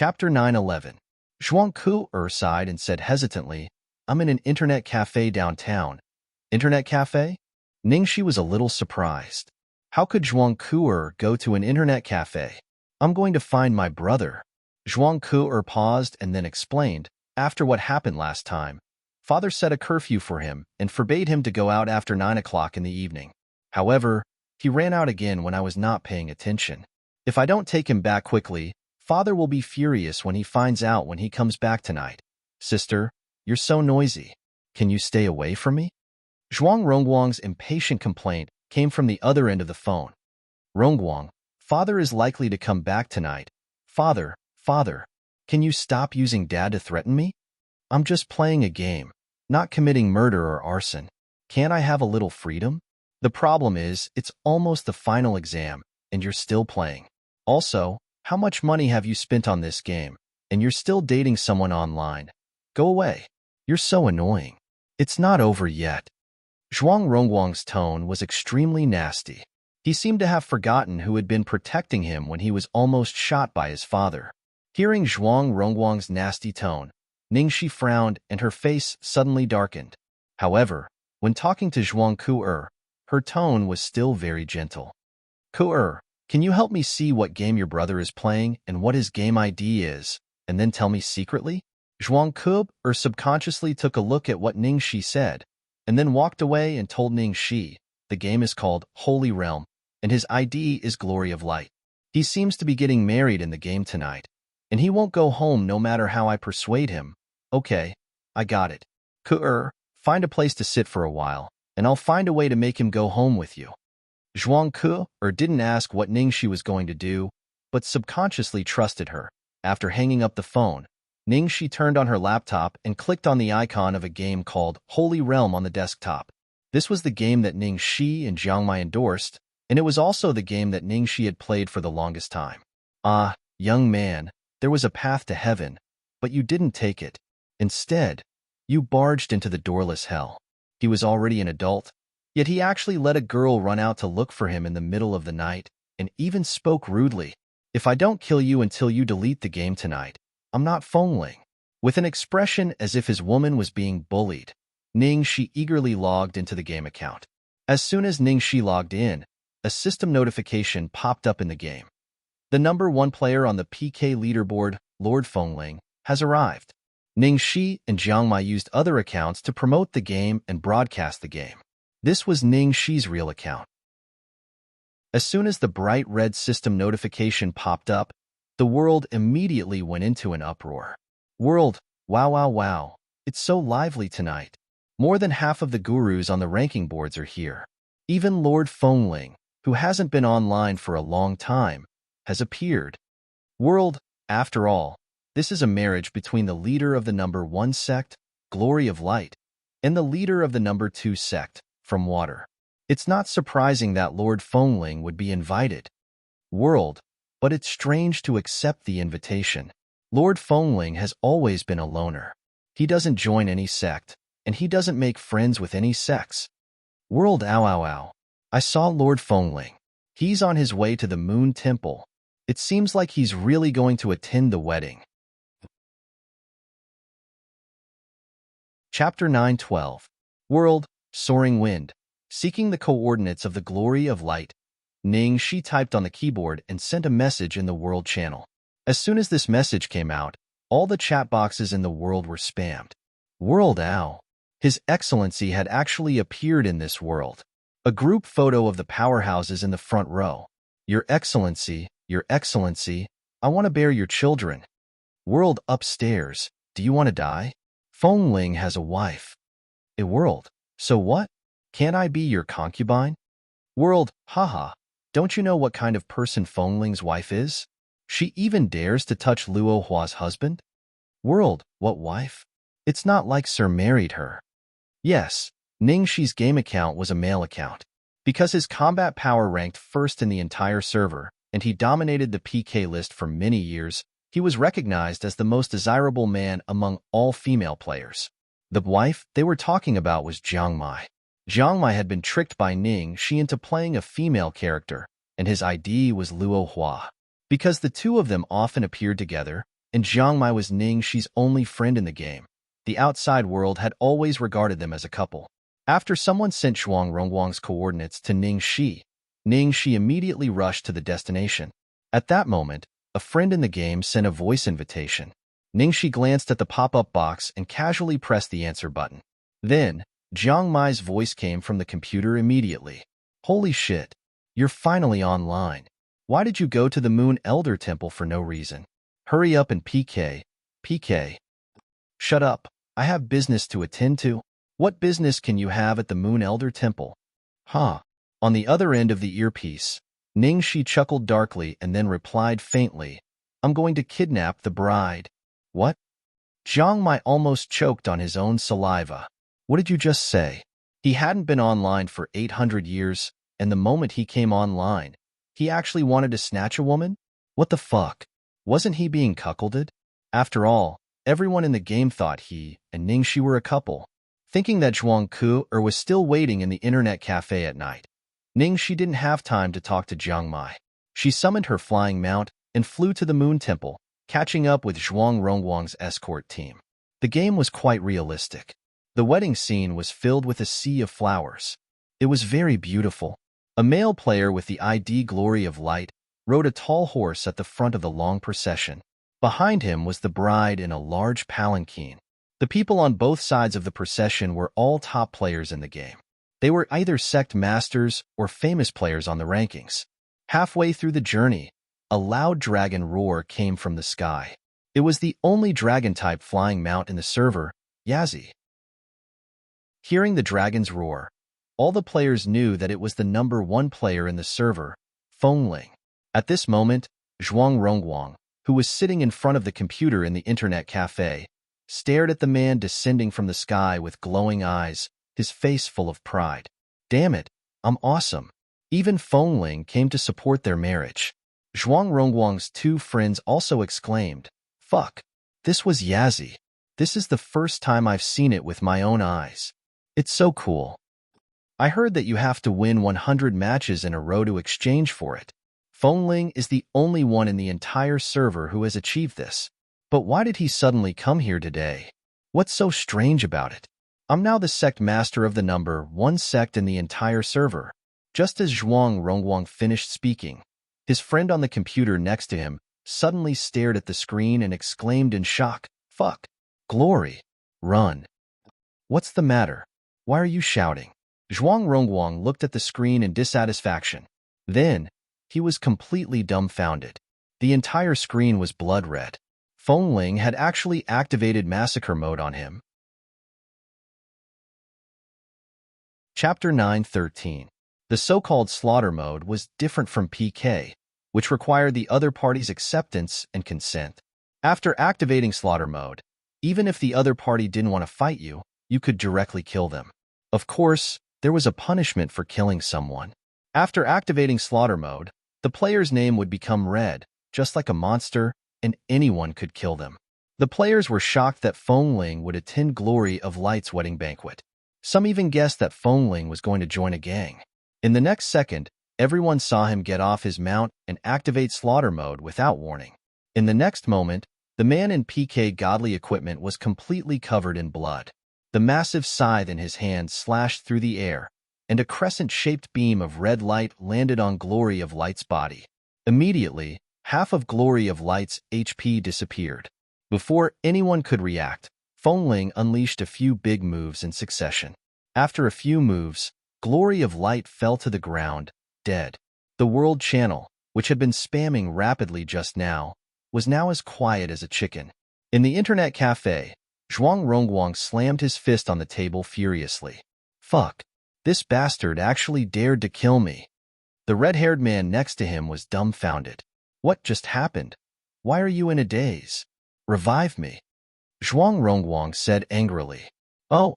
Chapter 911. Zhuang Ku sighed and said hesitantly, I'm in an internet cafe downtown. Internet cafe? Ningxi was a little surprised. How could Zhuang Ku go to an internet cafe? I'm going to find my brother. Zhuang Ku paused and then explained, after what happened last time, Father set a curfew for him and forbade him to go out after 9 o'clock in the evening. However, he ran out again when I was not paying attention. If I don't take him back quickly, Father will be furious when he finds out when he comes back tonight. Sister, you're so noisy. Can you stay away from me? Zhuang Rongguang's impatient complaint came from the other end of the phone. Rongguang, Father is likely to come back tonight. Father, can you stop using Dad to threaten me? I'm just playing a game, not committing murder or arson. Can't I have a little freedom? The problem is, it's almost the final exam, and you're still playing. Also, how much money have you spent on this game, and you're still dating someone online? Go away. You're so annoying. It's not over yet. Zhuang Rongguang's tone was extremely nasty. He seemed to have forgotten who had been protecting him when he was almost shot by his father. Hearing Zhuang Rongguang's nasty tone, Ningxi frowned and her face suddenly darkened. However, when talking to Zhuang Ku, her tone was still very gentle. Ku, can you help me see what game your brother is playing and what his game ID is, and then tell me secretly? Zhuang Ku subconsciously took a look at what Ningxi said, and then walked away and told Ningxi, the game is called Holy Realm, and his ID is Glory of Light. He seems to be getting married in the game tonight, and he won't go home no matter how I persuade him. Okay, I got it. Ku, find a place to sit for a while, and I'll find a way to make him go home with you. Zhuang Ku didn't ask what Ningxi was going to do, but subconsciously trusted her. After hanging up the phone, Ningxi turned on her laptop and clicked on the icon of a game called Holy Realm on the desktop. This was the game that Ningxi and Jiang Mai endorsed, and it was also the game that Ningxi had played for the longest time. Ah, young man, there was a path to heaven, but you didn't take it. Instead, you barged into the doorless hell. He was already an adult, yet he actually let a girl run out to look for him in the middle of the night, and even spoke rudely. If I don't kill you until you delete the game tonight, I'm not Fengling. With an expression as if his woman was being bullied, Ningxi eagerly logged into the game account. As soon as Ningxi logged in, a system notification popped up in the game. The number 1 player on the PK leaderboard, Lord Fengling, has arrived. Ningxi and Jiang Mai used other accounts to promote the game and broadcast the game. This was Ningxi's real account. As soon as the bright red system notification popped up, the world immediately went into an uproar. World, wow, it's so lively tonight. More than half of the gurus on the ranking boards are here. Even Lord Fengling, who hasn't been online for a long time, has appeared. World, after all, this is a marriage between the leader of the number 1 sect, Glory of Light, and the leader of the number 2 sect, From Water. It's not surprising that Lord Fengling would be invited. World, but it's strange to accept the invitation. Lord Fengling has always been a loner. He doesn't join any sect, and he doesn't make friends with any sects. World, ow. I saw Lord Fengling. He's on his way to the Moon Temple. It seems like he's really going to attend the wedding. Chapter 912. World, Soaring Wind. Seeking the coordinates of the Glory of Light, Ningxi typed on the keyboard and sent a message in the world channel. As soon as this message came out, all the chat boxes in the world were spammed. World, ow. His Excellency had actually appeared in this world. A group photo of the powerhouses in the front row. Your Excellency, I want to bear your children. World, upstairs, do you want to die? Fengling has a wife. A world, so what? Can't I be your concubine? World, haha, don't you know what kind of person Fengling's wife is? She even dares to touch Luo Hua's husband? World, what wife? It's not like Sir married her. Yes, Ningxi's game account was a male account. Because his combat power ranked first in the entire server, and he dominated the PK list for many years, he was recognized as the most desirable man among all female players. The wife they were talking about was Jiang Mai. Jiang Mai had been tricked by Ningxi into playing a female character, and his ID was Luo Hua. Because the two of them often appeared together, and Jiang Mai was Ning Shi's only friend in the game. The outside world had always regarded them as a couple. After someone sent Zhuang Rongguang's coordinates to Ning Shi immediately rushed to the destination. At that moment, a friend in the game sent a voice invitation. Ning Shi glanced at the pop-up box and casually pressed the answer button. Then, Jiang Mai's voice came from the computer immediately. Holy shit, you're finally online. Why did you go to the Moon Elder Temple for no reason? Hurry up and PK. Shut up, I have business to attend to. What business can you have at the Moon Elder Temple? Huh. On the other end of the earpiece, Ning Shi chuckled darkly and then replied faintly, I'm going to kidnap the bride. What? Jiang Mai almost choked on his own saliva. What did you just say? He hadn't been online for 800 years, and the moment he came online, he actually wanted to snatch a woman? What the fuck? Wasn't he being cuckolded? After all, everyone in the game thought he and Ning Shi were a couple. Thinking that Zhuang Ku was still waiting in the internet cafe at night, Ning Shi didn't have time to talk to Jiang Mai. She summoned her flying mount and flew to the Moon Temple, catching up with Zhuang Rongguang's escort team. The game was quite realistic. The wedding scene was filled with a sea of flowers. It was very beautiful. A male player with the ID Glory of Light rode a tall horse at the front of the long procession. Behind him was the bride in a large palanquin. The people on both sides of the procession were all top players in the game. They were either sect masters or famous players on the rankings. Halfway through the journey, a loud dragon roar came from the sky. It was the only dragon-type flying mount in the server, Yazi. Hearing the dragon's roar, all the players knew that it was the number one player in the server, Fengling. At this moment, Zhuang Rongguang, who was sitting in front of the computer in the internet cafe, stared at the man descending from the sky with glowing eyes, his face full of pride. Damn it, I'm awesome. Even Fengling came to support their marriage. Zhuang Rongguang's two friends also exclaimed, Fuck, this was Yazi. This is the first time I've seen it with my own eyes. It's so cool. I heard that you have to win 100 matches in a row to exchange for it. Fengling is the only one in the entire server who has achieved this. But why did he suddenly come here today? What's so strange about it? I'm now the sect master of the number one sect in the entire server. Just as Zhuang Rongguang finished speaking, his friend on the computer next to him suddenly stared at the screen and exclaimed in shock, Fuck, Glory, run. What's the matter? Why are you shouting? Zhuang Rongguang looked at the screen in dissatisfaction. Then, he was completely dumbfounded. The entire screen was blood red. Fengling had actually activated massacre mode on him. Chapter 9:13. The so-called slaughter mode was different from PK, which required the other party's acceptance and consent. After activating slaughter mode, even if the other party didn't want to fight you, you could directly kill them. Of course, there was a punishment for killing someone. After activating slaughter mode, the player's name would become red, just like a monster, and anyone could kill them. The players were shocked that Fengling would attend Glory of Light's wedding banquet. Some even guessed that Fengling was going to join a gang. In the next second, everyone saw him get off his mount and activate slaughter mode without warning. In the next moment, the man in PK godly equipment was completely covered in blood. The massive scythe in his hand slashed through the air, and a crescent-shaped beam of red light landed on Glory of Light's body. Immediately, half of Glory of Light's HP disappeared. Before anyone could react, Fengling unleashed a few big moves in succession. After a few moves, Glory of Light fell to the ground, dead. The World Channel, which had been spamming rapidly just now, was now as quiet as a chicken. In the internet cafe, Zhuang Rongguang slammed his fist on the table furiously. Fuck. This bastard actually dared to kill me. The red-haired man next to him was dumbfounded. What just happened? Why are you in a daze? Revive me. Zhuang Rongguang said angrily. Oh.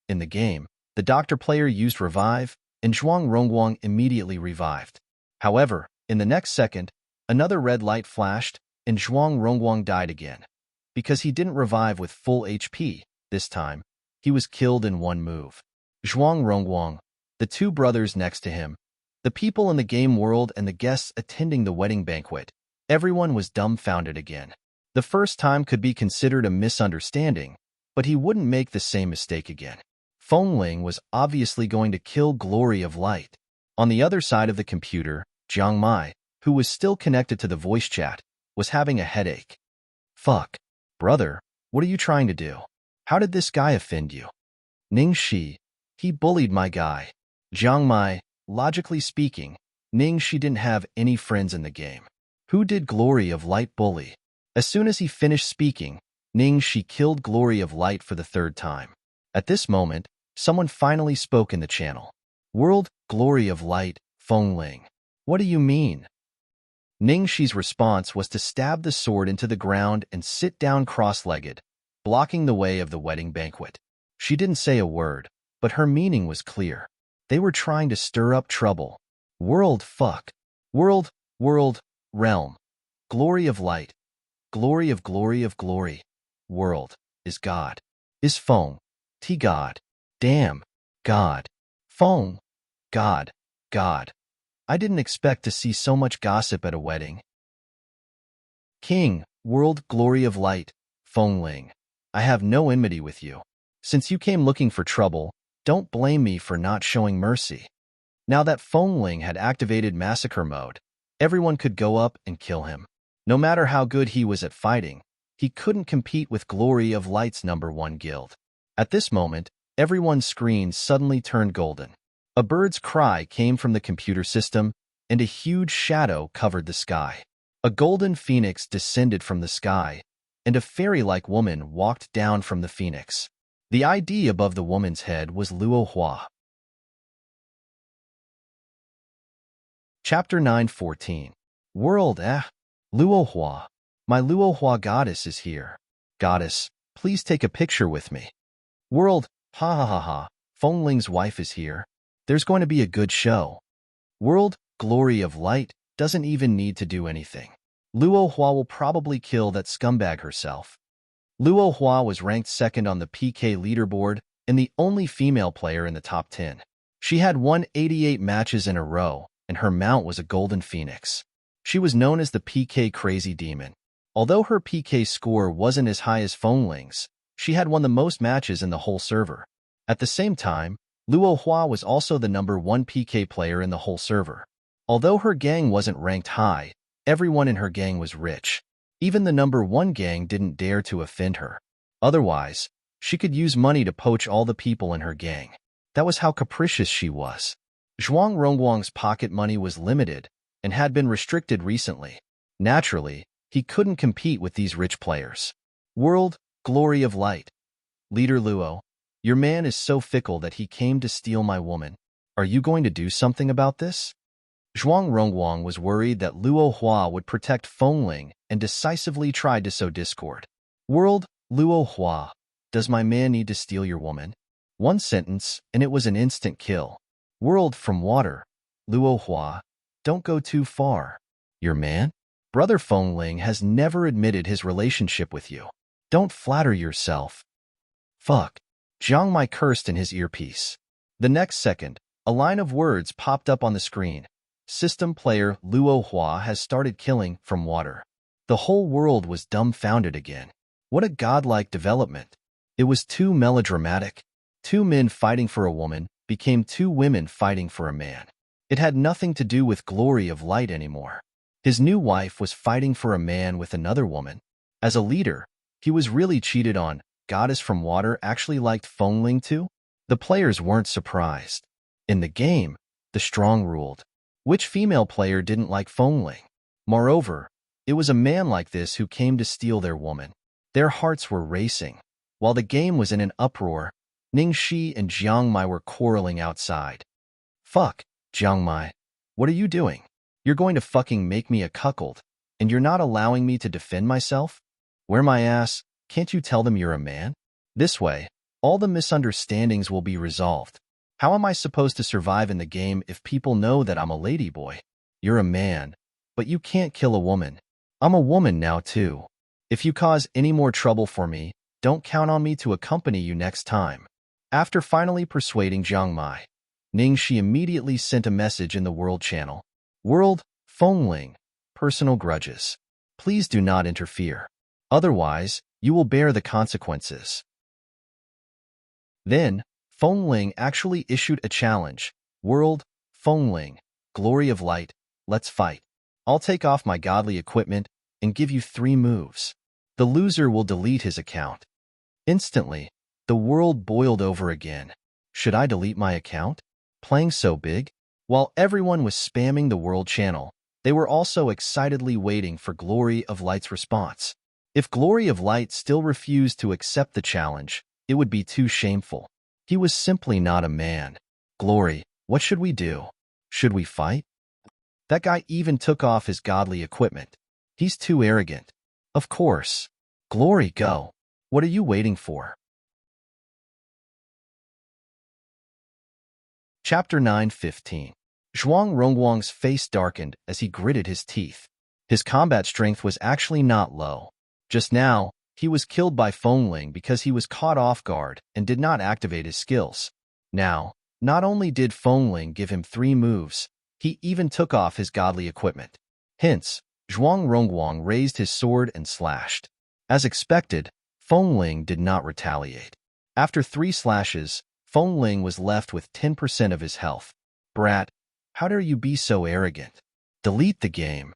In the game, the doctor player used revive, and Zhuang Rongguang immediately revived. However, in the next second, another red light flashed, and Zhuang Rongguang died again. Because he didn't revive with full HP, this time, he was killed in one move. Zhuang Rongguang, the two brothers next to him, the people in the game world and the guests attending the wedding banquet, everyone was dumbfounded again. The first time could be considered a misunderstanding, but he wouldn't make the same mistake again. Feng Ling was obviously going to kill Glory of Light. On the other side of the computer, Jiang Mai, who was still connected to the voice chat, was having a headache. Fuck. Brother, what are you trying to do? How did this guy offend you? Ning Shi. He bullied my guy. Jiang Mai, logically speaking, Ning Shi didn't have any friends in the game. Who did Glory of Light bully? As soon as he finished speaking, Ning Shi killed Glory of Light for the third time. At this moment, someone finally spoke in the channel. World, Glory of Light, Feng Ling. What do you mean? Ning Shi's response was to stab the sword into the ground and sit down cross-legged, blocking the way of the wedding banquet. She didn't say a word, but her meaning was clear. They were trying to stir up trouble. World, fuck. World, realm. Glory of Light. Glory of glory. World. Is God. Is Feng. T God. Damn. God. Feng. God. I didn't expect to see so much gossip at a wedding. King, World, Glory of Light, Feng Ling. I have no enmity with you. Since you came looking for trouble, don't blame me for not showing mercy. Now that Feng Ling had activated massacre mode, everyone could go up and kill him. No matter how good he was at fighting, he couldn't compete with Glory of Light's #1 guild. At this moment, everyone's screen suddenly turned golden. A bird's cry came from the computer system, and a huge shadow covered the sky. A golden phoenix descended from the sky, and a fairy-like woman walked down from the phoenix. The ID above the woman's head was Luo Hua. Chapter 9:14. World, Luo Hua. My Luo Hua goddess is here. Goddess, please take a picture with me. World, ha. Feng Ling's wife is here. There's going to be a good show. World, Glory of Light, doesn't even need to do anything. Luo Hua will probably kill that scumbag herself. Luo Hua was ranked second on the PK leaderboard and the only female player in the top 10. She had won 88 matches in a row, and her mount was a golden phoenix. She was known as the PK Crazy Demon. Although her PK score wasn't as high as Feng Ling's, she had won the most matches in the whole server. At the same time, Luo Hua was also the #1 PK player in the whole server. Although her gang wasn't ranked high, everyone in her gang was rich. Even the #1 gang didn't dare to offend her. Otherwise, she could use money to poach all the people in her gang. That was how capricious she was. Zhuang Rongguang's pocket money was limited and had been restricted recently. Naturally, he couldn't compete with these rich players. World, Glory of Light. Leader Luo, your man is so fickle that he came to steal my woman. Are you going to do something about this? Zhuang Rongguang was worried that Luo Hua would protect Feng Ling and decisively tried to sow discord. World, Luo Hua, does my man need to steal your woman? One sentence, and it was an instant kill. World from water, Luo Hua, don't go too far. Your man? Brother Feng Ling has never admitted his relationship with you. Don't flatter yourself. Fuck. Jiang Mai cursed in his earpiece. The next second, a line of words popped up on the screen. System player Luo Hua has started killing from water. The whole world was dumbfounded again. What a godlike development. It was too melodramatic. 2 men fighting for a woman became 2 women fighting for a man. It had nothing to do with Glory of Light anymore. His new wife was fighting for a man with another woman. As a leader, he was really cheated on. Goddess from Water actually liked Feng Ling too? The players weren't surprised. In the game, the strong ruled. Which female player didn't like Feng Ling? Moreover, it was a man like this who came to steal their woman. Their hearts were racing. While the game was in an uproar, Ning Shi and Jiang Mai were quarreling outside. Fuck, Jiang Mai. What are you doing? You're going to fucking make me a cuckold, and you're not allowing me to defend myself? Where my ass, can't you tell them you're a man? This way, all the misunderstandings will be resolved. How am I supposed to survive in the game if people know that I'm a ladyboy? You're a man, but you can't kill a woman. I'm a woman now too. If you cause any more trouble for me, don't count on me to accompany you next time. After finally persuading Jiang Mai, Ning Shi immediately sent a message in the World channel. World, Feng Ling, personal grudges. Please do not interfere. Otherwise, you will bear the consequences. Then, Fengling actually issued a challenge. World, Fengling, glory of light, let's fight. I'll take off my godly equipment and give you 3 moves. The loser will delete his account. Instantly, the world boiled over again. Should I delete my account? Playing so big? While everyone was spamming the world channel, they were also excitedly waiting for Glory of Light's response. If Glory of Light still refused to accept the challenge, it would be too shameful. He was simply not a man. Glory, what should we do? Should we fight? That guy even took off his godly equipment. He's too arrogant. Of course. Glory, go. What are you waiting for? Chapter 9:15. Zhuang Rongguang's face darkened as he gritted his teeth. His combat strength was actually not low. Just now, he was killed by Fengling because he was caught off guard and did not activate his skills. Now, not only did Fengling give him 3 moves, he even took off his godly equipment. Hence, Zhuang Rongguang raised his sword and slashed. As expected, Fengling did not retaliate. After 3 slashes, Fengling was left with 10% of his health. Brat, how dare you be so arrogant? Delete the game.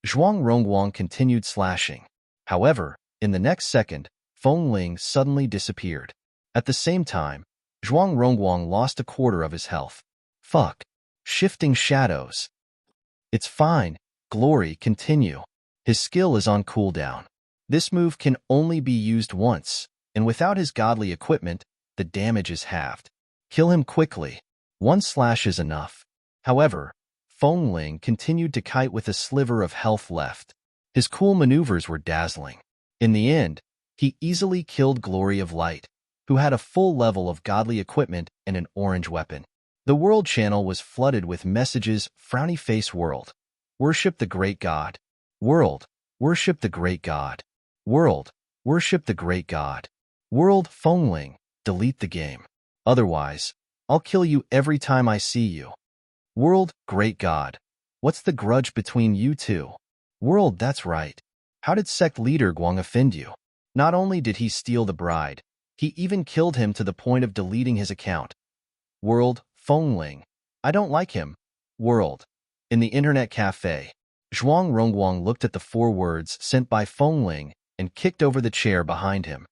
Zhuang Rongguang continued slashing. However, in the next second, Fengling suddenly disappeared. At the same time, Zhuang Rongguang lost a quarter of his health. Fuck. Shifting shadows. It's fine. Glory, continue. His skill is on cooldown. This move can only be used once, and without his godly equipment, the damage is halved. Kill him quickly. 1 slash is enough. However, Fengling continued to kite with a sliver of health left. His cool maneuvers were dazzling. In the end, he easily killed Glory of Light, who had a full level of godly equipment and an orange weapon. The world channel was flooded with messages. Frowny face world. Worship the great god. World. Worship the great god. World. Worship the great god. World. Fengling. Delete the game. Otherwise, I'll kill you every time I see you. World. Great god. What's the grudge between you two? World. That's right. How did sect leader Guang offend you? Not only did he steal the bride, he even killed him to the point of deleting his account. World. Fengling. I don't like him. World. In the internet cafe, Zhuang Rongguang looked at the 4 words sent by Fengling and kicked over the chair behind him.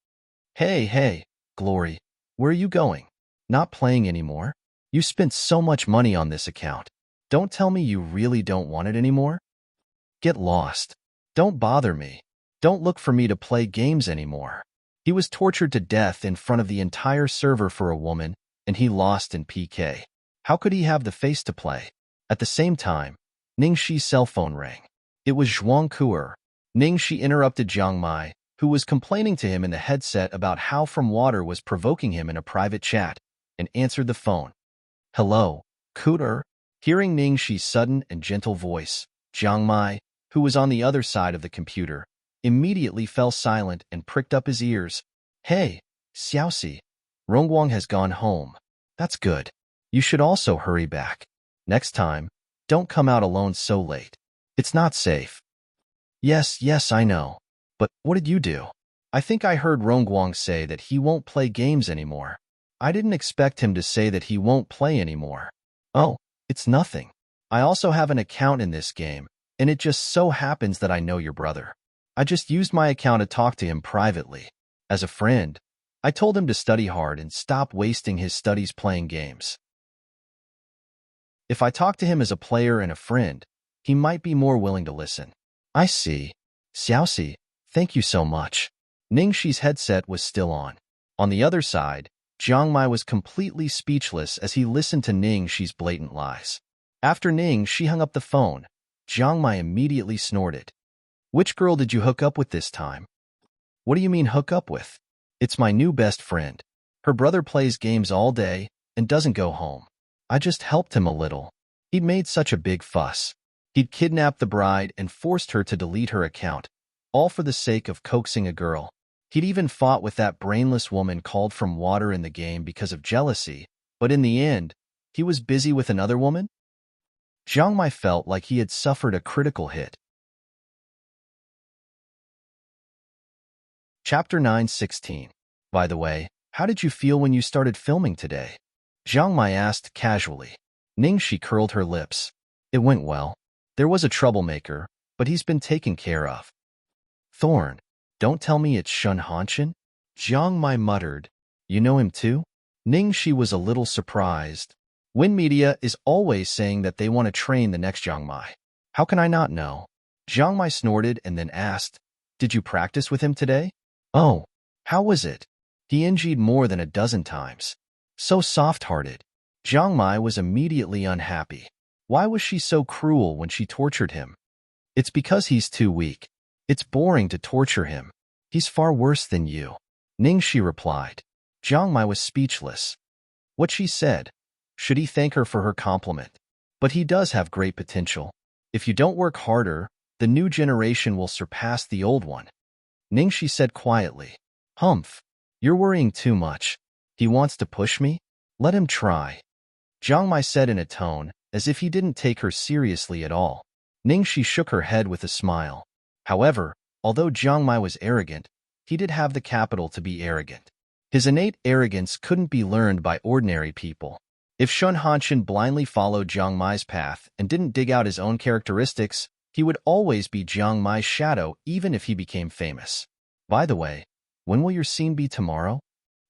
Hey, Glory, where are you going? Not playing anymore? You spent so much money on this account. Don't tell me you really don't want it anymore? Get lost. Don't bother me. Don't look for me to play games anymore. He was tortured to death in front of the entire server for a woman, and he lost in PK. How could he have the face to play? At the same time, Ningxi's cell phone rang. It was Zhuang Kuer. Ningxi interrupted Jiang Mai, who was complaining to him in the headset about how From Water was provoking him in a private chat, and answered the phone. Hello, Kuer? Hearing Ningxi's sudden and gentle voice, Jiang Mai, who was on the other side of the computer, immediately fell silent and pricked up his ears. Hey, Xiaoxi, Rongguang has gone home. That's good. You should also hurry back. Next time, don't come out alone so late. It's not safe. Yes, I know. But what did you do? I think I heard Rongguang say that he won't play games anymore. I didn't expect him to say that he won't play anymore. Oh, it's nothing. I also have an account in this game, and it just so happens that I know your brother. I just used my account to talk to him privately. As a friend, I told him to study hard and stop wasting his studies playing games. If I talk to him as a player and a friend, he might be more willing to listen. I see. Xiaoxi, thank you so much. Ningxi's headset was still on. On the other side, Jiang Mai was completely speechless as he listened to Ningxi's blatant lies. After Ningxi hung up the phone, Jiang Mai immediately snorted. Which girl did you hook up with this time? What do you mean hook up with? It's my new best friend. Her brother plays games all day and doesn't go home. I just helped him a little. He'd made such a big fuss. He'd kidnapped the bride and forced her to delete her account, all for the sake of coaxing a girl. He'd even fought with that brainless woman called From Water in the game because of jealousy, but in the end, he was busy with another woman? Jiang Mai felt like he had suffered a critical hit. Chapter 9:16. By the way, how did you feel when you started filming today? Jiang Mai asked casually. Ningxi curled her lips. It went well. There was a troublemaker, but he's been taken care of. Thorn, don't tell me it's Shun Hanshin? Jiang Mai muttered. You know him too? Ningxi was a little surprised. Win Media is always saying that they want to train the next Jiang Mai. How can I not know? Jiang Mai snorted and then asked, Did you practice with him today? Oh, how was it? He NG'd more than a dozen times. So soft-hearted. Jiang Mai was immediately unhappy. Why was she so cruel when she tortured him? It's because he's too weak. It's boring to torture him. He's far worse than you. Ningxi replied. Jiang Mai was speechless. What she said. Should he thank her for her compliment? But he does have great potential. If you don't work harder, the new generation will surpass the old one. Ningxi said quietly. Humph. You're worrying too much. He wants to push me? Let him try. Jiang Mai said in a tone, as if he didn't take her seriously at all. Ningxi shook her head with a smile. However, although Jiang Mai was arrogant, he did have the capital to be arrogant. His innate arrogance couldn't be learned by ordinary people. If Shun Hanshin blindly followed Jiang Mai's path and didn't dig out his own characteristics, he would always be Jiang Mai's shadow even if he became famous. By the way, when will your scene be tomorrow?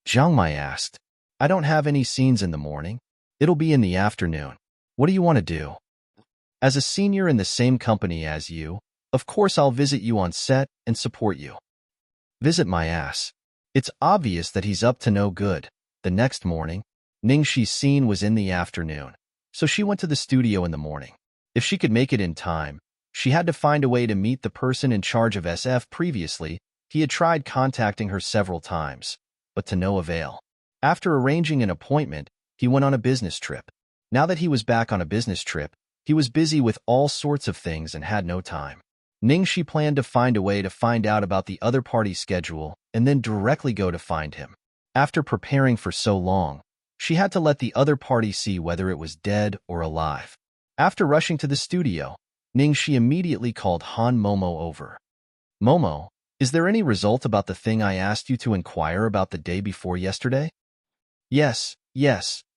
Jiang Mai asked. I don't have any scenes in the morning. It'll be in the afternoon. What do you want to do? As a senior in the same company as you, of course I'll visit you on set and support you. Visit my ass. It's obvious that he's up to no good. The next morning, Ningxi's scene was in the afternoon, so she went to the studio in the morning. If she could make it in time, she had to find a way to meet the person in charge of SF previously. He had tried contacting her several times, but to no avail. After arranging an appointment, he went on a business trip. Now that he was back on a business trip, he was busy with all sorts of things and had no time. Ningxi planned to find a way to find out about the other party's schedule and then directly go to find him. After preparing for so long, she had to let the other party see whether it was dead or alive. After rushing to the studio, Ningxi immediately called Han Momo over. Momo, is there any result about the thing I asked you to inquire about the day before yesterday? Yes.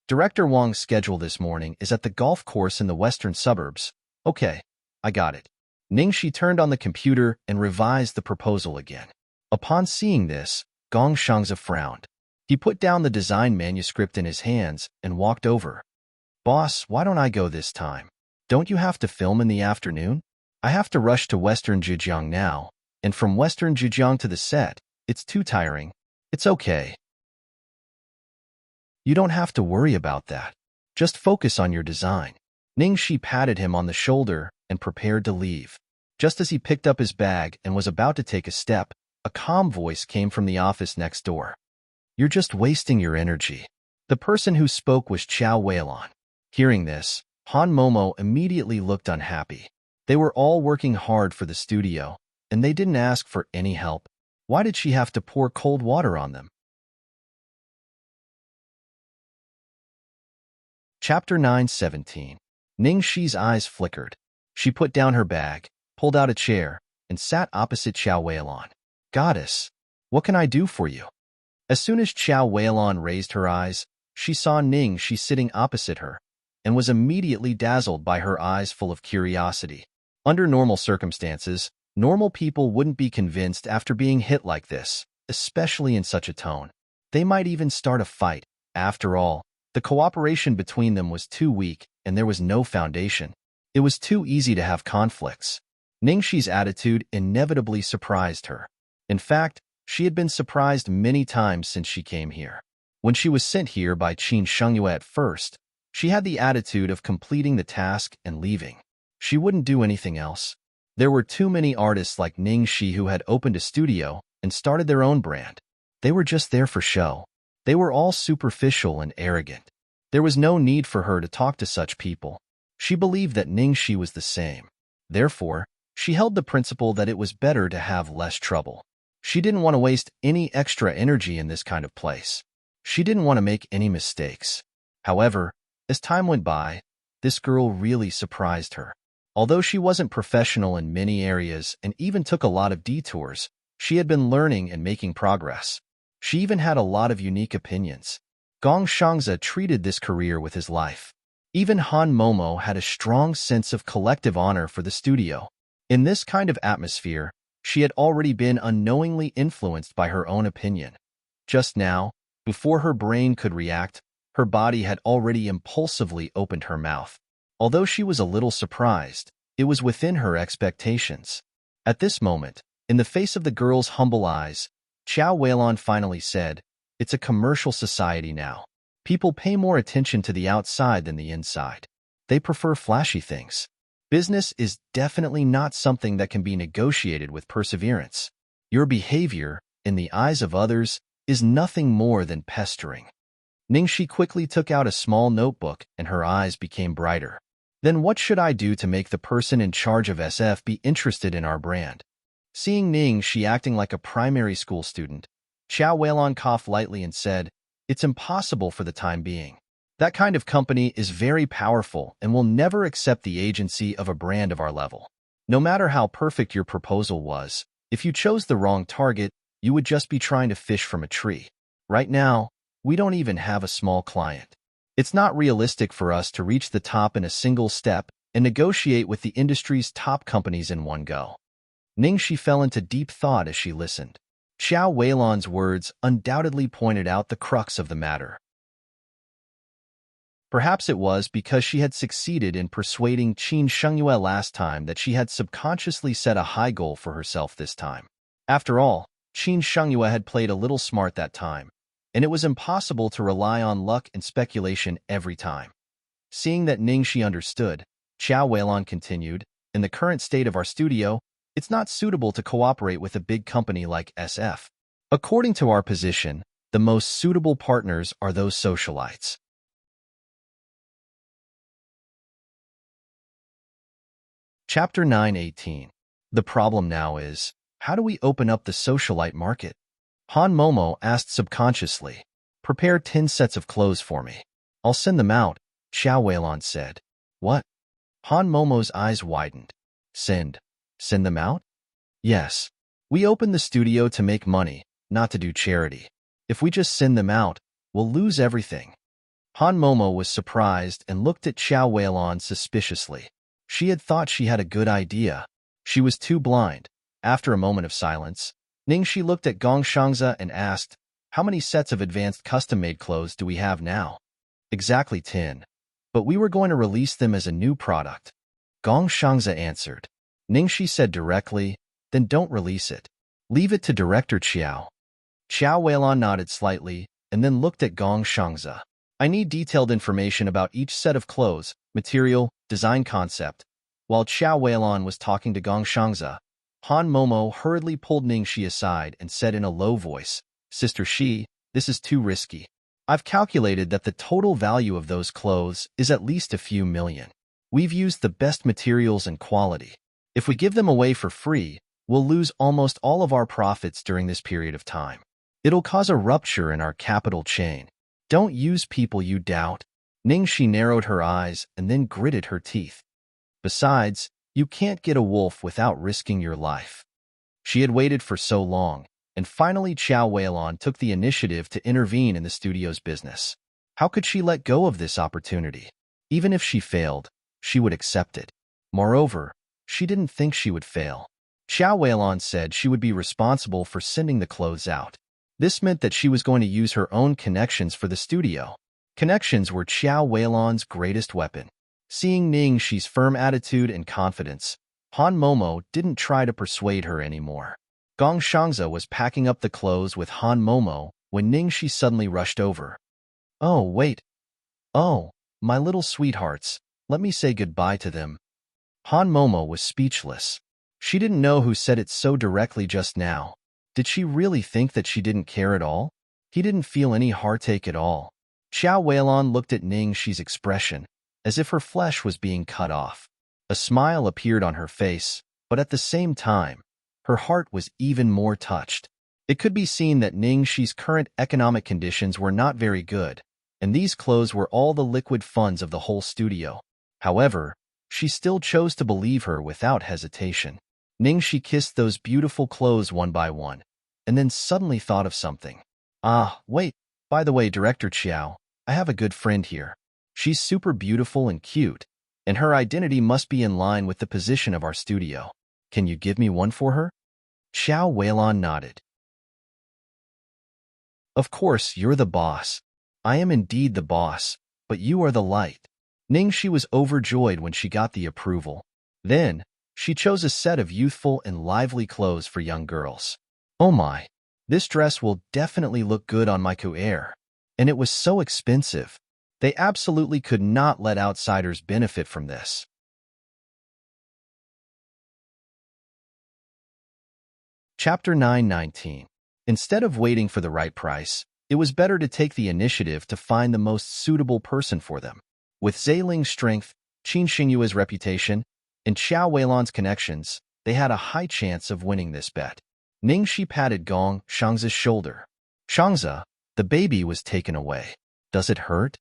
Director Wang's schedule this morning is at the golf course in the western suburbs. Okay, I got it. Ningxi turned on the computer and revised the proposal again. Upon seeing this, Gong Shangzi frowned. He put down the design manuscript in his hands and walked over. Boss, why don't I go this time? Don't you have to film in the afternoon? I have to rush to Western Zhejiang now, and from Western Zhejiang to the set, it's too tiring. It's okay. You don't have to worry about that. Just focus on your design. Ningxi patted him on the shoulder and prepared to leave. Just as he picked up his bag and was about to take a step, a calm voice came from the office next door. You're just wasting your energy. The person who spoke was Chao Weilon. Hearing this, Han Momo immediately looked unhappy. They were all working hard for the studio, and they didn't ask for any help. Why did she have to pour cold water on them? Chapter 9:17. Ningxi's eyes flickered. She put down her bag, pulled out a chair, and sat opposite Chao Weilon. Goddess, what can I do for you? As soon as Chao Weilon raised her eyes, she saw Ningxi sitting opposite her, and was immediately dazzled by her eyes full of curiosity. Under normal circumstances, normal people wouldn't be convinced after being hit like this, especially in such a tone. They might even start a fight. After all, the cooperation between them was too weak, and there was no foundation. It was too easy to have conflicts. Ningxi's attitude inevitably surprised her. In fact, she had been surprised many times since she came here. When she was sent here by Qin Shengyue at first, she had the attitude of completing the task and leaving. She wouldn't do anything else. There were too many artists like Ningxi who had opened a studio and started their own brand. They were just there for show. They were all superficial and arrogant. There was no need for her to talk to such people. She believed that Ningxi was the same. Therefore, she held the principle that it was better to have less trouble. She didn't want to waste any extra energy in this kind of place. She didn't want to make any mistakes. However, as time went by, this girl really surprised her. Although she wasn't professional in many areas and even took a lot of detours, She had been learning and making progress. She even had a lot of unique opinions. Gong Shangze treated this career with his life. Even Han Momo had a strong sense of collective honor for the studio. In this kind of atmosphere, she had already been unknowingly influenced by her own opinion. Just now, before her brain could react, her body had already impulsively opened her mouth. Although she was a little surprised, it was within her expectations. At this moment, in the face of the girl's humble eyes, Qiao Weilon finally said, "It's a commercial society now. People pay more attention to the outside than the inside. They prefer flashy things. Business is definitely not something that can be negotiated with perseverance. Your behavior, in the eyes of others, is nothing more than pestering." Ningxi quickly took out a small notebook and her eyes became brighter. "Then what should I do to make the person in charge of SF be interested in our brand?" Seeing Ningxi acting like a primary school student, Qiao Weilon coughed lightly and said, "It's impossible for the time being. That kind of company is very powerful and will never accept the agency of a brand of our level. No matter how perfect your proposal was, if you chose the wrong target, you would just be trying to fish from a tree. Right now, we don't even have a small client. It's not realistic for us to reach the top in a single step and negotiate with the industry's top companies in one go." Ningxi fell into deep thought as she listened. Qiao Weilon's words undoubtedly pointed out the crux of the matter. Perhaps it was because she had succeeded in persuading Qin Shengyue last time that she had subconsciously set a high goal for herself this time. After all, Qin Shengyue had played a little smart that time, and it was impossible to rely on luck and speculation every time. Seeing that Ningxi understood, Qiao Weilon continued, "In the current state of our studio, it's not suitable to cooperate with a big company like SF. According to our position, the most suitable partners are those socialites." Chapter 9:18. The problem now is, how do we open up the socialite market? Han Momo asked subconsciously, "Prepare 10 sets of clothes for me. I'll send them out," Qiao Weilon said. "What?" Han Momo's eyes widened. Send them out? Yes. We open the studio to make money, not to do charity. If we just send them out, we'll lose everything." Han Momo was surprised and looked at Qiao Weilon suspiciously. She had thought she had a good idea. She was too blind. After a moment of silence, Ningxi looked at Gong Shangze and asked, "How many sets of advanced custom-made clothes do we have now?" "Exactly 10. But we were going to release them as a new product." Gong Shangze answered. Ningxi said directly, "Then don't release it. Leave it to Director Qiao." Qiao Weilon nodded slightly and then looked at Gong Shangze. "I need detailed information about each set of clothes, material, design concept." While Qiao Weilon was talking to Gong Shangze, Han Momo hurriedly pulled Ningxi aside and said in a low voice, "Sister Shi, this is too risky. I've calculated that the total value of those clothes is at least a few million. We've used the best materials and quality. If we give them away for free, we'll lose almost all of our profits during this period of time. It'll cause a rupture in our capital chain. Don't use people you doubt." Ningxi narrowed her eyes and then gritted her teeth. "Besides, you can't get a wolf without risking your life." She had waited for so long, and finally Qiao Weilon took the initiative to intervene in the studio's business. How could she let go of this opportunity? Even if she failed, she would accept it. Moreover, she didn't think she would fail. Qiao Weilon said she would be responsible for sending the clothes out. This meant that she was going to use her own connections for the studio. Connections were Qiao Weilon's greatest weapon. Seeing Ningxi's firm attitude and confidence, Han Momo didn't try to persuade her anymore. Gong Shangze was packing up the clothes with Han Momo when Ningxi suddenly rushed over. "Oh, wait. Oh, my little sweethearts, let me say goodbye to them." Han Momo was speechless. She didn't know who said it so directly just now. Did she really think that she didn't care at all? He didn't feel any heartache at all. Qiao Weilon looked at Ningxi's expression, as if her flesh was being cut off. A smile appeared on her face, but at the same time, her heart was even more touched. It could be seen that Ningxi's current economic conditions were not very good, and these clothes were all the liquid funds of the whole studio. However, she still chose to believe her without hesitation. Ningxi kissed those beautiful clothes one by one, and then suddenly thought of something. Ah, wait, by the way, Director Qiao, I have a good friend here. She's super beautiful and cute, and her identity must be in line with the position of our studio. Can you give me one for her? Xiao Weilon nodded. Of course, you're the boss. I am indeed the boss, but you are the light. Ningxi was overjoyed when she got the approval. Then, she chose a set of youthful and lively clothes for young girls. Oh my, this dress will definitely look good on my coeur. And it was so expensive. They absolutely could not let outsiders benefit from this. Chapter 919. Instead of waiting for the right price, it was better to take the initiative to find the most suitable person for them. With Zeiling's strength, Qin Xingyue's reputation, and Xiao Weilon's connections, they had a high chance of winning this bet. Ningxi patted Gong Shangza's shoulder. Shangza, the baby was taken away. Does it hurt?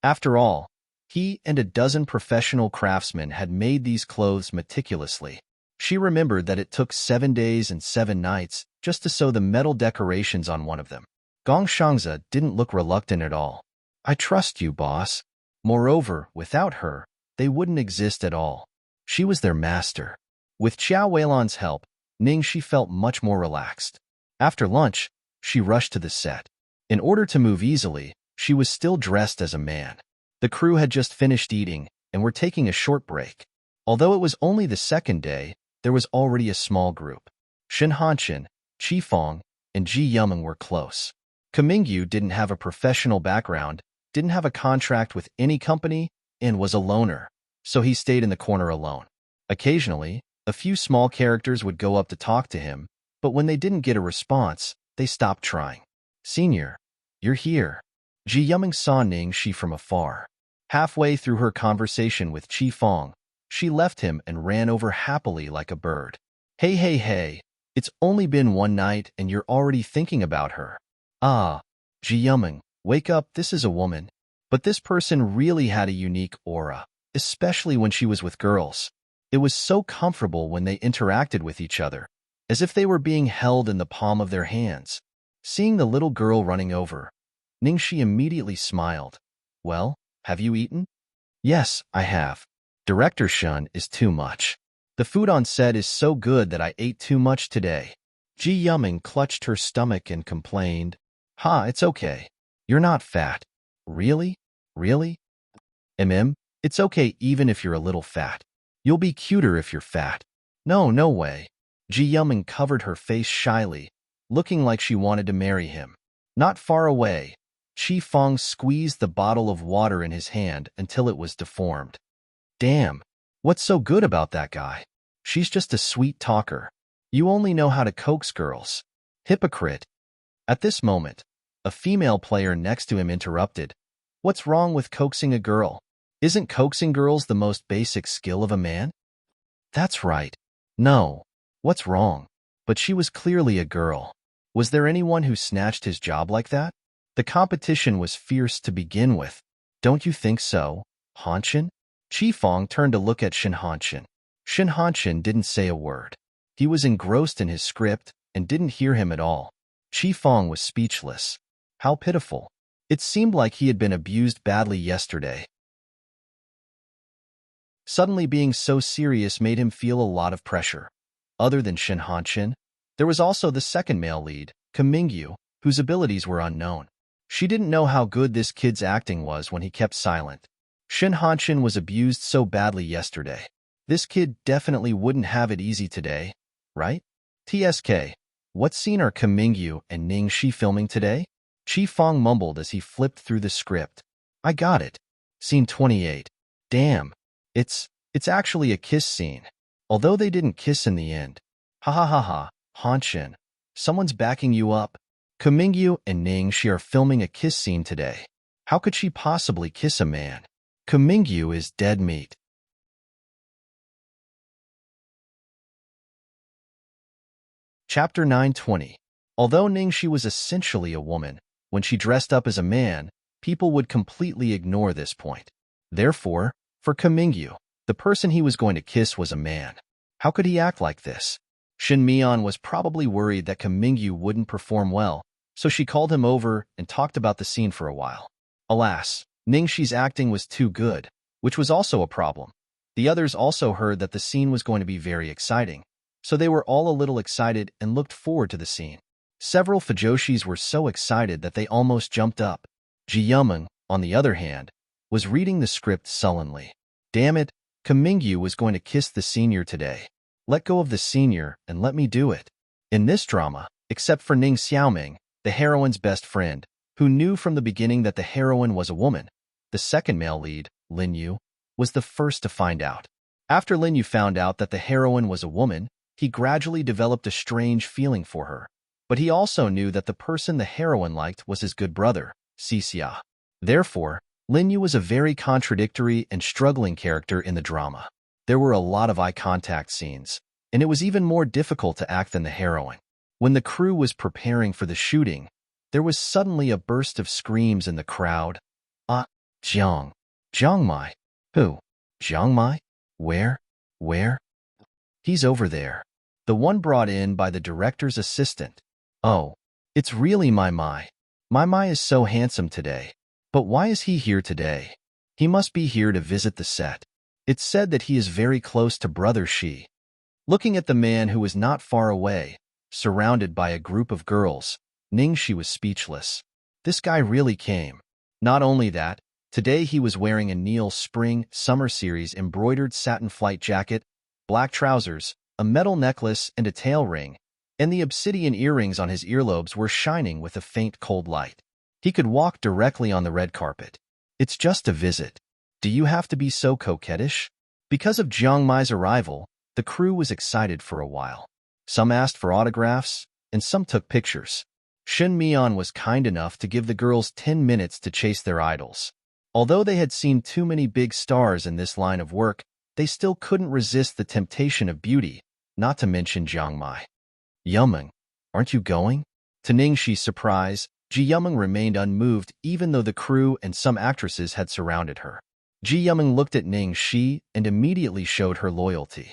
After all, he and a dozen professional craftsmen had made these clothes meticulously. She remembered that it took 7 days and 7 nights just to sew the metal decorations on one of them. Gong Shangza didn't look reluctant at all. I trust you, boss. Moreover, without her, they wouldn't exist at all. She was their master. With Qiao Weilon's help, Ningxi felt much more relaxed. After lunch, she rushed to the set. In order to move easily, she was still dressed as a man. The crew had just finished eating and were taking a short break. Although it was only the second day, there was already a small group. Shen Hanchen, Qi Fong, and Ji Yumeng were close. Kamingyu didn't have a professional background, didn't have a contract with any company, and was a loner, so he stayed in the corner alone. Occasionally, a few small characters would go up to talk to him, but when they didn't get a response, they stopped trying. Senior, you're here. Ji Yumeng saw Ningxi from afar. Halfway through her conversation with Qi Fong, she left him and ran over happily like a bird. Hey, hey, hey, it's only been one night and you're already thinking about her. Ah, Ji Yumeng, wake up, this is a woman. But this person really had a unique aura, especially when she was with girls. It was so comfortable when they interacted with each other, as if they were being held in the palm of their hands. Seeing the little girl running over, Ningxi immediately smiled. Well, have you eaten? Yes, I have. Director Shun is too much. The food on set is so good that I ate too much today. Ji Yumeng clutched her stomach and complained. Ha, it's okay. You're not fat. Really? Really? It's okay even if you're a little fat. You'll be cuter if you're fat. No, no way. Ji Yumeng covered her face shyly, looking like she wanted to marry him. Not far away, Qi Fong squeezed the bottle of water in his hand until it was deformed. Damn, what's so good about that guy? She's just a sweet talker. You only know how to coax girls. Hypocrite. At this moment, a female player next to him interrupted. What's wrong with coaxing a girl? Isn't coaxing girls the most basic skill of a man? That's right. No. What's wrong? But she was clearly a girl. Was there anyone who snatched his job like that? The competition was fierce to begin with. Don't you think so, Hanchen? Qi Fong turned to look at Shen Hanchen. Shen Hanchen didn't say a word. He was engrossed in his script and didn't hear him at all. Qi Fong was speechless. How pitiful. It seemed like he had been abused badly yesterday. Suddenly being so serious made him feel a lot of pressure. Other than Shen Hanchen, there was also the second male lead, Kamingyu, whose abilities were unknown. She didn't know how good this kid's acting was when he kept silent. Shen Hanchen was abused so badly yesterday. This kid definitely wouldn't have it easy today, right? TSK, what scene are Kamingyu and Ningxi filming today? Qi Fong mumbled as he flipped through the script. I got it. Scene 28. Damn. It's actually a kiss scene. Although they didn't kiss in the end. Ha ha ha ha, Hanchen. Someone's backing you up. Kamingyu and Ningxi are filming a kiss scene today. How could she possibly kiss a man? Kamingyu is dead meat. Chapter 920. Although Ningxi was essentially a woman, when she dressed up as a man, people would completely ignore this point. Therefore, for Kamingyu, the person he was going to kiss was a man. How could he act like this? Shin Mian was probably worried that Kim Mingyu wouldn't perform well, so she called him over and talked about the scene for a while. Alas, Ningxi's acting was too good, which was also a problem. The others also heard that the scene was going to be very exciting, so they were all a little excited and looked forward to the scene. Several Fujoshis were so excited that they almost jumped up. Ji Yumeng, on the other hand, was reading the script sullenly. Damn it, Kim Mingyu was going to kiss the senior today. Let go of the senior and let me do it. In this drama, except for Ning Xiaoming, the heroine's best friend, who knew from the beginning that the heroine was a woman, the second male lead, Lin Yu, was the first to find out. After Lin Yu found out that the heroine was a woman, he gradually developed a strange feeling for her. But he also knew that the person the heroine liked was his good brother, Xixia. Therefore, Lin Yu was a very contradictory and struggling character in the drama. There were a lot of eye contact scenes, and it was even more difficult to act than the heroine. When the crew was preparing for the shooting, there was suddenly a burst of screams in the crowd. Jiang. Jiang Mai. Who? Jiang Mai? Where? He's over there. The one brought in by the director's assistant. Oh, it's really Mai Mai. Mai Mai is so handsome today. But why is he here today? He must be here to visit the set. It's said that he is very close to Brother Shi. Looking at the man who was not far away, surrounded by a group of girls, Ningxi was speechless. This guy really came. Not only that, today he was wearing a Neil Spring Summer Series embroidered satin flight jacket, black trousers, a metal necklace and a tail ring, and the obsidian earrings on his earlobes were shining with a faint cold light. He could walk directly on the red carpet. It's just a visit. Do you have to be so coquettish? Because of Jiang Mai's arrival, the crew was excited for a while. Some asked for autographs, and some took pictures. Shin Mian was kind enough to give the girls 10 minutes to chase their idols. Although they had seen too many big stars in this line of work, they still couldn't resist the temptation of beauty, not to mention Jiang Mai. Yumeng, aren't you going? To Ningxi's surprise, Ji Yumeng remained unmoved even though the crew and some actresses had surrounded her. Ji Yumeng looked at Ningxi and immediately showed her loyalty.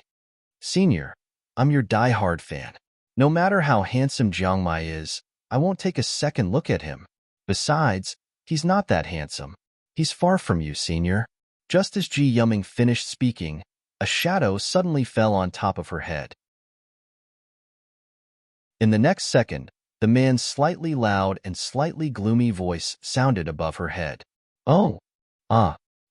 Senior, I'm your die-hard fan. No matter how handsome Jiang Mai is, I won't take a second look at him. Besides, he's not that handsome. He's far from you, Senior. Just as Ji Yumeng finished speaking, a shadow suddenly fell on top of her head. In the next second, the man's slightly loud and slightly gloomy voice sounded above her head. Oh,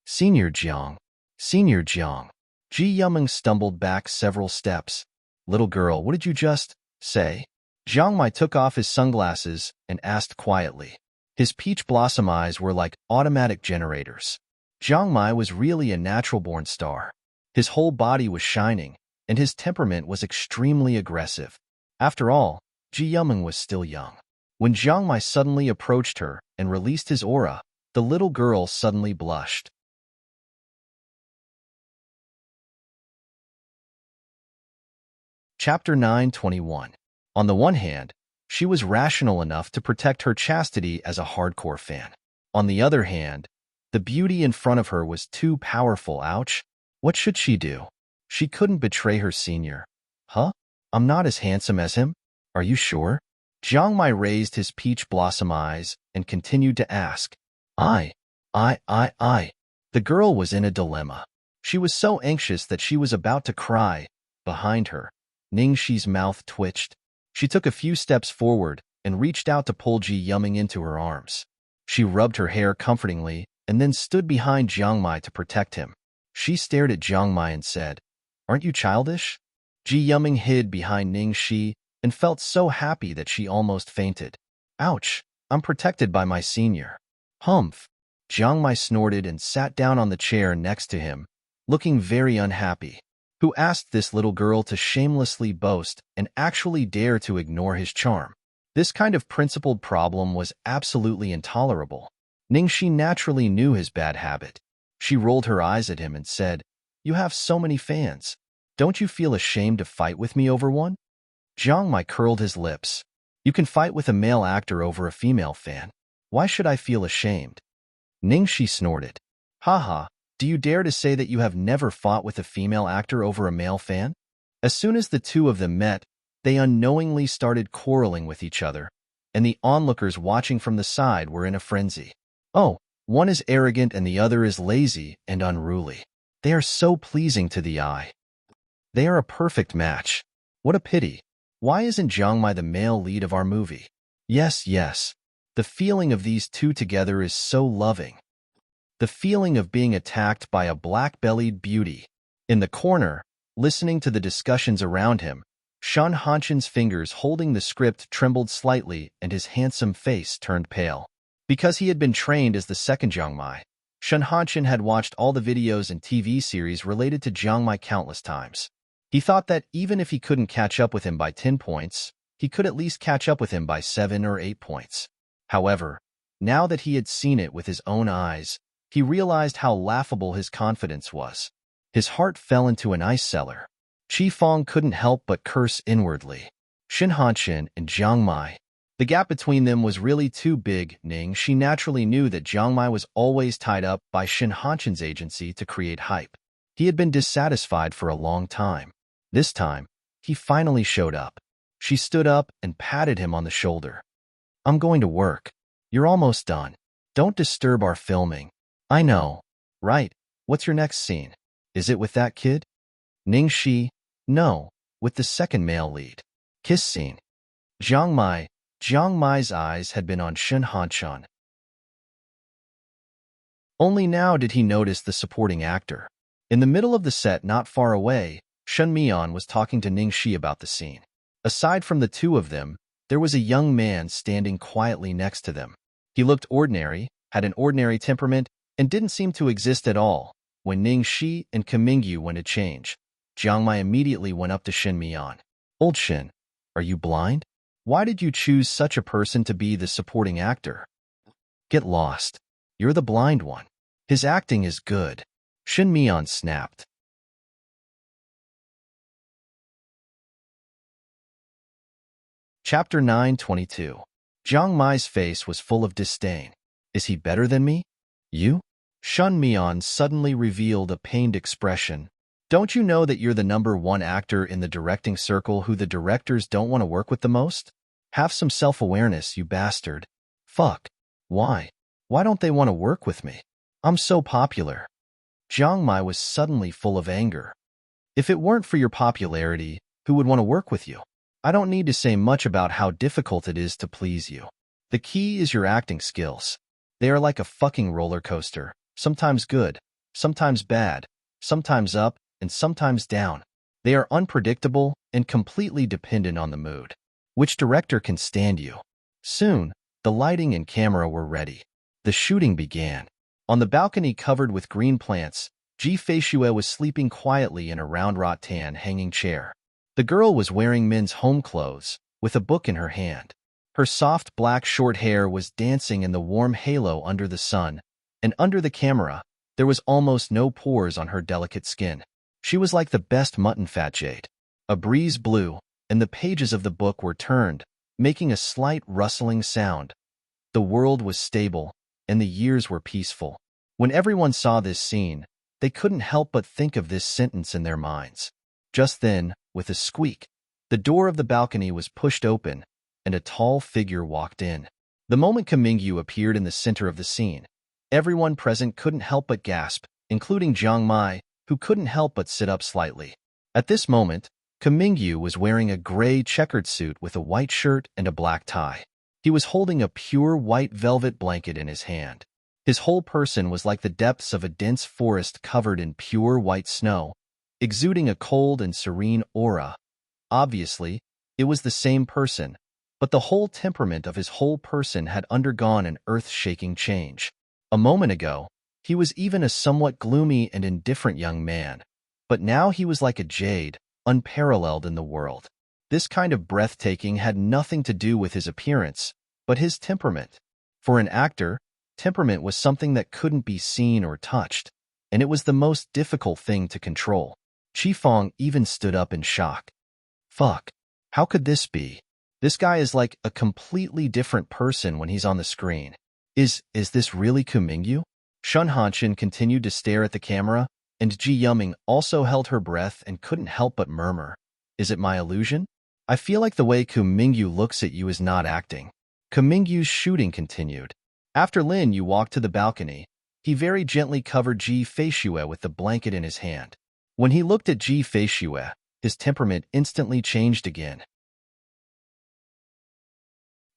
Senior Jiang. Senior Jiang. Ji Yumeng stumbled back several steps. Little girl, what did you just say? Jiang Mai took off his sunglasses and asked quietly. His peach blossom eyes were like automatic generators. Jiang Mai was really a natural-born star. His whole body was shining, and his temperament was extremely aggressive. After all, Ji Yumeng was still young. When Jiang Mai suddenly approached her and released his aura, the little girl suddenly blushed. Chapter 9:21. On the one hand, she was rational enough to protect her chastity as a hardcore fan. On the other hand, the beauty in front of her was too powerful. Ouch. What should she do? She couldn't betray her senior. Huh? I'm not as handsome as him? Are you sure? Jiang Mai raised his peach blossom eyes and continued to ask. I. The girl was in a dilemma. She was so anxious that she was about to cry. Behind her, Ningxi's mouth twitched. She took a few steps forward and reached out to pull Ji Yumeng into her arms. She rubbed her hair comfortingly and then stood behind Jiang Mai to protect him. She stared at Jiang Mai and said, Aren't you childish? Ji Yumeng hid behind Ningxi and felt so happy that she almost fainted. Ouch, I'm protected by my senior. Humph. Jiang Mai snorted and sat down on the chair next to him, looking very unhappy. Who asked this little girl to shamelessly boast and actually dare to ignore his charm? This kind of principled problem was absolutely intolerable. Ningxi naturally knew his bad habit. She rolled her eyes at him and said, You have so many fans. Don't you feel ashamed to fight with me over one? Jiang Mai curled his lips. You can fight with a male actor over a female fan. Why should I feel ashamed? Ningxi snorted. Haha, do you dare to say that you have never fought with a female actor over a male fan? As soon as the two of them met, they unknowingly started quarreling with each other, and the onlookers watching from the side were in a frenzy. Oh, one is arrogant and the other is lazy and unruly. They are so pleasing to the eye. They are a perfect match. What a pity. Why isn't Jiang Mai the male lead of our movie? Yes, yes. The feeling of these two together is so loving. The feeling of being attacked by a black-bellied beauty. In the corner, listening to the discussions around him, Shen Hanshan's fingers holding the script trembled slightly and his handsome face turned pale. Because he had been trained as the second Jiang Mai, Shen Hanshan had watched all the videos and TV series related to Jiang Mai countless times. He thought that even if he couldn't catch up with him by 10 points, he could at least catch up with him by 7 or 8 points. However, now that he had seen it with his own eyes, he realized how laughable his confidence was. His heart fell into an ice cellar. Qi Fong couldn't help but curse inwardly. Shen Hanshan and Jiang Mai. The gap between them was really too big. She naturally knew that Jiang Mai was always tied up by Shen Hanshan's agency to create hype. He had been dissatisfied for a long time. This time, he finally showed up. She stood up and patted him on the shoulder. I'm going to work. You're almost done. Don't disturb our filming. I know. Right. What's your next scene? Is it with that kid? Ningxi. No, with the second male lead. Kiss scene. Jiang Mai's eyes had been on Shen Hanshan. Only now did he notice the supporting actor. In the middle of the set not far away, Shen Mian was talking to Ningxi about the scene. Aside from the two of them, there was a young man standing quietly next to them. He looked ordinary, had an ordinary temperament, and didn't seem to exist at all. When Ningxi and Kamingyu went to change, Jiang Mai immediately went up to Shen Mian. Old Shen, are you blind? Why did you choose such a person to be the supporting actor? Get lost. You're the blind one. His acting is good. Shen Mian snapped. Chapter 9:22. Jiang Mai's face was full of disdain. Is he better than me? You? Shen Mian suddenly revealed a pained expression. Don't you know that you're the #1 actor in the directing circle who the directors don't want to work with the most? Have some self-awareness, you bastard. Fuck. Why? Why don't they want to work with me? I'm so popular. Jiang Mai was suddenly full of anger. If it weren't for your popularity, who would want to work with you? I don't need to say much about how difficult it is to please you. The key is your acting skills. They are like a fucking roller coaster, sometimes good, sometimes bad, sometimes up, and sometimes down. They are unpredictable and completely dependent on the mood. Which director can stand you? Soon, the lighting and camera were ready. The shooting began. On the balcony covered with green plants, Ji Feishue was sleeping quietly in a round rattan hanging chair. The girl was wearing men's home clothes, with a book in her hand. Her soft black short hair was dancing in the warm halo under the sun, and under the camera, there was almost no pores on her delicate skin. She was like the best mutton fat jade. A breeze blew, and the pages of the book were turned, making a slight rustling sound. The world was stable, and the years were peaceful. When everyone saw this scene, they couldn't help but think of this sentence in their minds. Just then, with a squeak, the door of the balcony was pushed open, and a tall figure walked in. The moment Kamingyu appeared in the center of the scene, everyone present couldn't help but gasp, including Jiang Mai, who couldn't help but sit up slightly. At this moment, Kamingyu was wearing a gray checkered suit with a white shirt and a black tie. He was holding a pure white velvet blanket in his hand. His whole person was like the depths of a dense forest covered in pure white snow, exuding a cold and serene aura. Obviously, it was the same person, but the whole temperament of his whole person had undergone an earth-shaking change. A moment ago, he was even a somewhat gloomy and indifferent young man, but now he was like a jade, unparalleled in the world. This kind of breathtaking had nothing to do with his appearance, but his temperament. For an actor, temperament was something that couldn't be seen or touched, and it was the most difficult thing to control. Qi Fong even stood up in shock. Fuck. How could this be? This guy is like a completely different person when he's on the screen. Is this really Kamingyu? Shen Hanshan continued to stare at the camera, and Ji Yuming also held her breath and couldn't help but murmur. Is it my illusion? I feel like the way Kumingyu looks at you is not acting. Kumingyu's shooting continued. After Lin Yu walked to the balcony, he very gently covered Ji Feishue with the blanket in his hand. When he looked at Ji Feishue, his temperament instantly changed again.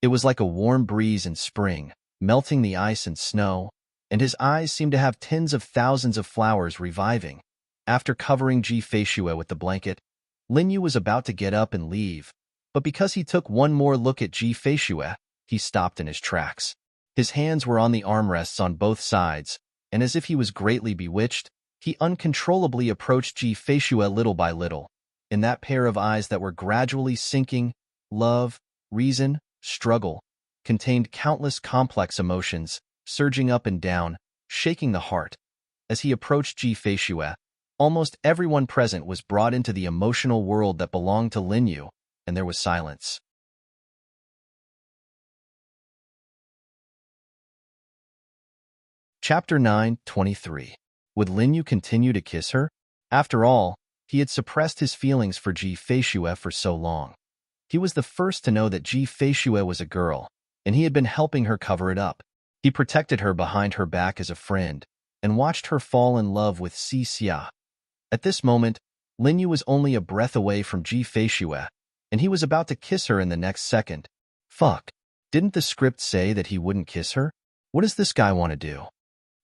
It was like a warm breeze in spring, melting the ice and snow, and his eyes seemed to have tens of thousands of flowers reviving. After covering Ji Feishue with the blanket, Lin Yu was about to get up and leave, but because he took one more look at Ji Feishue, he stopped in his tracks. His hands were on the armrests on both sides, and as if he was greatly bewitched, he uncontrollably approached Ji Feishue little by little. In that pair of eyes that were gradually sinking, love, reason, struggle, contained countless complex emotions, surging up and down, shaking the heart. As he approached Ji Feishue, almost everyone present was brought into the emotional world that belonged to Lin Yu, and there was silence. Chapter 9:23. Would Lin Yu continue to kiss her? After all, he had suppressed his feelings for Ji Feishue for so long. He was the first to know that Ji Feishue was a girl, and he had been helping her cover it up. He protected her behind her back as a friend, and watched her fall in love with Si Xia. At this moment, Lin Yu was only a breath away from Ji Feishue, and he was about to kiss her in the next second. Fuck. Didn't the script say that he wouldn't kiss her? What does this guy want to do?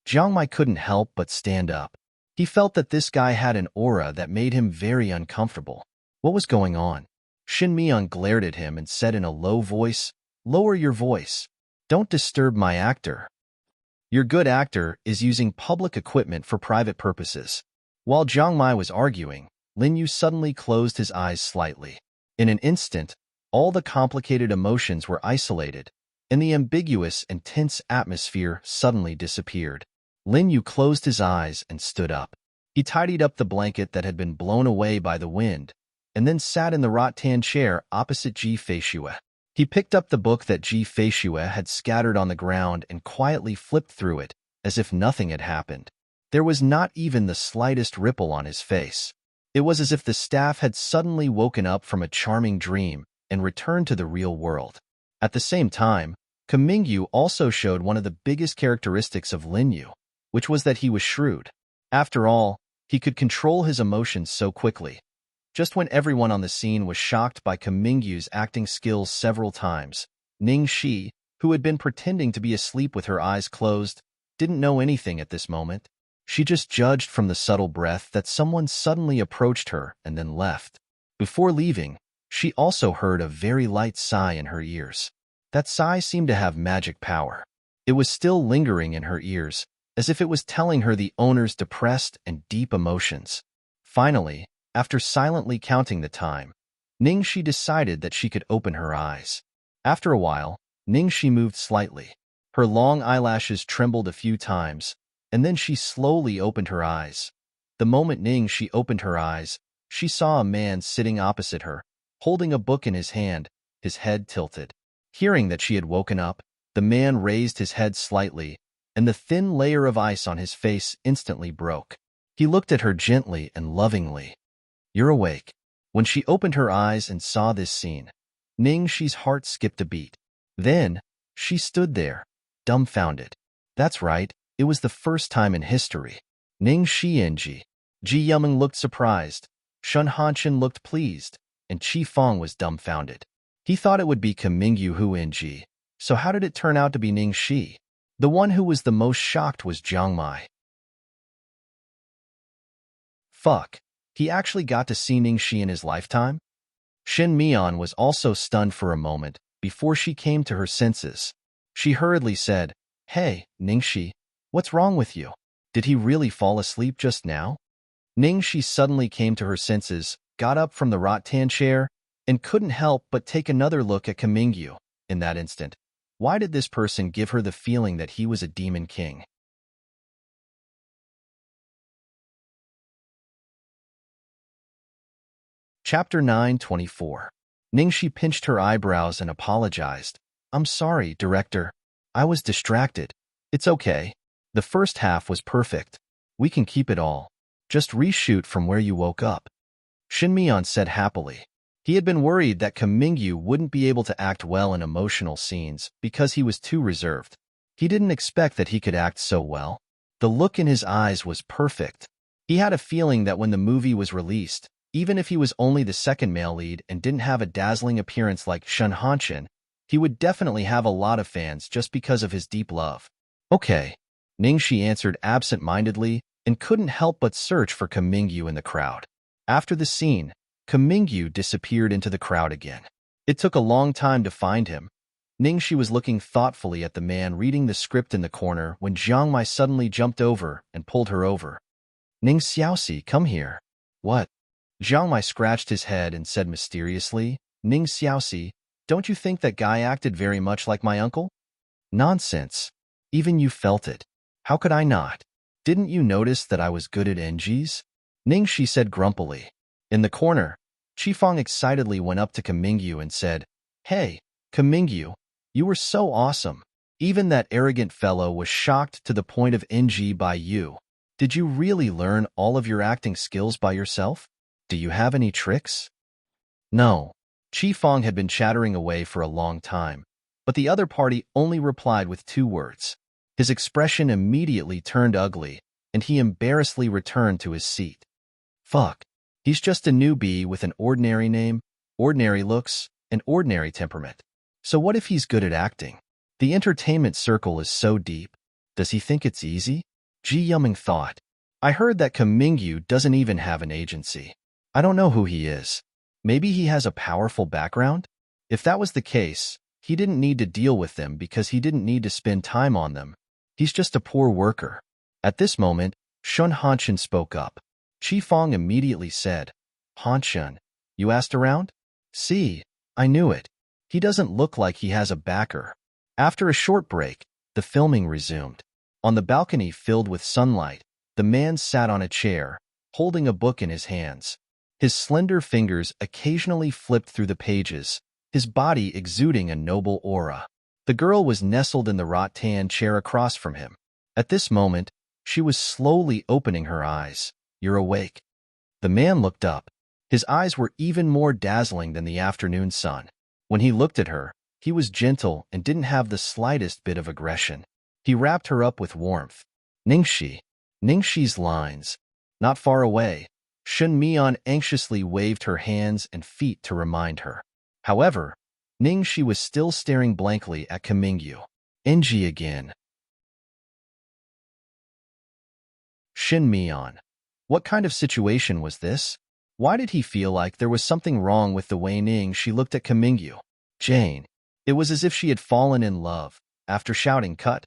Jiang Mai couldn't help but stand up. He felt that this guy had an aura that made him very uncomfortable. What was going on? Shin Mian glared at him and said in a low voice, "Lower your voice. Don't disturb my actor. Your good actor is using public equipment for private purposes." While Jiang Mai was arguing, Lin Yu suddenly closed his eyes slightly. In an instant, all the complicated emotions were isolated, and the ambiguous and tense atmosphere suddenly disappeared. Lin Yu closed his eyes and stood up. He tidied up the blanket that had been blown away by the wind, and then sat in the rattan chair opposite Ji Feishue. He picked up the book that Ji Feishue had scattered on the ground and quietly flipped through it, as if nothing had happened. There was not even the slightest ripple on his face. It was as if the staff had suddenly woken up from a charming dream and returned to the real world. At the same time, Kumingyu also showed one of the biggest characteristics of Lin Yu, which was that he was shrewd. After all, he could control his emotions so quickly. Just when everyone on the scene was shocked by Kumingyu's acting skills several times, Ning Shi, who had been pretending to be asleep with her eyes closed, didn't know anything at this moment. She just judged from the subtle breath that someone suddenly approached her and then left. Before leaving, she also heard a very light sigh in her ears. That sigh seemed to have magic power. It was still lingering in her ears, as if it was telling her the owner's depressed and deep emotions. Finally, after silently counting the time, Ning Shi decided that she could open her eyes. After a while, Ning Shi moved slightly. Her long eyelashes trembled a few times, and then she slowly opened her eyes. The moment Ning Shi opened her eyes, she saw a man sitting opposite her, holding a book in his hand, his head tilted. Hearing that she had woken up, the man raised his head slightly, and the thin layer of ice on his face instantly broke. He looked at her gently and lovingly. "You're awake." When she opened her eyes and saw this scene, Ning Shi's heart skipped a beat. Then, she stood there, dumbfounded. That's right, it was the first time in history. Ning Shi and Ji Yumeng looked surprised, Shun Hanshin looked pleased, and Qi Fong was dumbfounded. He thought it would be Kumingyu Hu and Ji, so how did it turn out to be Ning Shi? The one who was the most shocked was Jiang Mai. Fuck, he actually got to see Ning Shi in his lifetime? Shin Mian was also stunned for a moment before she came to her senses. She hurriedly said, "Hey, Ning Shi, what's wrong with you? Did he really fall asleep just now?" Ning Shi suddenly came to her senses, got up from the rattan chair, and couldn't help but take another look at Kumingyu. In that instant, why did this person give her the feeling that he was a demon king? Chapter 9:24. Ningxi pinched her eyebrows and apologized. "I'm sorry, director. I was distracted. It's okay. The first half was perfect. We can keep it all. Just reshoot from where you woke up." Mian said happily. He had been worried that Mingyu wouldn't be able to act well in emotional scenes because he was too reserved. He didn't expect that he could act so well. The look in his eyes was perfect. He had a feeling that when the movie was released, even if he was only the second male lead and didn't have a dazzling appearance like Shun Hanshin, he would definitely have a lot of fans just because of his deep love. Okay, Ningxi answered absent-mindedly and couldn't help but search for Mingyu in the crowd. After the scene, Mingyu disappeared into the crowd again. It took a long time to find him. Ningxi was looking thoughtfully at the man reading the script in the corner when Jiang Mai suddenly jumped over and pulled her over. Ning Xiaoxi, come here. What? Jiang Mai scratched his head and said mysteriously, Ning Xiaoxi, don't you think that guy acted very much like my uncle? Nonsense. Even you felt it. How could I not? Didn't you notice that I was good at NGs? Ningxi said grumpily. In the corner, Qifeng excitedly went up to Mingyu and said, Hey, Mingyu, you were so awesome. Even that arrogant fellow was shocked to the point of NG by you. Did you really learn all of your acting skills by yourself? Do you have any tricks? No. Qifeng had been chattering away for a long time, but the other party only replied with 2 words. His expression immediately turned ugly, and he embarrassedly returned to his seat. Fuck. He's just a newbie with an ordinary name, ordinary looks, and ordinary temperament. So what if he's good at acting? The entertainment circle is so deep. Does he think it's easy? Ji Yuming thought. I heard that Mingyu doesn't even have an agency. I don't know who he is. Maybe he has a powerful background? If that was the case, he didn't need to deal with them because he didn't need to spend time on them. He's just a poor worker. At this moment, Shun Hanshin spoke up. Qifeng immediately said, Hanshin, you asked around? See, I knew it. He doesn't look like he has a backer. After a short break, the filming resumed. On the balcony filled with sunlight, the man sat on a chair, holding a book in his hands. His slender fingers occasionally flipped through the pages, his body exuding a noble aura. The girl was nestled in the rattan chair across from him. At this moment, she was slowly opening her eyes. You're awake. The man looked up. His eyes were even more dazzling than the afternoon sun. When he looked at her, he was gentle and didn't have the slightest bit of aggression. He wrapped her up with warmth. Ningxi. Ningxi's lines. Not far away, Shun Mian anxiously waved her hands and feet to remind her. However, Ningxi was still staring blankly at Mingyu. NG again. Shin Mian. What kind of situation was this? Why did he feel like there was something wrong with the way Ningxi looked at Mingyu? Jane. It was as if she had fallen in love. After shouting cut,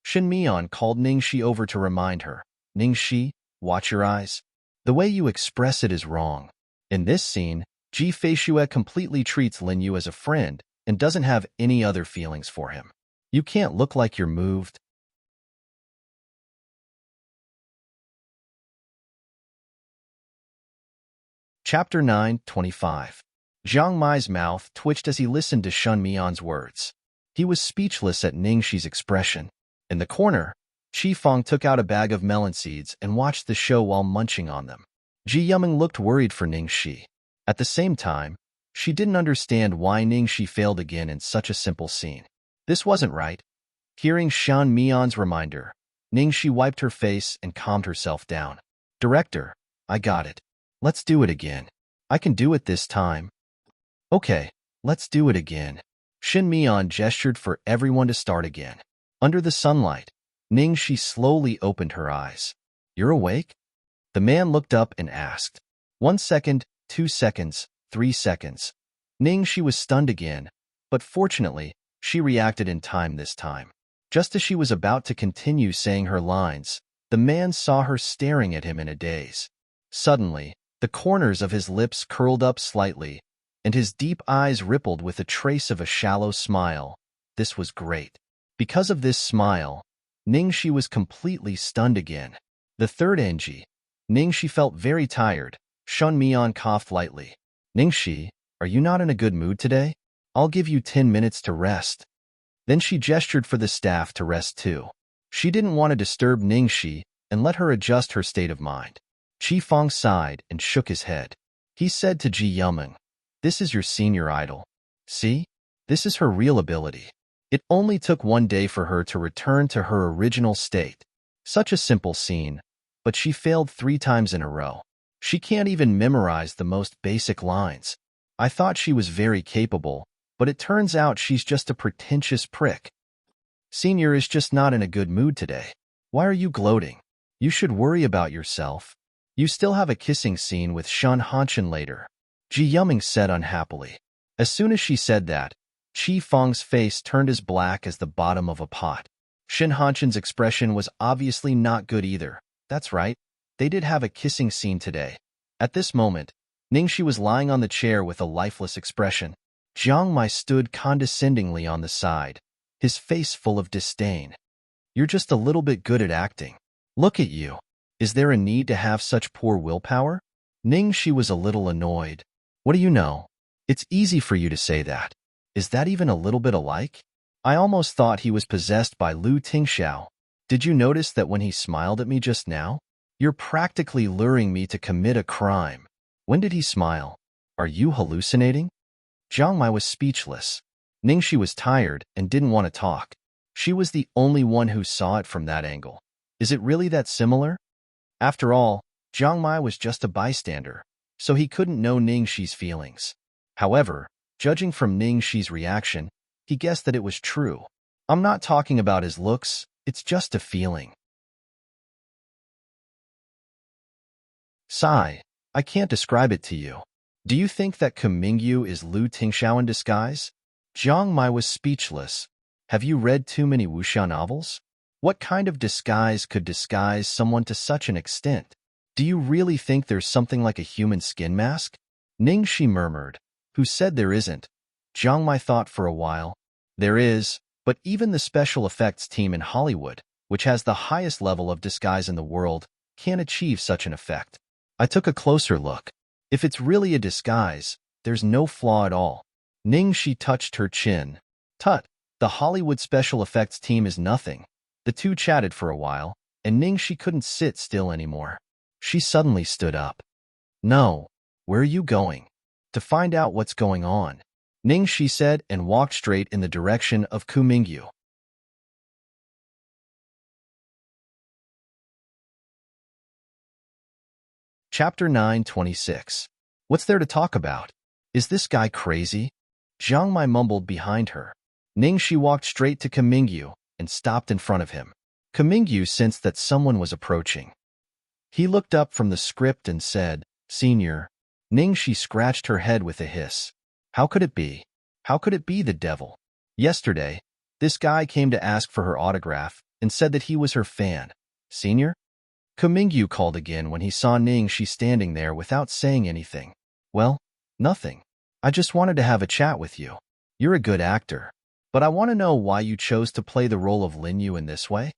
Shin Mian called Ningxi over to remind her. Ningxi, watch your eyes. The way you express it is wrong. In this scene, Ji Feishue completely treats Lin Yu as a friend and doesn't have any other feelings for him. You can't look like you're moved. Chapter 9:25. Jiang Mai's mouth twitched as he listened to Shun Mian's words. He was speechless at Ningxi's expression. In the corner, Qifeng took out a bag of melon seeds and watched the show while munching on them. Ji Yuming looked worried for Ningxi. At the same time, she didn't understand why Ningxi failed again in such a simple scene. This wasn't right. Hearing Shan Mian's reminder, Ningxi wiped her face and calmed herself down. Director, I got it. Let's do it again. I can do it this time. Okay, let's do it again. Shin Mian gestured for everyone to start again. Under the sunlight, Ningxi slowly opened her eyes. You're awake? The man looked up and asked. 1 second, 2 seconds, 3 seconds. Ningxi was stunned again, but fortunately, she reacted in time this time. Just as she was about to continue saying her lines, the man saw her staring at him in a daze. Suddenly, the corners of his lips curled up slightly, and his deep eyes rippled with a trace of a shallow smile. This was great. Because of this smile, Ningxi was completely stunned again. The third NG. Ningxi felt very tired. Shun Mian coughed lightly. Ningxi, are you not in a good mood today? I'll give you 10 minutes to rest. Then she gestured for the staff to rest too. She didn't want to disturb Ningxi and let her adjust her state of mind. Qifeng sighed and shook his head. He said to Ji Yuming, "This is your senior idol. See? This is her real ability." It only took one day for her to return to her original state. Such a simple scene, but she failed 3 times in a row. She can't even memorize the most basic lines. I thought she was very capable, but it turns out she's just a pretentious prick. Senior is just not in a good mood today. Why are you gloating? You should worry about yourself. You still have a kissing scene with Shun Hanshin later, Ji Yuming said unhappily. As soon as she said that, Chi Feng's face turned as black as the bottom of a pot. Shin Hanshin's expression was obviously not good either. That's right, they did have a kissing scene today. At this moment, Ningxi was lying on the chair with a lifeless expression. Jiang Mai stood condescendingly on the side, his face full of disdain. You're just a little bit good at acting. Look at you. Is there a need to have such poor willpower? Ningxi was a little annoyed. What do you know? It's easy for you to say that. Is that even a little bit alike? I almost thought he was possessed by Lu Tingxiao. Did you notice that when he smiled at me just now? You're practically luring me to commit a crime. When did he smile? Are you hallucinating? Jiang Mai was speechless. Ningxi was tired and didn't want to talk. She was the only one who saw it from that angle. Is it really that similar? After all, Jiang Mai was just a bystander, so he couldn't know Ningxi's feelings. However, judging from Ningxi's reaction, he guessed that it was true. I'm not talking about his looks, it's just a feeling. Sigh, I can't describe it to you. Do you think that Kumingyu is Lu Tingxiao in disguise? Jiang Mai was speechless. Have you read too many wuxia novels? What kind of disguise could disguise someone to such an extent? Do you really think there's something like a human skin mask? Ningxi murmured. Who said there isn't? Jiang Mai thought for a while. There is, but even the special effects team in Hollywood, which has the highest level of disguise in the world, can't achieve such an effect. I took a closer look. If it's really a disguise, there's no flaw at all. Ningxi touched her chin. Tut, the Hollywood special effects team is nothing. The two chatted for a while, and Ningxi couldn't sit still anymore. She suddenly stood up. No, where are you going? To find out what's going on, Ningxi said and walked straight in the direction of Kumingyu. Chapter 9:26. What's there to talk about? Is this guy crazy? Jiang Mai mumbled behind her. Ningxi walked straight to Kumingyu and stopped in front of him. Kumingyu sensed that someone was approaching. He looked up from the script and said, "Senior." Ningxi scratched her head with a hiss. How could it be? How could it be the devil? Yesterday, this guy came to ask for her autograph and said that he was her fan. Senior? Kumingyu called again when he saw Ningxi standing there without saying anything. Well, nothing. I just wanted to have a chat with you. You're a good actor. But I want to know why you chose to play the role of Lin Yu in this way?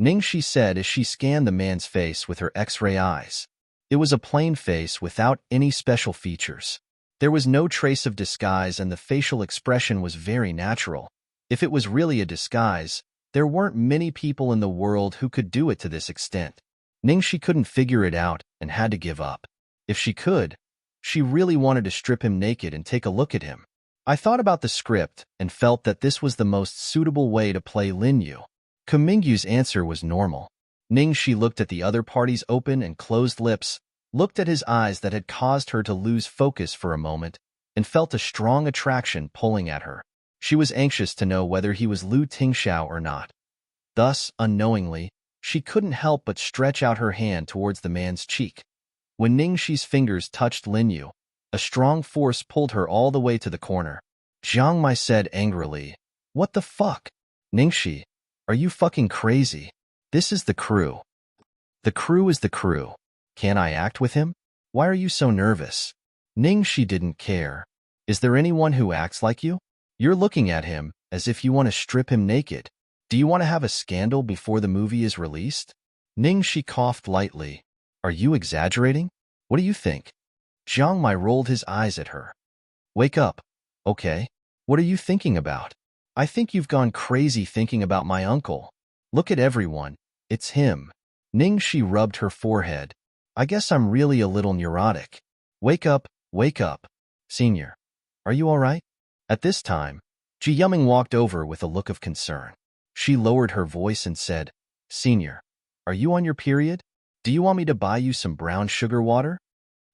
Ningxi said as she scanned the man's face with her X-ray eyes. It was a plain face without any special features. There was no trace of disguise and the facial expression was very natural. If it was really a disguise, there weren't many people in the world who could do it to this extent. Ningxi couldn't figure it out and had to give up. If she could, she really wanted to strip him naked and take a look at him. I thought about the script and felt that this was the most suitable way to play Lin Yu. Kumingyu's answer was normal. Ningxi looked at the other party's open and closed lips, looked at his eyes that had caused her to lose focus for a moment, and felt a strong attraction pulling at her. She was anxious to know whether he was Lu Tingxiao or not. Thus, unknowingly, she couldn't help but stretch out her hand towards the man's cheek. When Ningxi's fingers touched Lin Yu, a strong force pulled her all the way to the corner. Jiang Mai said angrily, "What the fuck? Ningxi, are you fucking crazy? This is the crew." "The crew is the crew. Can I act with him? Why are you so nervous?" Ningxi didn't care. "Is there anyone who acts like you? You're looking at him as if you want to strip him naked. Do you want to have a scandal before the movie is released?" Ningxi coughed lightly. "Are you exaggerating? What do you think?" Jiang Mai rolled his eyes at her. "Wake up. Okay. What are you thinking about? I think you've gone crazy thinking about my uncle. Look at everyone. It's him." Ningxi rubbed her forehead. "I guess I'm really a little neurotic. Wake up. Senior, are you all right? At this time, Ji Yuming walked over with a look of concern. She lowered her voice and said, Senior, are you on your period? Do you want me to buy you some brown sugar water?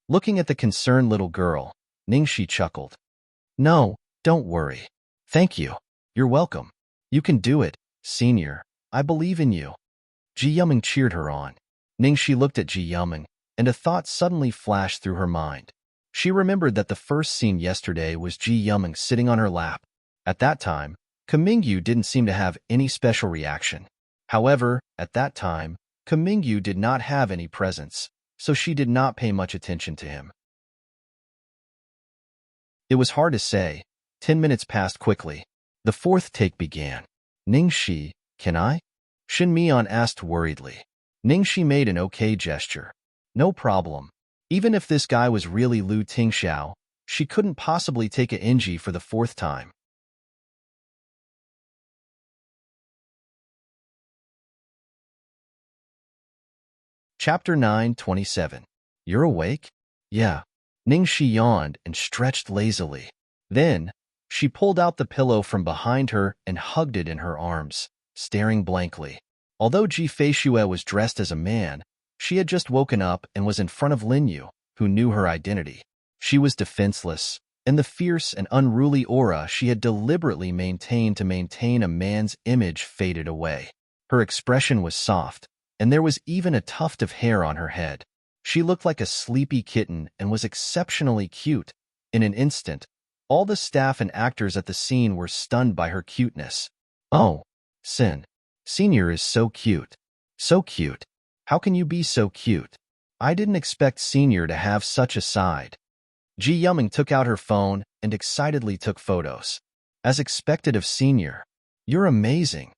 Looking at the concerned little girl, Ningxi chuckled. No, don't worry. Thank you. You're welcome. You can do it, Senior. I believe in you. Ji Yuming cheered her on. Ningxi looked at Ji Yuming, and a thought suddenly flashed through her mind. She remembered that the first scene yesterday was Ji Yuming sitting on her lap. At that time, Kamingyu didn't seem to have any special reaction. However, at that time, Kamingyu did not have any presence, so she did not pay much attention to him. It was hard to say. 10 minutes passed quickly. The fourth take began. Ningxi, can I? Shin Mian asked worriedly. Ningxi made an okay gesture. No problem. Even if this guy was really Lu Tingxiao, she couldn't possibly take a NG for the fourth time. Chapter 9:27. You're awake? Yeah. Ningxi yawned and stretched lazily. Then, she pulled out the pillow from behind her and hugged it in her arms, staring blankly. Although Ji Feishue was dressed as a man, she had just woken up and was in front of Lin Yu, who knew her identity. She was defenseless, and the fierce and unruly aura she had deliberately maintained to maintain a man's image faded away. Her expression was soft, and there was even a tuft of hair on her head. She looked like a sleepy kitten and was exceptionally cute. In an instant, all the staff and actors at the scene were stunned by her cuteness. Oh, Senior is so cute. So cute. How can you be so cute? I didn't expect Senior to have such a side. Ji Yuming took out her phone and excitedly took photos. As expected of Senior. You're amazing.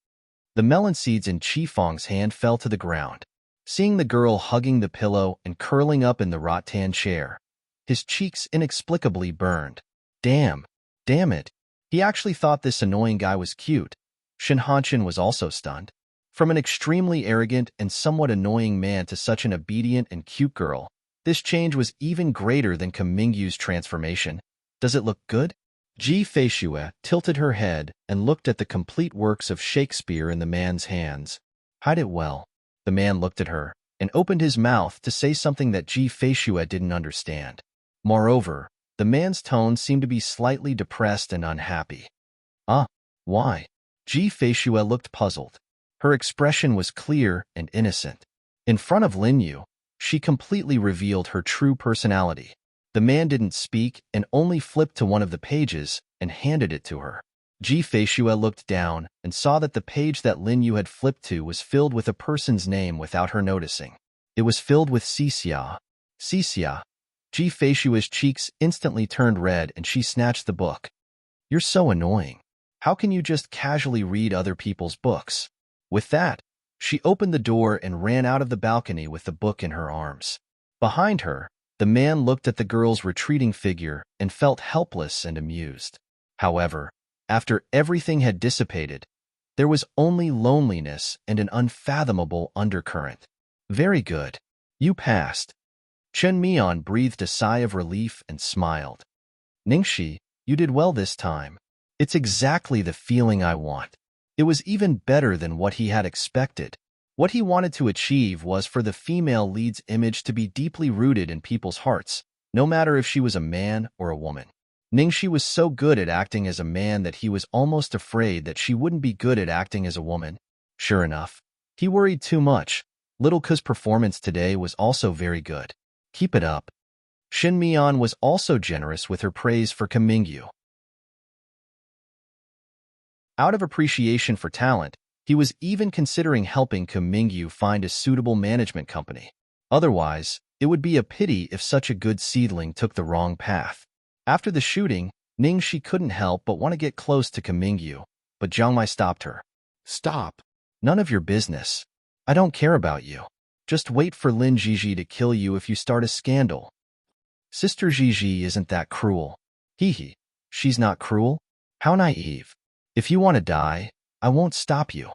The melon seeds in Chi Fong's hand fell to the ground. Seeing the girl hugging the pillow and curling up in the rattan chair, his cheeks inexplicably burned. Damn it. He actually thought this annoying guy was cute. Shin Hanshin was also stunned. From an extremely arrogant and somewhat annoying man to such an obedient and cute girl, this change was even greater than Kamingyu's transformation. Does it look good? Ji Feishue tilted her head and looked at the complete works of Shakespeare in the man's hands. Hide it well. The man looked at her and opened his mouth to say something that Ji Feishue didn't understand. Moreover, the man's tone seemed to be slightly depressed and unhappy. Why? Ji Feishue looked puzzled. Her expression was clear and innocent. In front of Lin Yu, she completely revealed her true personality. The man didn't speak and only flipped to one of the pages and handed it to her. Ji Feishue looked down and saw that the page that Lin Yu had flipped to was filled with a person's name without her noticing. It was filled with Xixia. Xixia. Ji Feishue's cheeks instantly turned red and she snatched the book. You're so annoying. How can you just casually read other people's books? With that, she opened the door and ran out of the balcony with the book in her arms. Behind her, the man looked at the girl's retreating figure and felt helpless and amused. However, after everything had dissipated, there was only loneliness and an unfathomable undercurrent. Very good. You passed. Chen Mian breathed a sigh of relief and smiled. Ningxi, you did well this time. It's exactly the feeling I want. It was even better than what he had expected. What he wanted to achieve was for the female lead's image to be deeply rooted in people's hearts, no matter if she was a man or a woman. Ningxi was so good at acting as a man that he was almost afraid that she wouldn't be good at acting as a woman. Sure enough, he worried too much. Little Ku's performance today was also very good. Keep it up. Shin Mian was also generous with her praise for Kamingyu. Out of appreciation for talent, he was even considering helping Kamingyu find a suitable management company. Otherwise, it would be a pity if such a good seedling took the wrong path. After the shooting, Ningxi couldn't help but want to get close to Kamingyu, but Jiang Mai stopped her. Stop. None of your business. I don't care about you. Just wait for Lin Jiji to kill you if you start a scandal. Sister Jiji isn't that cruel. Hee. She's not cruel? How naive. If you want to die, I won't stop you.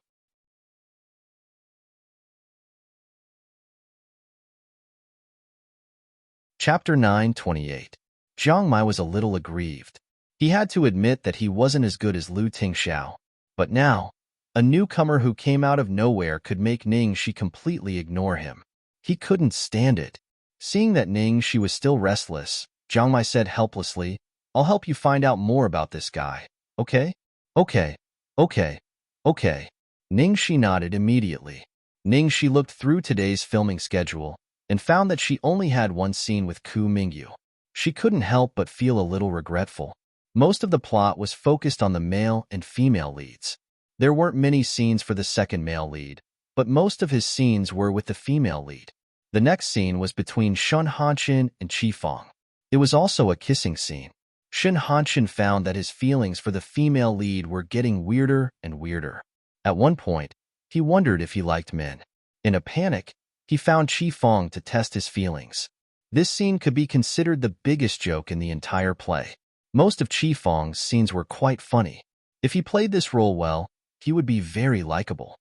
Chapter 928. Jiang Mai was a little aggrieved. He had to admit that he wasn't as good as Lu Tingxiao. But now, a newcomer who came out of nowhere could make Ningxi completely ignore him. He couldn't stand it. Seeing that Ningxi was still restless, Jiang Mai said helplessly, "I'll help you find out more about this guy, okay?" "Okay, okay, okay." Ningxi nodded immediately. Ningxi looked through today's filming schedule and found that she only had one scene with Ku Mingyu. She couldn't help but feel a little regretful. Most of the plot was focused on the male and female leads. There weren't many scenes for the second male lead, but most of his scenes were with the female lead. The next scene was between Shun Hanshin and Qi Fong. It was also a kissing scene. Shun Hanshin found that his feelings for the female lead were getting weirder and weirder. At one point, he wondered if he liked men. In a panic, he found Qi Fong to test his feelings. This scene could be considered the biggest joke in the entire play. Most of Qi Fong's scenes were quite funny. If he played this role well, he would be very likable.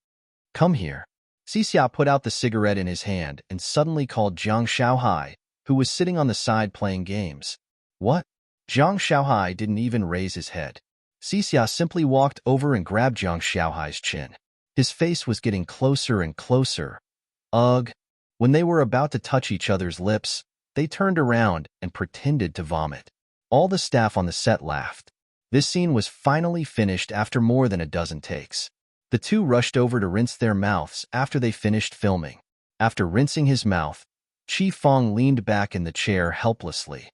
"Come here." Xixia put out the cigarette in his hand and suddenly called Jiang Shaohai, who was sitting on the side playing games. "What?" Jiang Shaohai didn't even raise his head. Xixia simply walked over and grabbed Jiang Shaohai's chin. His face was getting closer and closer. Ugh. When they were about to touch each other's lips, they turned around and pretended to vomit. All the staff on the set laughed. This scene was finally finished after more than a dozen takes. The two rushed over to rinse their mouths after they finished filming. After rinsing his mouth, Qi Fong leaned back in the chair helplessly.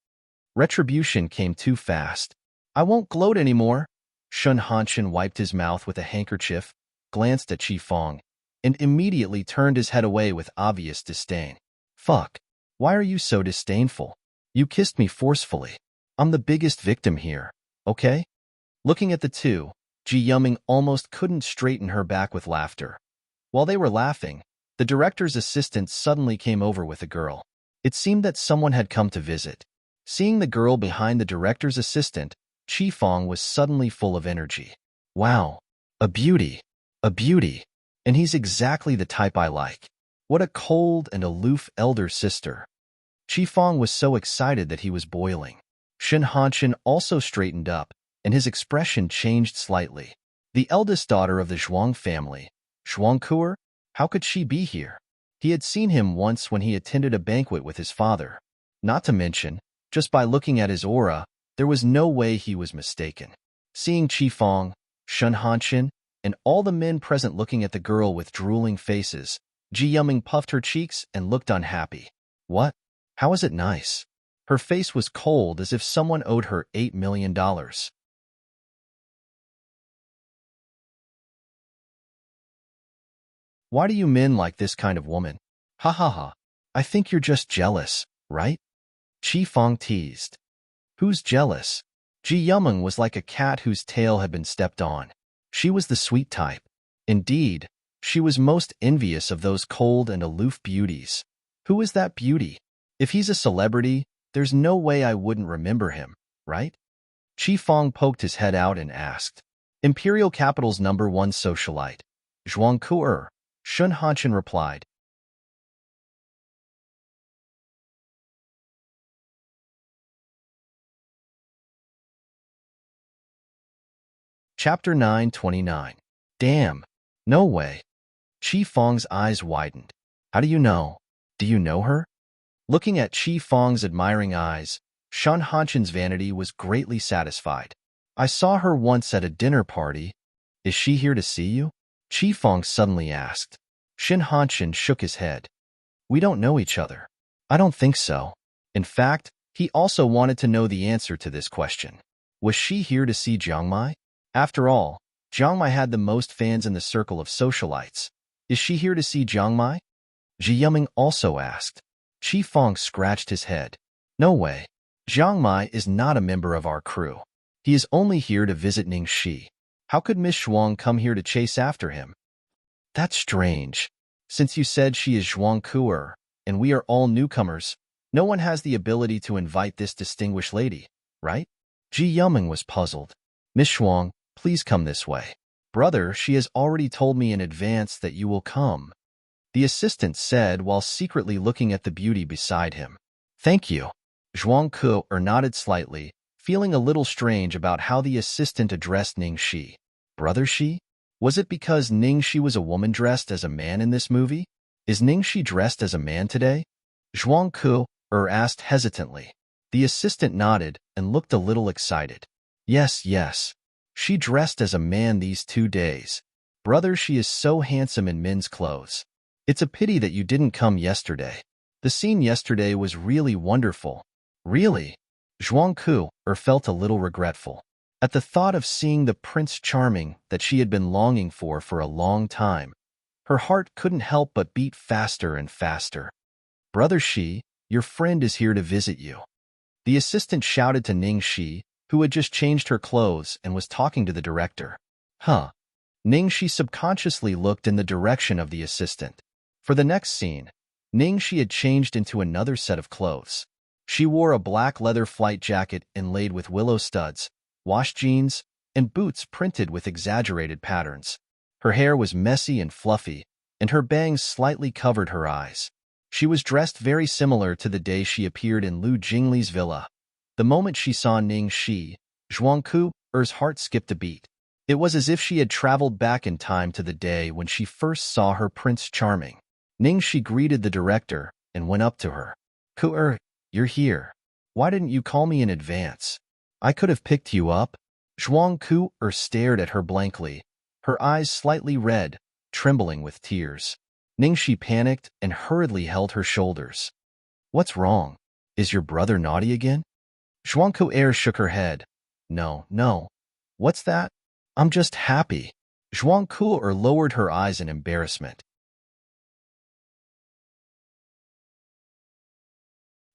Retribution came too fast. "I won't gloat anymore." Shun Hanshin wiped his mouth with a handkerchief, glanced at Qi Fong, and immediately turned his head away with obvious disdain. "Fuck. Why are you so disdainful? You kissed me forcefully. I'm the biggest victim here, okay?" Looking at the two, Ji Yuming almost couldn't straighten her back with laughter. While they were laughing, the director's assistant suddenly came over with a girl. It seemed that someone had come to visit. Seeing the girl behind the director's assistant, Qi Fong was suddenly full of energy. "Wow, a beauty, and he's exactly the type I like. What a cold and aloof elder sister." Qi Fong was so excited that he was boiling. Shun Hanshin also straightened up, and his expression changed slightly. The eldest daughter of the Zhuang family, Zhuangkuer, how could she be here? He had seen him once when he attended a banquet with his father. Not to mention, just by looking at his aura, there was no way he was mistaken. Seeing Qi Fong, Shun Hanshin, and all the men present looking at the girl with drooling faces, Ji Yuming puffed her cheeks and looked unhappy. "What? How is it nice?" Her face was cold as if someone owed her $8 million. "Why do you men like this kind of woman? Ha ha ha. I think you're just jealous, right?" Qi Fong teased. "Who's jealous?" Ji Yuming was like a cat whose tail had been stepped on. She was the sweet type. Indeed, she was most envious of those cold and aloof beauties. Who is that beauty? If he's a celebrity, there's no way I wouldn't remember him, right? Qi Fong poked his head out and asked. "Imperial Capital's #1 socialite, Zhuangkuer," Shun Hanshin replied. Chapter 929. Damn. No way. Qi Fong's eyes widened. "How do you know? Do you know her?" Looking at Qi Fong's admiring eyes, Shun Hanshin's vanity was greatly satisfied. "I saw her once at a dinner party. Is she here to see you?" Qi Fong suddenly asked. Shun Hanshin shook his head. "We don't know each other." "I don't think so." In fact, he also wanted to know the answer to this question. Was she here to see Jiang Mai? After all, Jiang Mai had the most fans in the circle of socialites. Is she here to see Jiang Mai? Ji Yuming also asked. Qi Fong scratched his head. "No way. Jiang Mai is not a member of our crew. He is only here to visit Ningxi. How could Miss Zhuang come here to chase after him?" "That's strange. Since you said she is Zhuangkuer, and we are all newcomers, no one has the ability to invite this distinguished lady, right?" Ji Yuming was puzzled. "Miss Zhuang, please come this way." "Brother, she has already told me in advance that you will come," the assistant said while secretly looking at the beauty beside him. "Thank you." Zhuang Ke nodded slightly, feeling a little strange about how the assistant addressed Ning Shi. Brother Shi? Was it because Ning Shi was a woman dressed as a man in this movie? Is Ning Shi dressed as a man today? Zhuang Ke asked hesitantly. The assistant nodded and looked a little excited. Yes, yes. She dressed as a man these 2 days. Brother, she is so handsome in men's clothes. It's a pity that you didn't come yesterday. The scene yesterday was really wonderful. Really? Zhuang Ke felt a little regretful. At the thought of seeing the Prince Charming that she had been longing for a long time, her heart couldn't help but beat faster and faster. Brother Shi, your friend is here to visit you. The assistant shouted to Ning Shi, who had just changed her clothes and was talking to the director. Huh. Ning Shi subconsciously looked in the direction of the assistant. For the next scene, Ning Shi had changed into another set of clothes. She wore a black leather flight jacket inlaid with willow studs, washed jeans, and boots printed with exaggerated patterns. Her hair was messy and fluffy, and her bangs slightly covered her eyes. She was dressed very similar to the day she appeared in Lu Jingli's villa. The moment she saw Ning Shi, Zhuang Ke's heart skipped a beat. It was as if she had traveled back in time to the day when she first saw her Prince Charming. Ning Shi greeted the director and went up to her. Ke, you're here. Why didn't you call me in advance? I could have picked you up. Zhuang Ke stared at her blankly, her eyes slightly red, trembling with tears. Ning Shi panicked and hurriedly held her shoulders. What's wrong? Is your brother naughty again? Zhuang Ke shook her head. No. What's that? I'm just happy. Zhuang Ke lowered her eyes in embarrassment.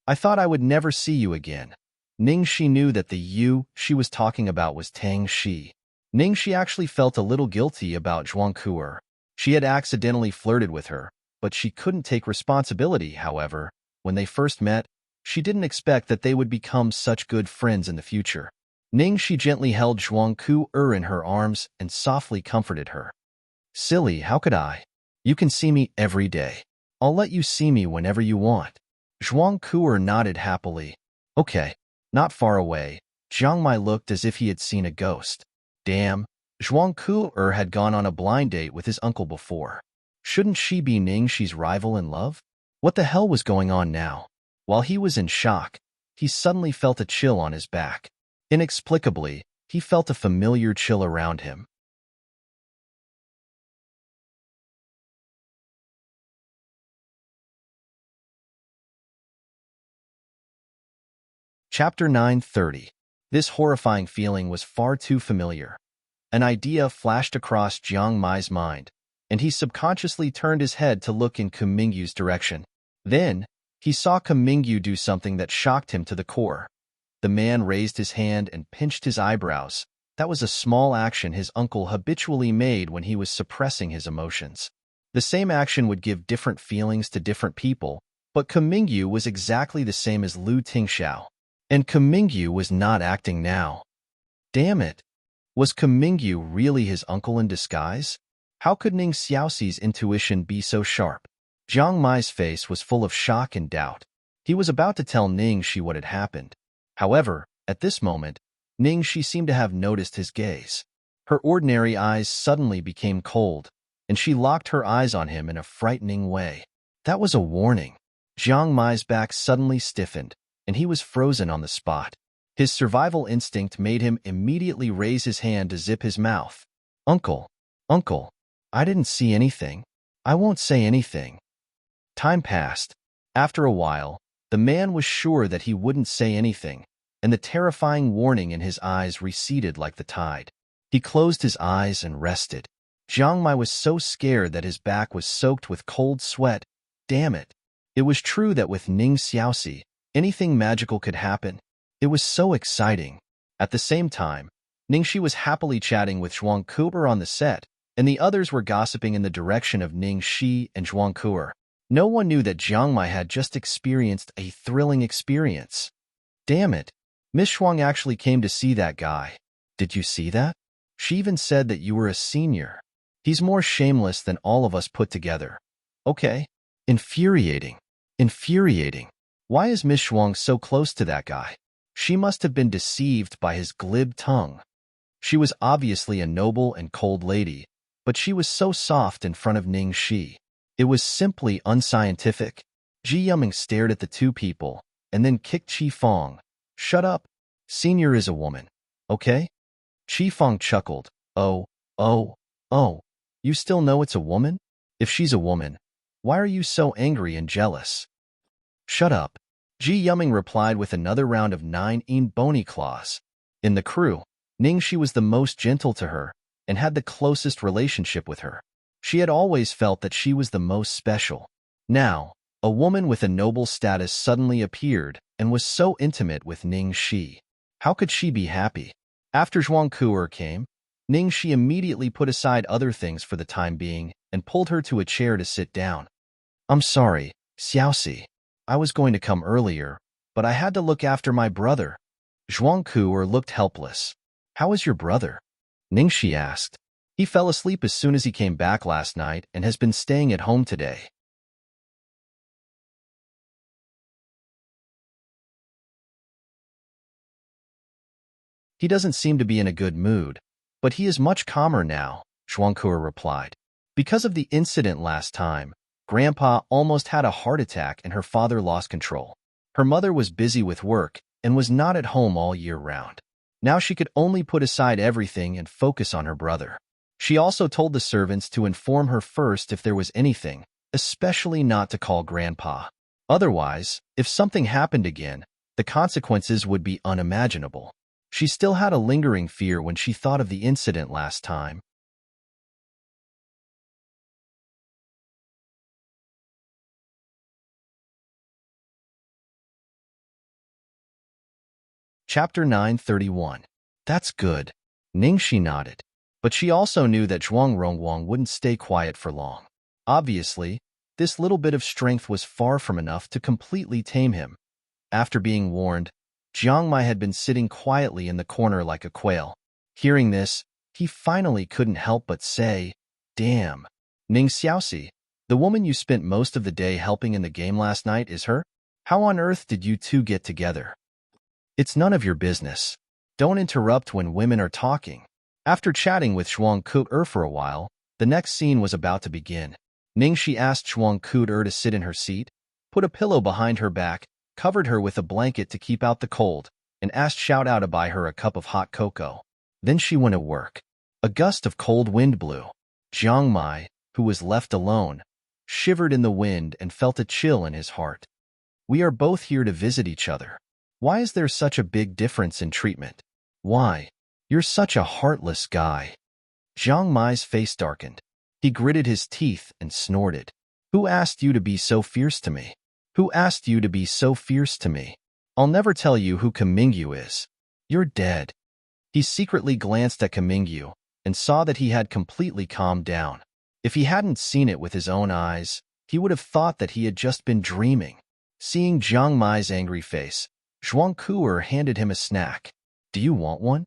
I thought I would never see you again. Ning Shi knew that the you she was talking about was Tang Shi. Ning Shi actually felt a little guilty about Zhuang Ke. She had accidentally flirted with her, but she couldn't take responsibility, however. When they first met, she didn't expect that they would become such good friends in the future. Ning Shi gently held Zhuang Ke in her arms and softly comforted her. Silly, how could I? You can see me every day. I'll let you see me whenever you want. Zhuang Ke nodded happily. Okay, not far away. Jiang Mai looked as if he had seen a ghost. Damn, Zhuang Ke had gone on a blind date with his uncle before. Shouldn't she be Ning Shi's rival in love? What the hell was going on now? While he was in shock, he suddenly felt a chill on his back. Inexplicably, he felt a familiar chill around him. Chapter 9:30. This horrifying feeling was far too familiar. An idea flashed across Jiang Mai's mind, and he subconsciously turned his head to look in Kumingyu's direction. Then, he saw Kumingyu do something that shocked him to the core. The man raised his hand and pinched his eyebrows. That was a small action his uncle habitually made when he was suppressing his emotions. The same action would give different feelings to different people, but Kumingyu was exactly the same as Lu Tingxiao. And Kumingyu was not acting now. Damn it! Was Kumingyu really his uncle in disguise? How could Ning Xiaoxi's intuition be so sharp? Jiang Mai's face was full of shock and doubt. He was about to tell Ning Shi what had happened. However, at this moment, Ning Shi seemed to have noticed his gaze. Her ordinary eyes suddenly became cold, and she locked her eyes on him in a frightening way. That was a warning. Jiang Mai's back suddenly stiffened, and he was frozen on the spot. His survival instinct made him immediately raise his hand to zip his mouth. Uncle, I didn't see anything. I won't say anything. Time passed. After a while, the man was sure that he wouldn't say anything, and the terrifying warning in his eyes receded like the tide. He closed his eyes and rested. Jiang Mai was so scared that his back was soaked with cold sweat. Damn it. It was true that with Ning Xiaoxi, anything magical could happen. It was so exciting. At the same time, Ning Shi was happily chatting with Zhuang Ke on the set, and the others were gossiping in the direction of Ning Shi and Zhuang Ke. No one knew that Jiang Mai had just experienced a thrilling experience. Damn it. Miss Shuang actually came to see that guy. Did you see that? She even said that you were a senior. He's more shameless than all of us put together. Okay. Infuriating. Why is Miss Shuang so close to that guy? She must have been deceived by his glib tongue. She was obviously a noble and cold lady, but she was so soft in front of Ning Shi. It was simply unscientific. Ji Yuming stared at the two people, and then kicked Chi Fong. Shut up. Senior is a woman. Okay? Chi Fong chuckled. Oh, oh, oh. You still know it's a woman? If she's a woman, why are you so angry and jealous? Shut up. Ji Yuming replied with another round of 9 bony claws. In the crew, Ning Shi was the most gentle to her and had the closest relationship with her. She had always felt that she was the most special. Now, a woman with a noble status suddenly appeared and was so intimate with Ning Shi. How could she be happy? After Zhuang Ku'er came, Ning Shi immediately put aside other things for the time being and pulled her to a chair to sit down. I'm sorry, Xiaoxi. I was going to come earlier, but I had to look after my brother. Zhuang Ku'er looked helpless. How is your brother? Ning Shi asked. He fell asleep as soon as he came back last night and has been staying at home today. He doesn't seem to be in a good mood, but he is much calmer now, Zhuang Ku'er replied. Because of the incident last time, Grandpa almost had a heart attack and her father lost control. Her mother was busy with work and was not at home all year round. Now she could only put aside everything and focus on her brother. She also told the servants to inform her first if there was anything, especially not to call Grandpa. Otherwise, if something happened again, the consequences would be unimaginable. She still had a lingering fear when she thought of the incident last time. Chapter 931. That's good. Ning Shi nodded. But she also knew that Zhuang Rongguang wouldn't stay quiet for long. Obviously, this little bit of strength was far from enough to completely tame him. After being warned, Jiang Mai had been sitting quietly in the corner like a quail. Hearing this, he finally couldn't help but say, Damn. Ning Xiaoxi, the woman you spent most of the day helping in the game last night is her? How on earth did you two get together? It's none of your business. Don't interrupt when women are talking. After chatting with Zhuang Ku'er for a while, the next scene was about to begin. Ning Shi asked Zhuang Ku'er to sit in her seat, put a pillow behind her back, covered her with a blanket to keep out the cold, and asked Xiao Dao to buy her a cup of hot cocoa. Then she went to work. A gust of cold wind blew. Jiang Mai, who was left alone, shivered in the wind and felt a chill in his heart. We are both here to visit each other. Why is there such a big difference in treatment? Why? You're such a heartless guy. Jiang Mai's face darkened. He gritted his teeth and snorted. Who asked you to be so fierce to me? Who asked you to be so fierce to me? I'll never tell you who Kamingyu is. You're dead. He secretly glanced at Kamingyu and saw that he had completely calmed down. If he hadn't seen it with his own eyes, he would have thought that he had just been dreaming. Seeing Jiang Mai's angry face, Zhuang Ku'er handed him a snack. Do you want one?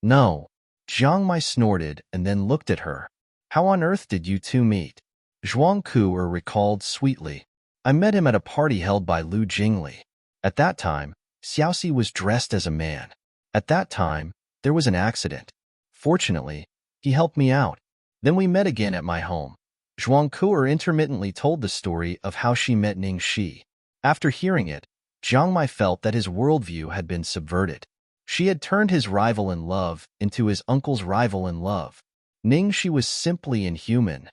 No. Jiang Mai snorted and then looked at her. How on earth did you two meet? Zhuang Ku'er recalled sweetly. I met him at a party held by Lu Jingli. At that time, Xiaoxi was dressed as a man. At that time, there was an accident. Fortunately, he helped me out. Then we met again at my home. Zhuang Ku'er intermittently told the story of how she met Ning Shi. After hearing it, Jiang Mai felt that his worldview had been subverted. She had turned his rival in love into his uncle's rival in love. Ning Shi was simply inhuman.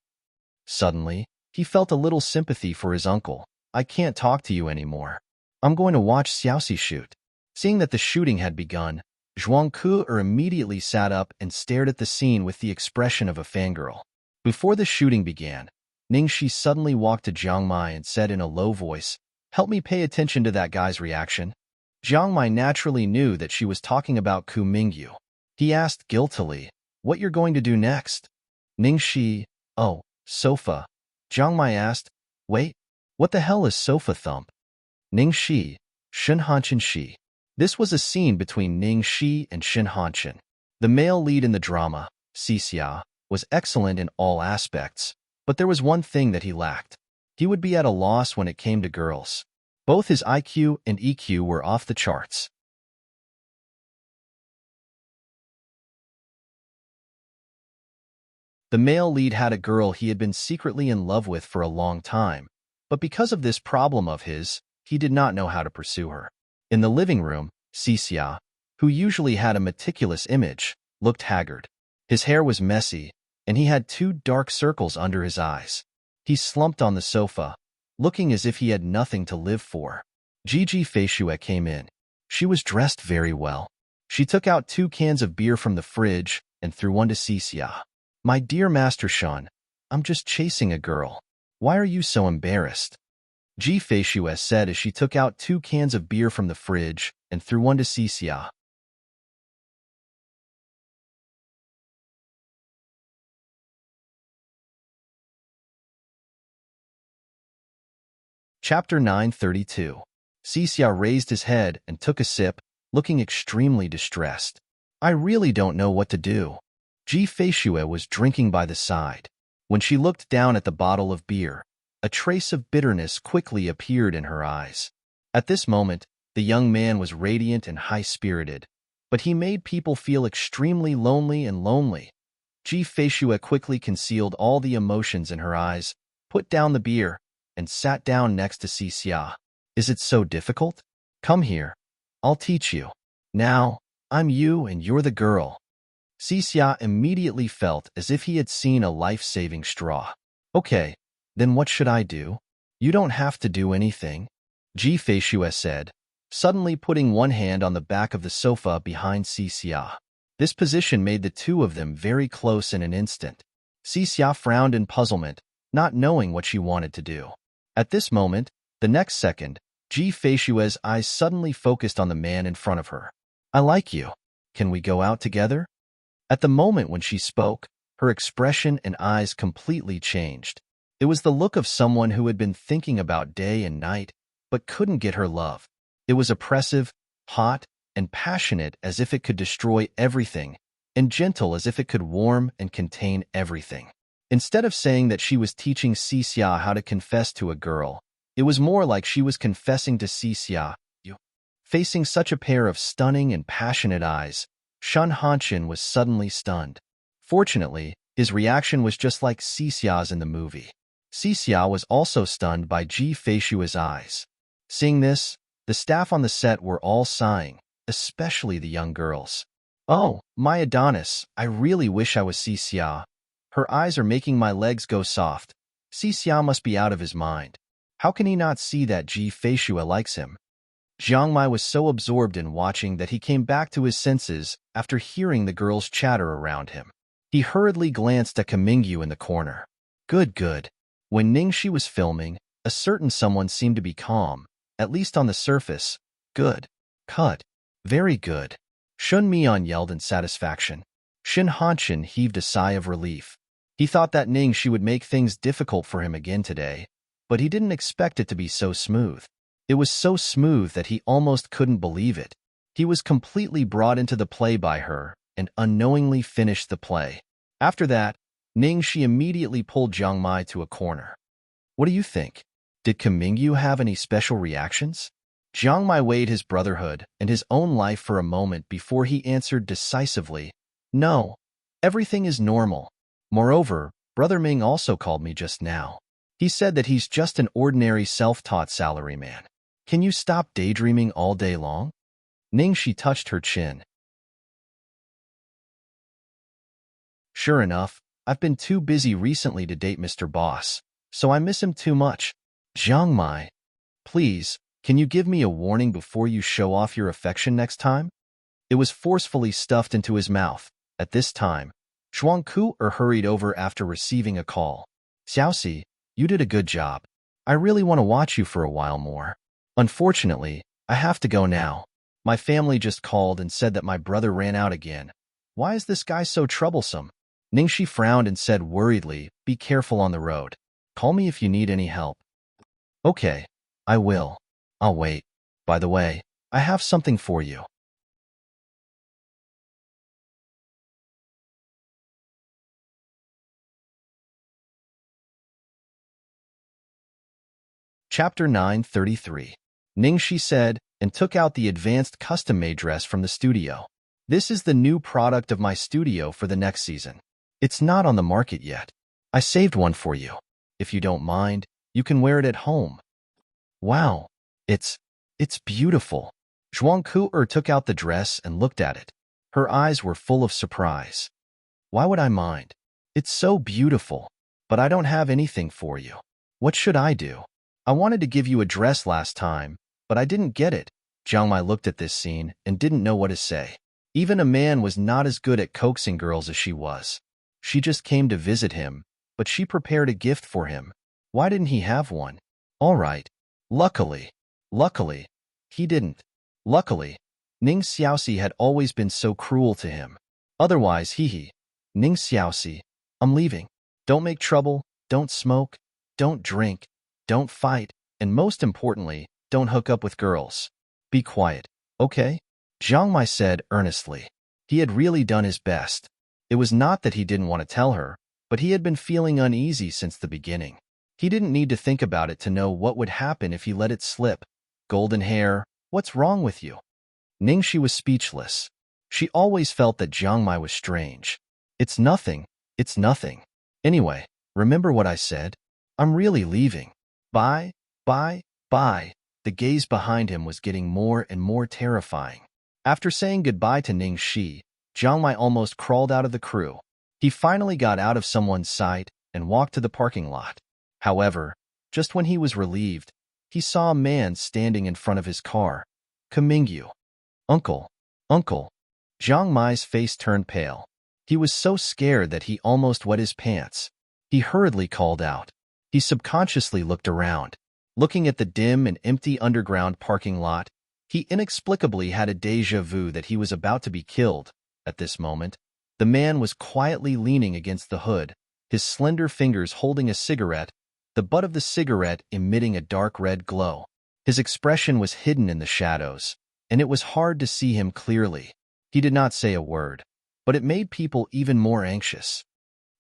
Suddenly, he felt a little sympathy for his uncle. I can't talk to you anymore. I'm going to watch Xiaoxi shoot. Seeing that the shooting had begun, Zhuang Ku'er immediately sat up and stared at the scene with the expression of a fangirl. Before the shooting began, Ning Shi suddenly walked to Jiang Mai and said in a low voice, Help me pay attention to that guy's reaction. Jiang Mai naturally knew that she was talking about Ku Mingyu. He asked guiltily, What you're going to do next? Ning Shi, Oh, sofa. Jiang Mai asked, Wait, what the hell is sofa thump? Ning Shi, Shen Hanchen Shi. This was a scene between Ning Shi and Shen Hanchen. The male lead in the drama, Xixia, was excellent in all aspects, but there was one thing that he lacked. He would be at a loss when it came to girls. Both his IQ and EQ were off the charts. The male lead had a girl he had been secretly in love with for a long time, but because of this problem of his, he did not know how to pursue her. In the living room, Xixia, who usually had a meticulous image, looked haggard. His hair was messy, and he had 2 dark circles under his eyes. He slumped on the sofa, looking as if he had nothing to live for. Gigi Feishue came in. She was dressed very well. She took out 2 cans of beer from the fridge and threw one to Xixia. "My dear Master Shan, I'm just chasing a girl. Why are you so embarrassed?" Ji Feishue said as she took out 2 cans of beer from the fridge and threw one to Xixia. Chapter 932. Xixia raised his head and took a sip, looking extremely distressed. "I really don't know what to do." Ji Feishue was drinking by the side. When she looked down at the bottle of beer, a trace of bitterness quickly appeared in her eyes. At this moment, the young man was radiant and high-spirited, but he made people feel extremely lonely. Ji Feishue quickly concealed all the emotions in her eyes, put down the beer, and sat down next to Xixia. "Is it so difficult? Come here. I'll teach you. Now, I'm you and you're the girl." Xixia immediately felt as if he had seen a life-saving straw. "Okay, then what should I do?" "You don't have to do anything," Ji Feishue said, suddenly putting one hand on the back of the sofa behind Xixia. This position made the two of them very close in an instant. Xixia frowned in puzzlement, not knowing what she wanted to do. At this moment, the next second, Ji Feishue's eyes suddenly focused on the man in front of her. "I like you. Can we go out together?" At the moment when she spoke, her expression and eyes completely changed. It was the look of someone who had been thinking about day and night, but couldn't get her love. It was oppressive, hot, and passionate as if it could destroy everything, and gentle as if it could warm and contain everything. Instead of saying that she was teaching Xixia how to confess to a girl, it was more like she was confessing to Xixia. Facing such a pair of stunning and passionate eyes, Shun Hanshin was suddenly stunned. Fortunately, his reaction was just like Xixia's in the movie. Xixia was also stunned by Ji Feishue's eyes. Seeing this, the staff on the set were all sighing, especially the young girls. "Oh, my Adonis, I really wish I was Xixia. Her eyes are making my legs go soft. Xixia must be out of his mind. How can he not see that Ji Feishue likes him?" Jiang Mai was so absorbed in watching that he came back to his senses after hearing the girls' chatter around him. He hurriedly glanced at Kamingyu in the corner. Good. When Ningxi was filming, a certain someone seemed to be calm, at least on the surface. Good. Cut. Very good. Shun Mian yelled in satisfaction. Shin Hanshin heaved a sigh of relief. He thought that Ningxi would make things difficult for him again today, but he didn't expect it to be so smooth. It was so smooth that he almost couldn't believe it. He was completely brought into the play by her and unknowingly finished the play. After that, Ningxi immediately pulled Jiang Mai to a corner. "What do you think? Did Kamingyu have any special reactions?" Jiang Mai weighed his brotherhood and his own life for a moment before he answered decisively, "No, everything is normal. Moreover, Brother Ming also called me just now. He said that he's just an ordinary self-taught salaryman. Can you stop daydreaming all day long?" Ningxi touched her chin. "Sure enough, I've been too busy recently to date Mr. Boss, so I miss him too much. Jiang Mai, please, can you give me a warning before you show off your affection next time?" It was forcefully stuffed into his mouth. At this time, Zhuang Ku hurried over after receiving a call. "Xiaoxi, you did a good job. I really want to watch you for a while more. Unfortunately, I have to go now. My family just called and said that my brother ran out again. Why is this guy so troublesome?" Ningxi frowned and said worriedly, "Be careful on the road. Call me if you need any help." "Okay, I will. I'll wait. By the way, I have something for you." Chapter 933. Ningxi said, and took out the advanced custom-made dress from the studio. This is the new product of my studio for the next season. It's not on the market yet. I saved one for you. If you don't mind, you can wear it at home. Wow, it's beautiful. Zhuangku took out the dress and looked at it. Her eyes were full of surprise. Why would I mind? It's so beautiful, but I don't have anything for you. What should I do? I wanted to give you a dress last time, but I didn't get it. Jiang Mai looked at this scene and didn't know what to say. Even a man was not as good at coaxing girls as she was. She just came to visit him, but she prepared a gift for him. Why didn't he have one? All right. Luckily, he didn't. Luckily, Ning Xiaoxi had always been so cruel to him. Otherwise, Ning Xiaoxi, I'm leaving. Don't make trouble, don't smoke, don't drink, don't fight, and most importantly, don't hook up with girls. Be quiet, okay? Jiang Mai said earnestly. He had really done his best. It was not that he didn't want to tell her, but he had been feeling uneasy since the beginning. He didn't need to think about it to know what would happen if he let it slip. Golden hair, what's wrong with you? Ningxi was speechless. She always felt that Jiang Mai was strange. It's nothing. Anyway, remember what I said? I'm really leaving. Bye. The gaze behind him was getting more and more terrifying. After saying goodbye to Ningxi, Jiang Mai almost crawled out of the crew. He finally got out of someone's sight and walked to the parking lot. However, just when he was relieved, he saw a man standing in front of his car. Kamingyu. Uncle. Jiang Mai's face turned pale. He was so scared that he almost wet his pants. He hurriedly called out. He subconsciously looked around. Looking at the dim and empty underground parking lot, he inexplicably had a déjà vu that he was about to be killed. At this moment, the man was quietly leaning against the hood, his slender fingers holding a cigarette, the butt of the cigarette emitting a dark red glow. His expression was hidden in the shadows, and it was hard to see him clearly. He did not say a word, but it made people even more anxious.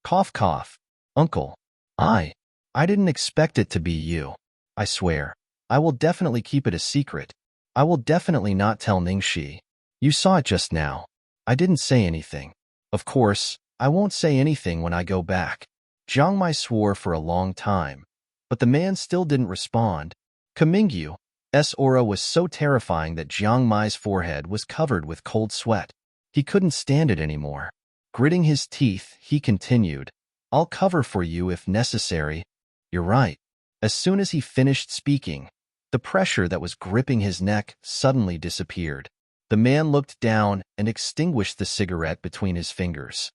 Cough, cough. Uncle, I didn't expect it to be you. I swear, I will definitely keep it a secret. I will definitely not tell Ningxi. You saw it just now. I didn't say anything. Of course, I won't say anything when I go back. Jiang Mai swore for a long time, but the man still didn't respond. Kamingyu's aura was so terrifying that Jiang Mai's forehead was covered with cold sweat. He couldn't stand it anymore. Gritting his teeth, he continued, I'll cover for you if necessary. You're right. As soon as he finished speaking, the pressure that was gripping his neck suddenly disappeared. The man looked down and extinguished the cigarette between his fingers.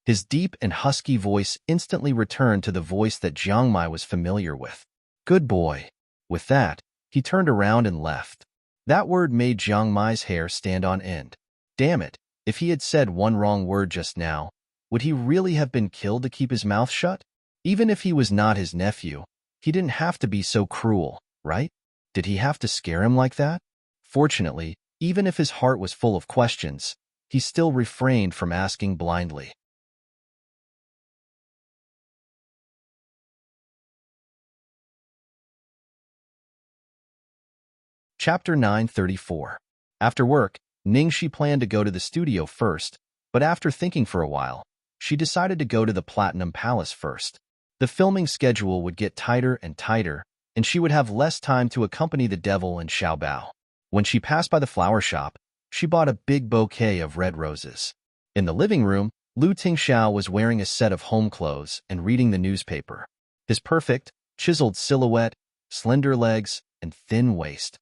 His deep and husky voice instantly returned to the voice that Jiang Mai was familiar with. Good boy. With that, he turned around and left. That word made Jiang Mai's hair stand on end. Damn it, if he had said one wrong word just now, would he really have been killed to keep his mouth shut? Even if he was not his nephew, he didn't have to be so cruel, right? Did he have to scare him like that? Fortunately, even if his heart was full of questions, he still refrained from asking blindly. Chapter 934. After work, Ningxi planned to go to the studio first, but after thinking for a while, she decided to go to the Platinum Palace first. The filming schedule would get tighter and tighter, and she would have less time to accompany the devil and Xiaobao. When she passed by the flower shop, she bought a big bouquet of red roses. In the living room, Lu Tingxiao was wearing a set of home clothes and reading the newspaper. His perfect, chiseled silhouette, slender legs, and thin waist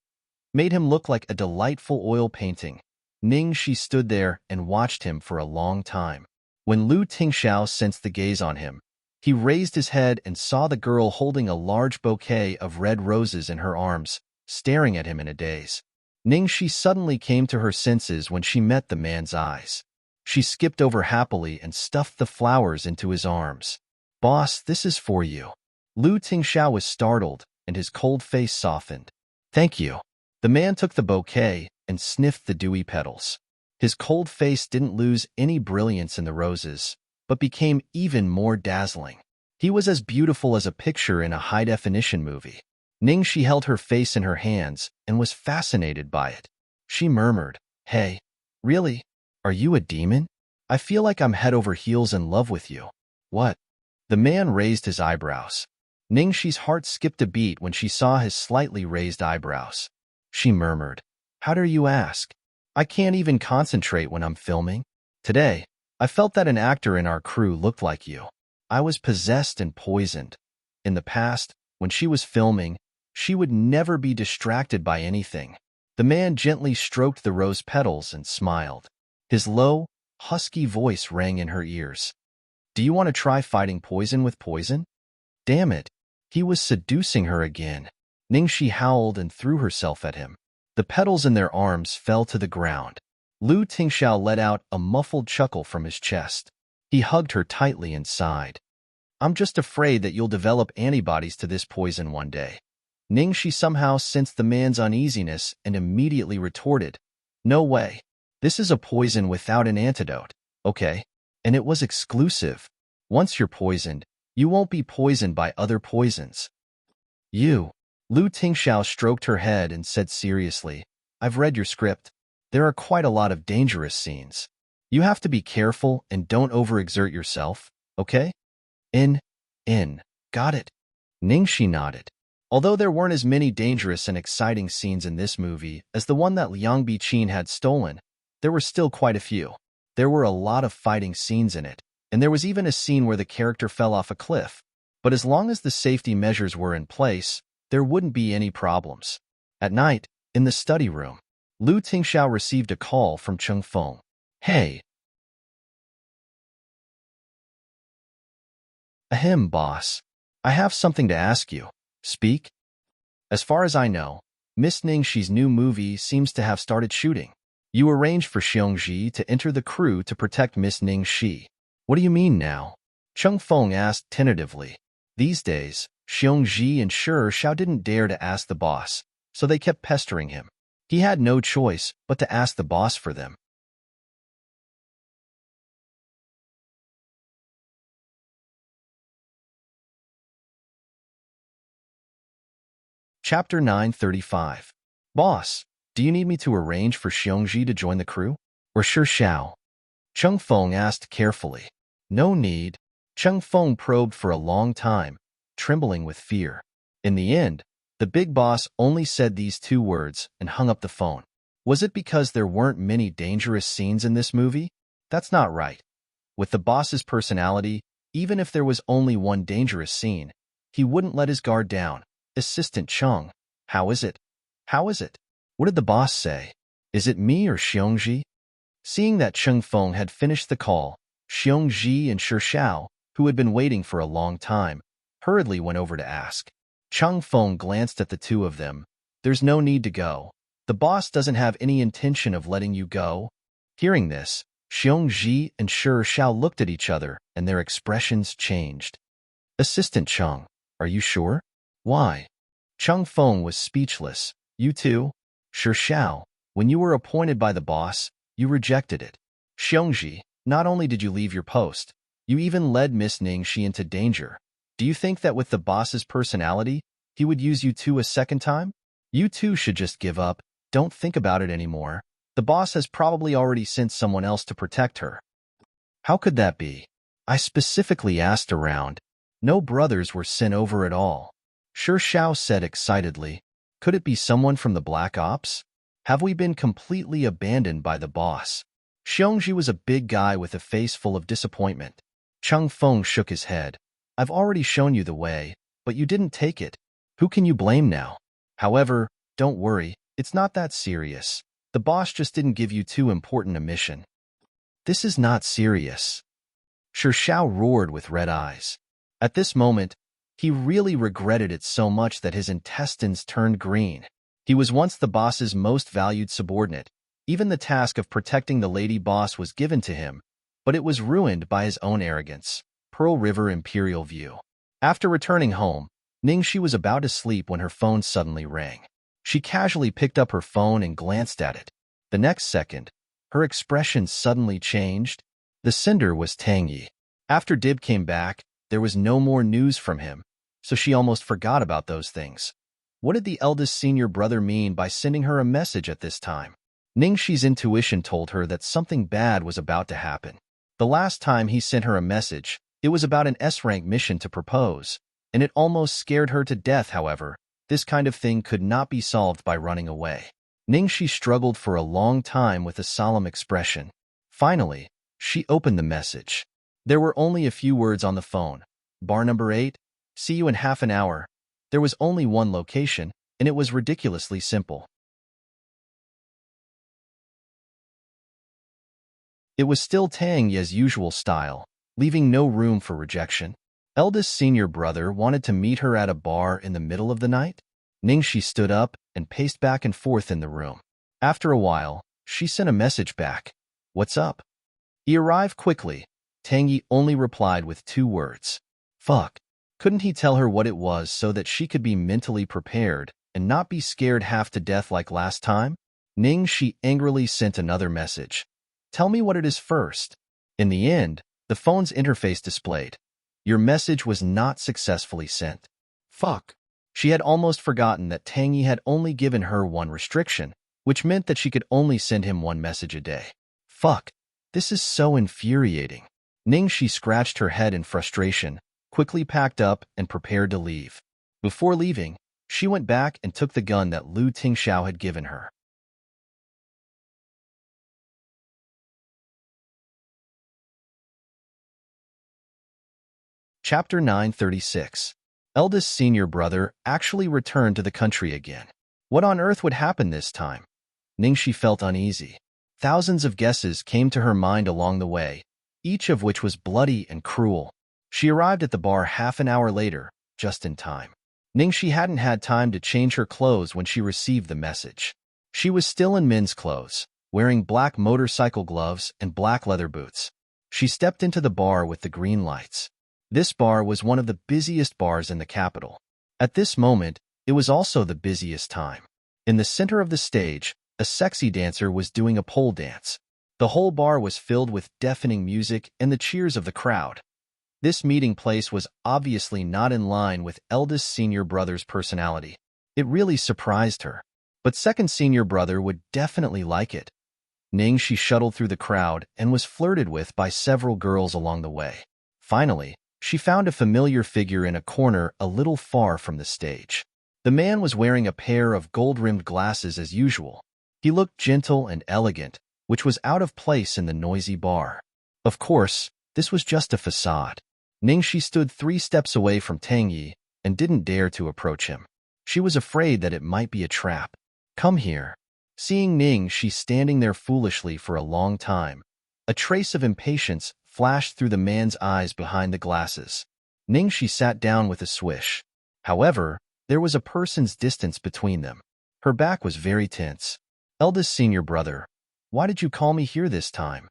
made him look like a delightful oil painting. Ningxi stood there and watched him for a long time. When Lu Tingxiao sensed the gaze on him, he raised his head and saw the girl holding a large bouquet of red roses in her arms, staring at him in a daze. Ningxi suddenly came to her senses when she met the man's eyes. She skipped over happily and stuffed the flowers into his arms. Boss, this is for you. Lu Tingxiao was startled, and his cold face softened. Thank you. The man took the bouquet and sniffed the dewy petals. His cold face didn't lose any brilliance in the roses, but became even more dazzling. He was as beautiful as a picture in a high-definition movie. Ningxi held her face in her hands and was fascinated by it. She murmured, "Hey, really? Are you a demon? I feel like I'm head over heels in love with you." "What?" The man raised his eyebrows. Ningxi's heart skipped a beat when she saw his slightly raised eyebrows. She murmured, "How dare you ask? I can't even concentrate when I'm filming. Today, I felt that an actor in our crew looked like you. I was possessed and poisoned. In the past, when she was filming, she would never be distracted by anything." The man gently stroked the rose petals and smiled. His low, husky voice rang in her ears. "Do you want to try fighting poison with poison?" Damn it, he was seducing her again. Ningxi howled and threw herself at him. The petals in their arms fell to the ground. Lu Tingxiao let out a muffled chuckle from his chest. He hugged her tightly and sighed. "I'm just afraid that you'll develop antibodies to this poison one day." Ningxi somehow sensed the man's uneasiness and immediately retorted, "No way. This is a poison without an antidote, okay? And it was exclusive. Once you're poisoned, you won't be poisoned by other poisons." "You." Lu Tingxiao stroked her head and said seriously, "I've read your script. There are quite a lot of dangerous scenes. You have to be careful and don't overexert yourself, okay?" In. Got it." Ningxi nodded. Although there weren't as many dangerous and exciting scenes in this movie as the one that Liang Biqin had stolen, there were still quite a few. There were a lot of fighting scenes in it, and there was even a scene where the character fell off a cliff. But as long as the safety measures were in place, there wouldn't be any problems. At night, in the study room, Lu Tingxiao received a call from Cheng Feng. "Hey." "Ahem, boss. I have something to ask you. Speak." "As far as I know, Miss Ningxi's new movie seems to have started shooting. You arranged for Xiongji to enter the crew to protect Miss Ningxi." "What do you mean now?" Cheng Feng asked tentatively. These days, Xiongji and Shao didn't dare to ask the boss, so they kept pestering him. He had no choice but to ask the boss for them. Chapter 935. "Boss, do you need me to arrange for Xiongji to join the crew? Or Shao?" Cheng Feng asked carefully. "No need." Cheng Feng probed for a long time, trembling with fear. In the end, the big boss only said these two words and hung up the phone. Was it because there weren't many dangerous scenes in this movie? That's not right. With the boss's personality, even if there was only one dangerous scene, he wouldn't let his guard down. "Assistant Cheng, how is it? How is it? What did the boss say? Is it me or Xiongji?" Seeing that Cheng Feng had finished the call, Xiongji and Shao, who had been waiting for a long time, hurriedly went over to ask. Cheng Feng glanced at the two of them. "There's no need to go. The boss doesn't have any intention of letting you go." Hearing this, Xiongji and Shao looked at each other and their expressions changed. "Assistant Cheng, are you sure? Why?" Cheng Feng was speechless. "You too?" "Shao, when you were appointed by the boss, you rejected it. Xiongji, not only did you leave your post, you even led Miss Ningxi into danger. Do you think that with the boss's personality, he would use you two a second time? You two should just give up. Don't think about it anymore. The boss has probably already sent someone else to protect her." "How could that be? I specifically asked around. No brothers were sent over at all." Shao said excitedly. "Could it be someone from the Black Ops? Have we been completely abandoned by the boss?" Xiongji was a big guy with a face full of disappointment. Cheng Feng shook his head. "I've already shown you the way, but you didn't take it. Who can you blame now? However, don't worry, it's not that serious. The boss just didn't give you too important a mission." "This is not serious." Shao roared with red eyes. At this moment, he really regretted it so much that his intestines turned green. He was once the boss's most valued subordinate. Even the task of protecting the lady boss was given to him, but it was ruined by his own arrogance. Pearl River Imperial View. After returning home, Ningxi was about to sleep when her phone suddenly rang. She casually picked up her phone and glanced at it. The next second, her expression suddenly changed. The sender was Tang Yi. After Dib came back, There was no more news from him, so she almost forgot about those things. What did the eldest senior brother mean by sending her a message at this time? Ningxi's intuition told her that something bad was about to happen. The last time he sent her a message, it was about an S-rank mission to propose, and it almost scared her to death. However, this kind of thing could not be solved by running away. Ningxi struggled for a long time with a solemn expression. Finally, she opened the message. There were only a few words on the phone. Bar number 8, see you in half an hour. There was only one location, and it was ridiculously simple. It was still Tang Ye's usual style, leaving no room for rejection. Eldest senior brother wanted to meet her at a bar in the middle of the night? Ningxi stood up and paced back and forth in the room. After a while, she sent a message back. What's up? He arrived quickly. Tang Ye only replied with 2 words. Fuck. Couldn't he tell her what it was so that she could be mentally prepared and not be scared half to death like last time? Ningxi angrily sent another message. Tell me what it is first. In the end, the phone's interface displayed. Your message was not successfully sent. Fuck. She had almost forgotten that Tang Ye had only given her one restriction, which meant that she could only send him 1 message a day. Fuck. This is so infuriating. Ningxi scratched her head in frustration, quickly packed up and prepared to leave. Before leaving, she went back and took the gun that Lu Tingxiao had given her. Chapter 936. Eldest senior brother actually returned to the country again. What on earth would happen this time? Ningxi felt uneasy. Thousands of guesses came to her mind along the way, each of which was bloody and cruel. She arrived at the bar half an hour later, just in time. Ningxi hadn't had time to change her clothes when she received the message. She was still in men's clothes, wearing black motorcycle gloves and black leather boots. She stepped into the bar with the green lights. This bar was one of the busiest bars in the capital. At this moment, it was also the busiest time. In the center of the stage, a sexy dancer was doing a pole dance. The whole bar was filled with deafening music and the cheers of the crowd. This meeting place was obviously not in line with eldest senior brother's personality. It really surprised her. But second senior brother would definitely like it. Ningxi shuttled through the crowd and was flirted with by several girls along the way. Finally, she found a familiar figure in a corner a little far from the stage. The man was wearing a pair of gold-rimmed glasses as usual. He looked gentle and elegant, which was out of place in the noisy bar. Of course, this was just a facade. Ningxi stood 3 steps away from Tang Ye and didn't dare to approach him. She was afraid that it might be a trap. Come here. Seeing Ningxi standing there foolishly for a long time, a trace of impatience flashed through the man's eyes behind the glasses. Ningxi sat down with a swish. However, there was a person's distance between them. Her back was very tense. Eldest senior brother, why did you call me here this time?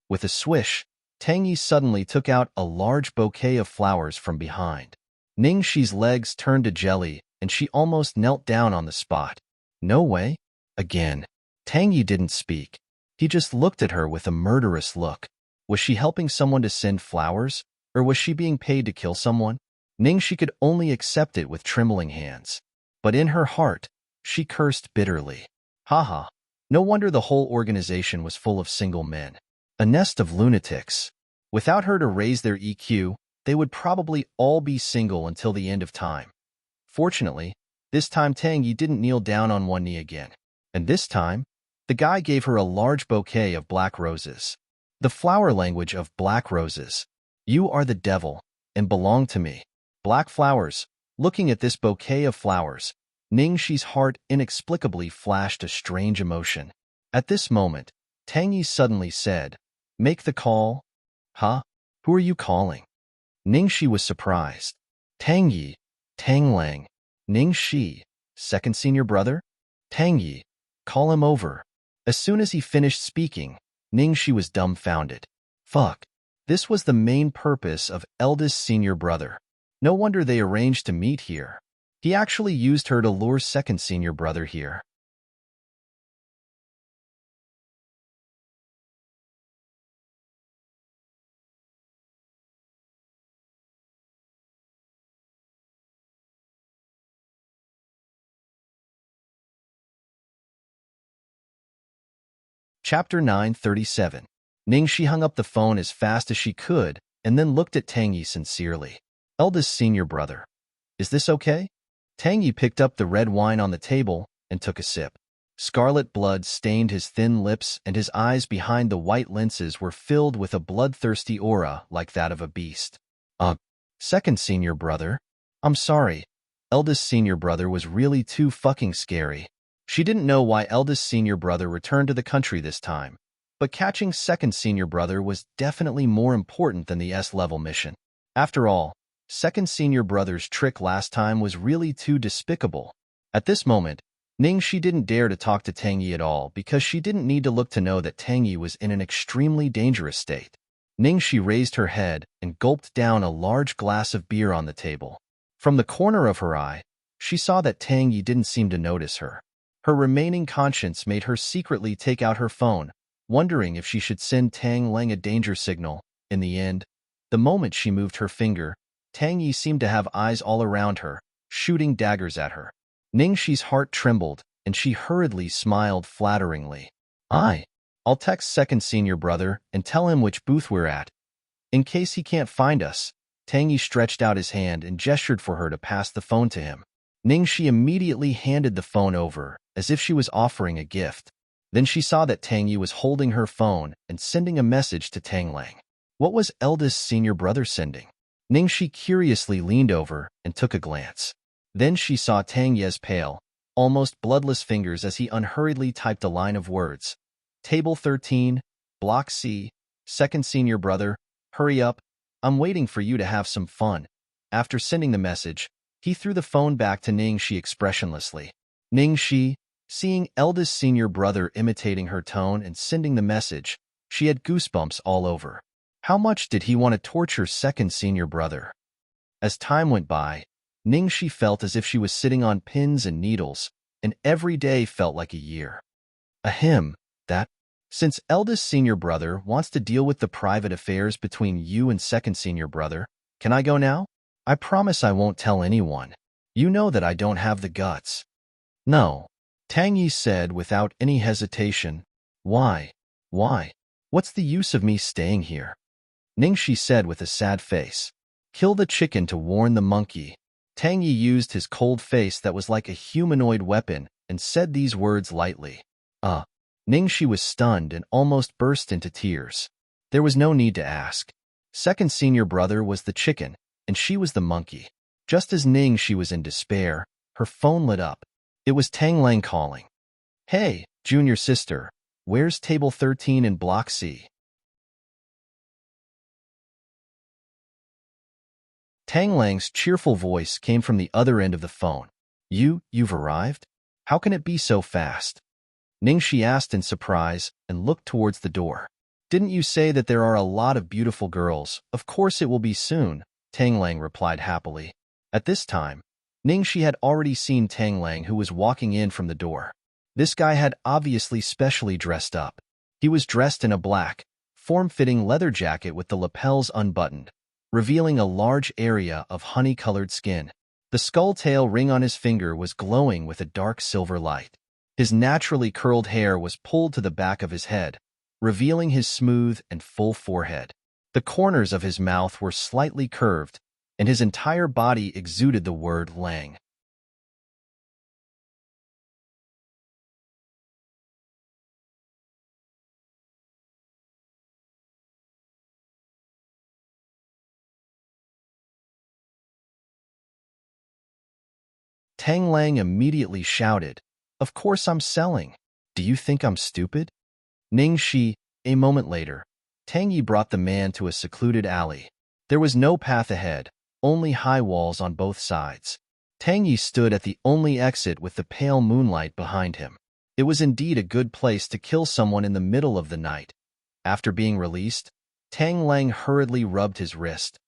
With a swish, Tang Yi suddenly took out a large bouquet of flowers from behind. Ningxi's legs turned to jelly, and she almost knelt down on the spot. No way. Again. Tang Yi didn't speak. He just looked at her with a murderous look. Was she helping someone to send flowers, or was she being paid to kill someone? Ningxi could only accept it with trembling hands. But in her heart, she cursed bitterly. Haha. No wonder the whole organization was full of single men. A nest of lunatics. Without her to raise their EQ, they would probably all be single until the end of time. Fortunately, this time Tang Yi didn't kneel down on one knee again. And this time, the guy gave her a large bouquet of black roses. The flower language of black roses. You are the devil, and belong to me. Black flowers. Looking at this bouquet of flowers, Ningxi's heart inexplicably flashed a strange emotion. At this moment, Tang Yi suddenly said, Make the call. Huh? Who are you calling? Ningxi was surprised. Tang Yi, Tang Lang, Ningxi, second senior brother? Tang Yi, call him over. As soon as he finished speaking, Ningxi was dumbfounded. Fuck. This was the main purpose of eldest senior brother. No wonder they arranged to meet here. He actually used her to lure second senior brother here. Chapter 937. Ningxi hung up the phone as fast as she could and then looked at Tang Yi sincerely. Eldest senior brother. Is this okay? Tang Yi picked up the red wine on the table and took a sip. Scarlet blood stained his thin lips and his eyes behind the white lenses were filled with a bloodthirsty aura like that of a beast. Second senior brother? I'm sorry. Eldest senior brother was really too fucking scary. She didn't know why eldest senior brother returned to the country this time, but catching second senior brother was definitely more important than the S-level mission. After all, second senior brother's trick last time was really too despicable. At this moment, Ningxi didn't dare to talk to Tang Yi at all because she didn't need to look to know that Tang Yi was in an extremely dangerous state. Ningxi raised her head and gulped down a large glass of beer on the table. From the corner of her eye, she saw that Tang Yi didn't seem to notice her. Her remaining conscience made her secretly take out her phone, wondering if she should send Tang Lang a danger signal. In the end, the moment she moved her finger, Tang Yi seemed to have eyes all around her, shooting daggers at her. Ningxi's heart trembled, and she hurriedly smiled flatteringly. I'll text second senior brother and tell him which booth we're at. In case he can't find us. Tang Yi stretched out his hand and gestured for her to pass the phone to him. Ningxi immediately handed the phone over, as if she was offering a gift. Then she saw that Tang Yi was holding her phone and sending a message to Tang Lang. What was eldest senior brother sending? Ningxi curiously leaned over and took a glance. Then she saw Tang Ye's pale, almost bloodless fingers as he unhurriedly typed a line of words. Table 13, Block C, second senior brother, hurry up, I'm waiting for you to have some fun. After sending the message, he threw the phone back to Ningxi expressionlessly. Ningxi, seeing eldest senior brother imitating her tone and sending the message, she had goosebumps all over. How much did he want to torture second senior brother? As time went by, Ningxi felt as if she was sitting on pins and needles, and every day felt like a year. Since eldest senior brother wants to deal with the private affairs between you and second senior brother, can I go now? I promise I won't tell anyone. You know that I don't have the guts. No, Tang Yi said without any hesitation. Why? What's the use of me staying here? Ningxi said with a sad face. Kill the chicken to warn the monkey. Tang Yi used his cold face that was like a humanoid weapon and said these words lightly. Ningxi was stunned and almost burst into tears. There was no need to ask. Second senior brother was the chicken, and she was the monkey. Just as Ningxi was in despair, her phone lit up. It was Tang Lang calling. Hey, junior sister, where's table 13 in Block C? Tang Lang's cheerful voice came from the other end of the phone. You've arrived? How can it be so fast? Ningxi asked in surprise and looked towards the door. Didn't you say that there are a lot of beautiful girls? Of course it will be soon, Tang Lang replied happily. At this time, Ningxi had already seen Tang Lang who was walking in from the door. This guy had obviously specially dressed up. He was dressed in a black, form-fitting leather jacket with the lapels unbuttoned, revealing a large area of honey-colored skin. The skull-tail ring on his finger was glowing with a dark silver light. His naturally curled hair was pulled to the back of his head, revealing his smooth and full forehead. The corners of his mouth were slightly curved, and his entire body exuded the word Lang. Tang Lang immediately shouted, Of course I'm selling. Do you think I'm stupid? Ningxi, a moment later. Tang Yi brought the man to a secluded alley. There was no path ahead, only high walls on both sides. Tang Yi stood at the only exit with the pale moonlight behind him. It was indeed a good place to kill someone in the middle of the night. After being released, Tang Lang hurriedly rubbed his wrist.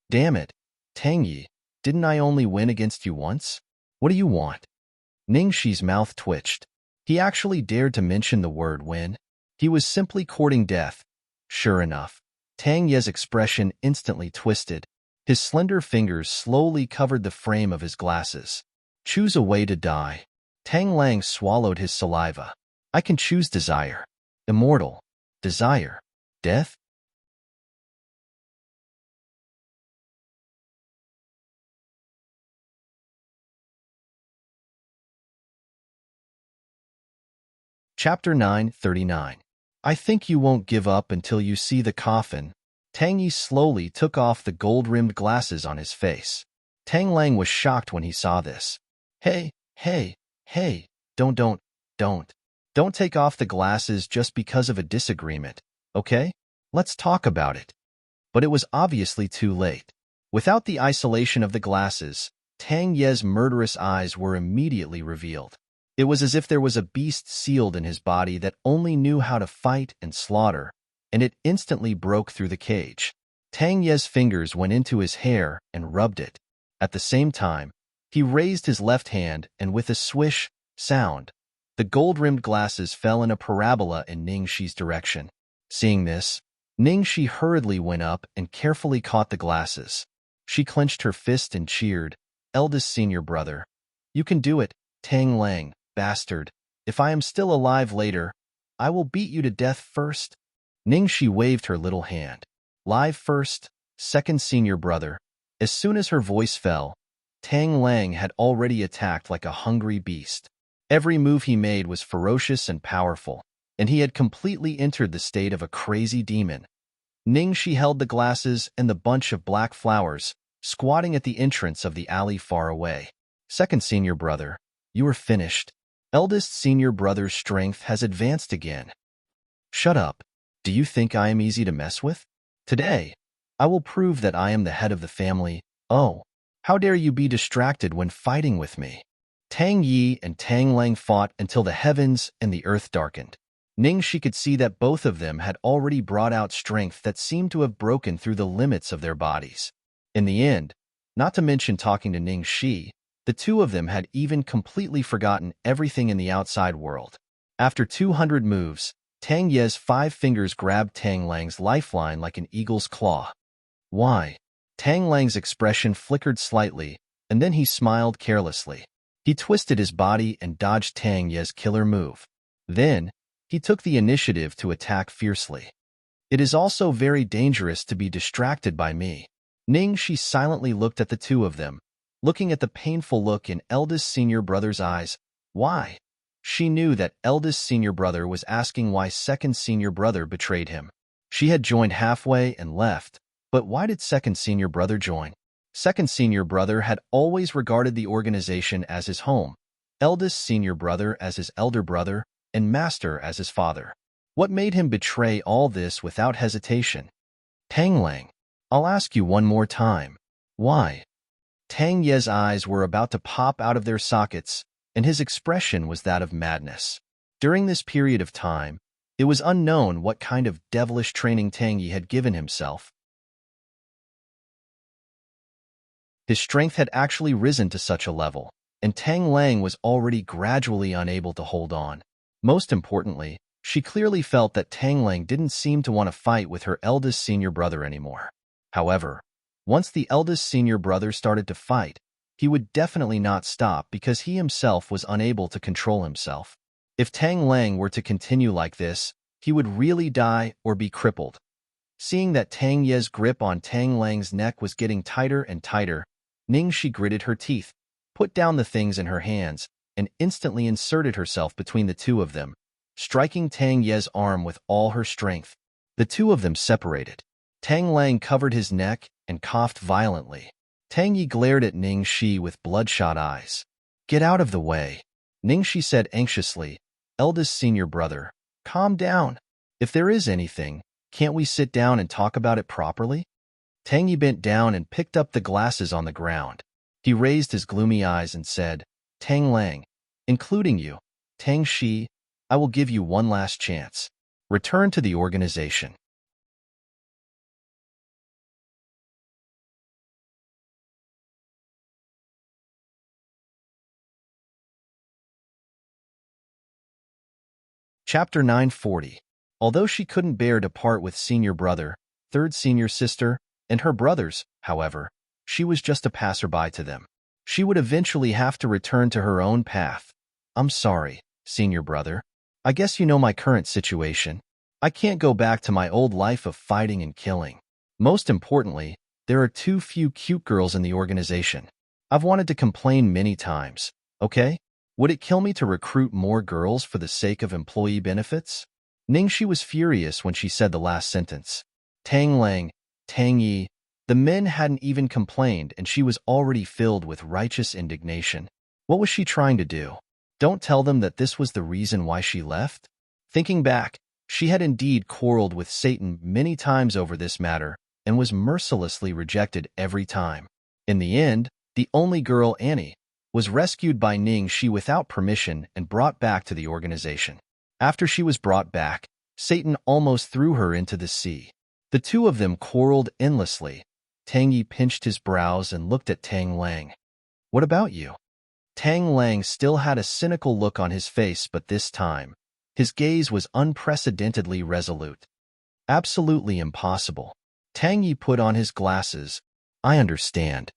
Damn it, Tang Yi, didn't I only win against you once? What do you want? Ningxi's mouth twitched. He actually dared to mention the word win. He was simply courting death. Sure enough, Tang Ye's expression instantly twisted. His slender fingers slowly covered the frame of his glasses. Choose a way to die. Tang Lang swallowed his saliva. I can choose desire. immortal, desire, death? Chapter 939. I think you won't give up until you see the coffin. Tang Yi slowly took off the gold-rimmed glasses on his face. Tang Lang was shocked when he saw this. Hey, hey, hey, don't. Don't take off the glasses just because of a disagreement, okay? Let's talk about it. But it was obviously too late. Without the isolation of the glasses, Tang Ye's murderous eyes were immediately revealed. It was as if there was a beast sealed in his body that only knew how to fight and slaughter, and it instantly broke through the cage. Tang Ye's fingers went into his hair and rubbed it. At the same time, he raised his left hand, and with a swish sound, the gold-rimmed glasses fell in a parabola in Ningxi's direction. Seeing this, Ningxi hurriedly went up and carefully caught the glasses. She clenched her fist and cheered, "Eldest senior brother, you can do it, Tang Lang, bastard. If I am still alive later, I will beat you to death first." Ningxi waved her little hand. "Live first, second senior brother." As soon as her voice fell, Tang Lang had already attacked like a hungry beast. Every move he made was ferocious and powerful, and he had completely entered the state of a crazy demon. Ningxi held the glasses and the bunch of black flowers, squatting at the entrance of the alley far away. "Second senior brother, you are finished. Eldest senior brother's strength has advanced again." "Shut up. Do you think I am easy to mess with? Today, I will prove that I am the head of the family. Oh, how dare you be distracted when fighting with me?" Tang Yi and Tang Lang fought until the heavens and the earth darkened. Ningxi could see that both of them had already brought out strength that seemed to have broken through the limits of their bodies. In the end, not to mention talking to Ningxi, the two of them had even completely forgotten everything in the outside world. After 200 moves, Tang Ye's 5 fingers grabbed Tang Lang's lifeline like an eagle's claw. "Why?" Tang Lang's expression flickered slightly, and then he smiled carelessly. He twisted his body and dodged Tang Ye's killer move. Then, he took the initiative to attack fiercely. "It is also very dangerous to be distracted by me." Ningxi silently looked at the two of them, looking at the painful look in eldest senior brother's eyes. Why? She knew that eldest senior brother was asking why second senior brother betrayed him. She had joined halfway and left, but why did second senior brother join? Second senior brother had always regarded the organization as his home, eldest senior brother as his elder brother, and master as his father. What made him betray all this without hesitation? "Tang Lang, I'll ask you one more time. Why?" Tang Ye's eyes were about to pop out of their sockets, and his expression was that of madness. During this period of time, it was unknown what kind of devilish training Tang Yi had given himself. His strength had actually risen to such a level, and Tang Lang was already gradually unable to hold on. Most importantly, she clearly felt that Tang Lang didn't seem to want to fight with her eldest senior brother anymore. However, once the eldest senior brother started to fight, he would definitely not stop because he himself was unable to control himself. If Tang Lang were to continue like this, he would really die or be crippled. Seeing that Tang Ye's grip on Tang Lang's neck was getting tighter and tighter, Ningxi gritted her teeth, put down the things in her hands, and instantly inserted herself between the two of them, striking Tang Ye's arm with all her strength. The two of them separated. Tang Lang covered his neck and coughed violently. Tang Yi glared at Ningxi with bloodshot eyes. "Get out of the way," Ningxi said anxiously. "Eldest senior brother, calm down. If there is anything, can't we sit down and talk about it properly?" Tang Yi bent down and picked up the glasses on the ground. He raised his gloomy eyes and said, "Tang Lang, including you, Tang Shi, I will give you one last chance. Return to the organization." Chapter 940. Although she couldn't bear to part with senior brother, third senior sister, and her brothers, however, she was just a passerby to them. She would eventually have to return to her own path. "I'm sorry, senior brother." I guess you know my current situation. I can't go back to my old life of fighting and killing. Most importantly, there are too few cute girls in the organization. I've wanted to complain many times, okay? Would it kill me to recruit more girls for the sake of employee benefits? Ningxi was furious when she said the last sentence. Tang Lang, Tang Yi, the men hadn't even complained and she was already filled with righteous indignation. What was she trying to do? Don't tell them that this was the reason why she left? Thinking back, she had indeed quarreled with Satan many times over this matter and was mercilessly rejected every time. In the end, the only girl, Annie, was rescued by Ningxi without permission and brought back to the organization. After she was brought back, Satan almost threw her into the sea. The two of them quarreled endlessly. Tang Yi pinched his brows and looked at Tang Lang. What about you? Tang Lang still had a cynical look on his face, but this time, his gaze was unprecedentedly resolute. Absolutely impossible. Tang Yi put on his glasses. I understand.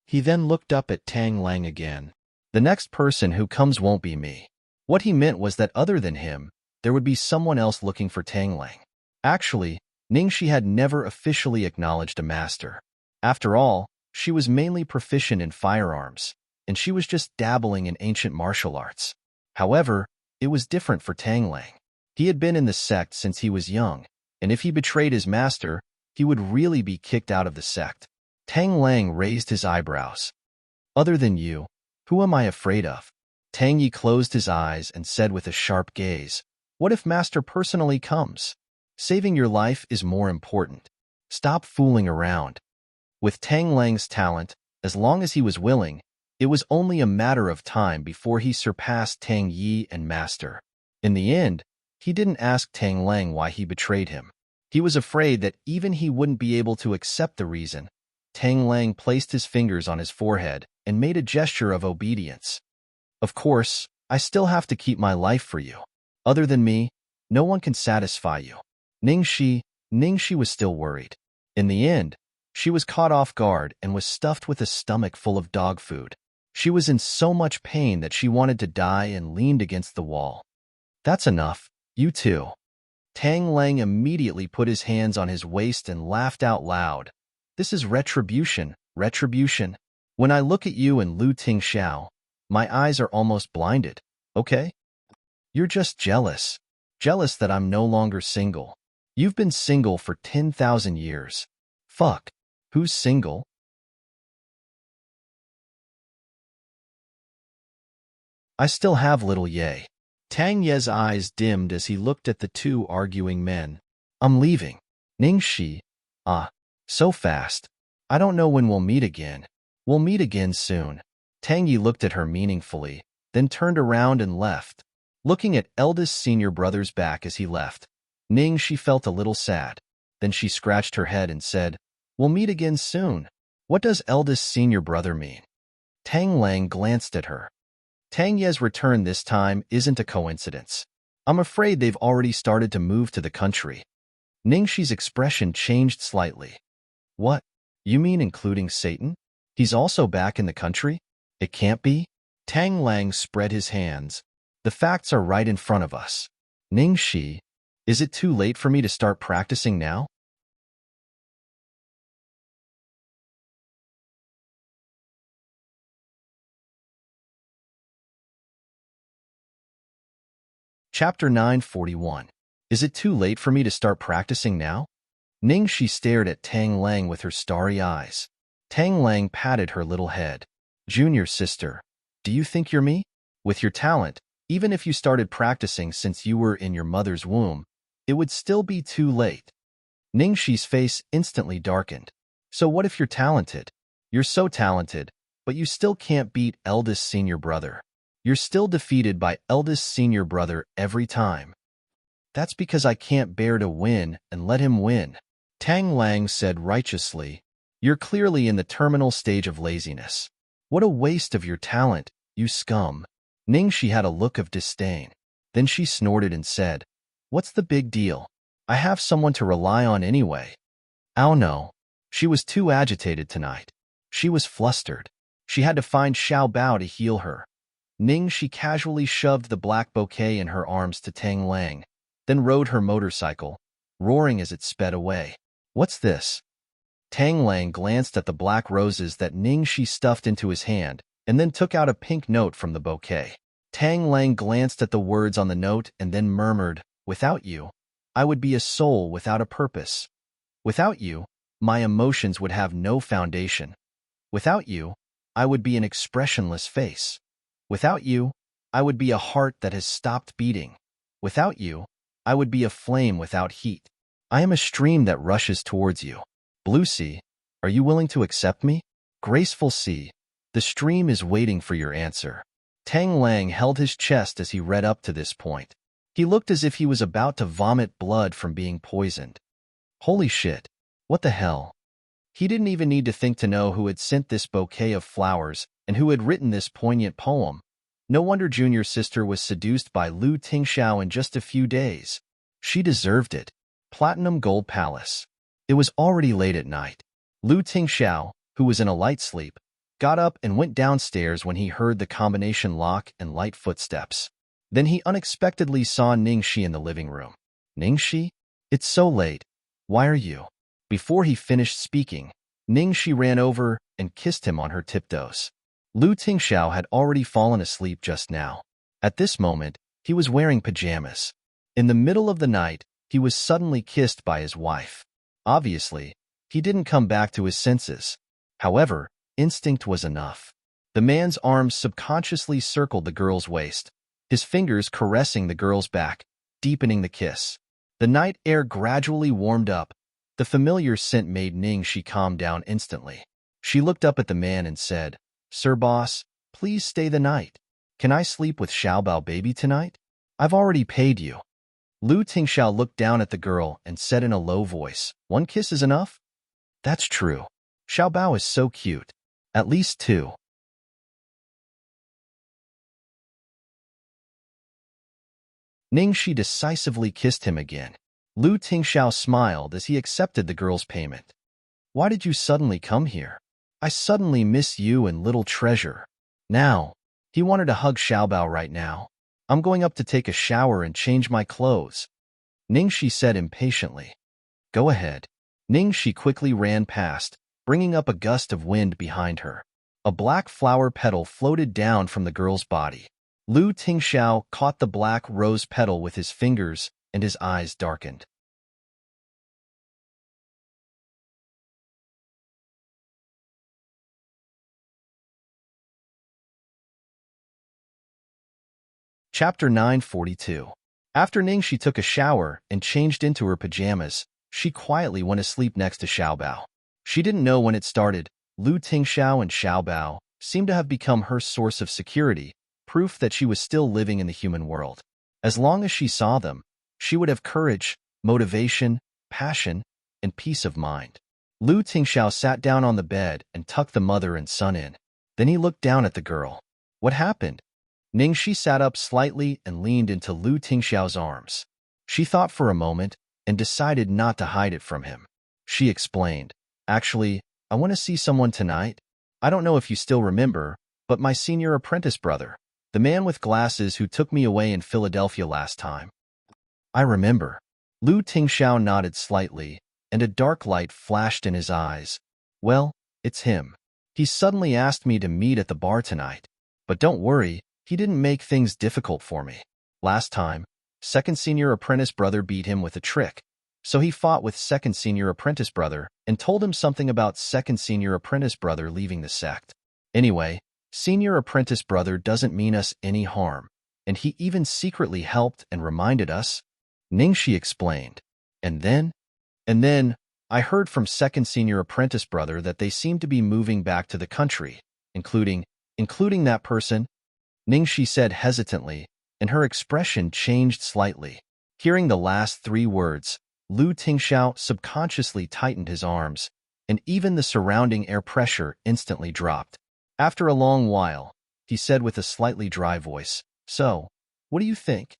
He then looked up at Tang Lang again. The next person who comes won't be me. What he meant was that other than him, there would be someone else looking for Tang Lang. Actually, Ningxi had never officially acknowledged a master. After all, she was mainly proficient in firearms, and she was just dabbling in ancient martial arts. However, it was different for Tang Lang. He had been in the sect since he was young, and if he betrayed his master, he would really be kicked out of the sect. Tang Lang raised his eyebrows. Other than you, who am I afraid of? Tang Yi closed his eyes and said with a sharp gaze, what if Master personally comes? Saving your life is more important. Stop fooling around. With Tang Lang's talent, as long as he was willing, it was only a matter of time before he surpassed Tang Yi and Master. In the end, he didn't ask Tang Lang why he betrayed him. He was afraid that even he wouldn't be able to accept the reason. Tang Lang placed his fingers on his forehead and made a gesture of obedience. Of course, I still have to keep my life for you. Other than me, no one can satisfy you. Ningxi was still worried. In the end, she was caught off guard and was stuffed with a stomach full of dog food. She was in so much pain that she wanted to die and leaned against the wall. That's enough, you too. Tang Lang immediately put his hands on his waist and laughed out loud. This is retribution, retribution. When I look at you and Lu Tingxiao, my eyes are almost blinded, okay? You're just jealous. Jealous that I'm no longer single. You've been single for 10,000 years. Fuck. Who's single? I still have little Ye. Tang Ye's eyes dimmed as he looked at the two arguing men. I'm leaving. Ningxi. So fast. I don't know when we'll meet again. We'll meet again soon. Tang Yi looked at her meaningfully, then turned around and left. Looking at eldest senior brother's back as he left, Ningxi felt a little sad. Then she scratched her head and said, We'll meet again soon. What does eldest senior brother mean? Tang Lang glanced at her. Tang Ye's return this time isn't a coincidence. I'm afraid they've already started to move to the country. Ningxi's expression changed slightly. What? You mean including Satan? He's also back in the country? It can't be? Tang Lang spread his hands. The facts are right in front of us. Ningxi, is it too late for me to start practicing now? Chapter 941. Is it too late for me to start practicing now? Ningxi stared at Tang Lang with her starry eyes. Tang Lang patted her little head. Junior sister, do you think you're me? With your talent, even if you started practicing since you were in your mother's womb, it would still be too late. Ningxi's face instantly darkened. So what if you're talented? You're so talented, but you still can't beat eldest senior brother. You're still defeated by eldest senior brother every time. That's because I can't bear to win and let him win. Tang Lang said righteously, You're clearly in the terminal stage of laziness. What a waste of your talent, you scum. Ningxi had a look of disdain. Then she snorted and said, What's the big deal? I have someone to rely on anyway. Oh no. She was too agitated tonight. She was flustered. She had to find Xiao Bao to heal her. She casually shoved the black bouquet in her arms to Tang Lang, then rode her motorcycle, roaring as it sped away. What's this? Tang Lang glanced at the black roses that She stuffed into his hand, and then took out a pink note from the bouquet. Tang Lang glanced at the words on the note and then murmured, "Without you, I would be a soul without a purpose. Without you, my emotions would have no foundation. Without you, I would be an expressionless face. Without you, I would be a heart that has stopped beating. Without you, I would be a flame without heat. I am a stream that rushes towards you. Blue sea, are you willing to accept me? Graceful sea, the stream is waiting for your answer." Tang Lang held his chest as he read up to this point. He looked as if he was about to vomit blood from being poisoned. Holy shit, what the hell? He didn't even need to think to know who had sent this bouquet of flowers and who had written this poignant poem. No wonder Junior's sister was seduced by Lu Tingxiao in just a few days. She deserved it. Platinum Gold Palace. It was already late at night. Lu Tingxiao, who was in a light sleep, got up and went downstairs when he heard the combination lock and light footsteps. Then he unexpectedly saw Ningxi in the living room. Ningxi? It's so late. Why are you? Before he finished speaking, Ningxi ran over and kissed him on her tiptoes. Lu Tingxiao had already fallen asleep just now. At this moment, he was wearing pajamas. In the middle of the night, he was suddenly kissed by his wife. Obviously, he didn't come back to his senses. However, instinct was enough. The man's arms subconsciously circled the girl's waist, his fingers caressing the girl's back, deepening the kiss. The night air gradually warmed up. The familiar scent made Ningxi calm down instantly. She looked up at the man and said, "Sir boss, please stay the night. Can I sleep with Xiaobao baby tonight? I've already paid you." Lu Tingxiao looked down at the girl and said in a low voice, "One kiss is enough?" "That's true. Xiaobao is so cute. At least two." Ningxi decisively kissed him again. Lu Tingxiao smiled as he accepted the girl's payment. "Why did you suddenly come here? I suddenly miss you and little treasure." Now, he wanted to hug Xiaobao right now. "I'm going up to take a shower and change my clothes," Ningxi said impatiently. "Go ahead." Ningxi quickly ran past, bringing up a gust of wind behind her. A black flower petal floated down from the girl's body. Lu Tingxiao caught the black rose petal with his fingers, and his eyes darkened. Chapter 942. After Ningxi took a shower and changed into her pajamas, she quietly went to sleep next to Xiaobao. She didn't know when it started. Lu Tingxiao and Xiaobao seemed to have become her source of security, proof that she was still living in the human world. As long as she saw them, she would have courage, motivation, passion, and peace of mind. Lu Tingxiao sat down on the bed and tucked the mother and son in. Then he looked down at the girl. What happened? Ningxi sat up slightly and leaned into Lu Tingxiao's arms. She thought for a moment and decided not to hide it from him. She explained, "Actually, I want to see someone tonight. I don't know if you still remember, but my senior apprentice brother, the man with glasses who took me away in Philadelphia last time." "I remember." Lu Tingxiao nodded slightly, and a dark light flashed in his eyes. "Well, it's him. He suddenly asked me to meet at the bar tonight. But don't worry, he didn't make things difficult for me. Last time, second senior apprentice brother beat him with a trick. So he fought with second senior apprentice brother and told him something about second senior apprentice brother leaving the sect. Anyway, senior apprentice brother doesn't mean us any harm, and he even secretly helped and reminded us," Ningxi explained. And then, I heard from second senior apprentice brother that they seem to be moving back to the country, including that person," Ningxi said hesitantly, and her expression changed slightly. Hearing the last three words, Lu Tingxiao subconsciously tightened his arms, and even the surrounding air pressure instantly dropped. After a long while, he said with a slightly dry voice, "So, what do you think?"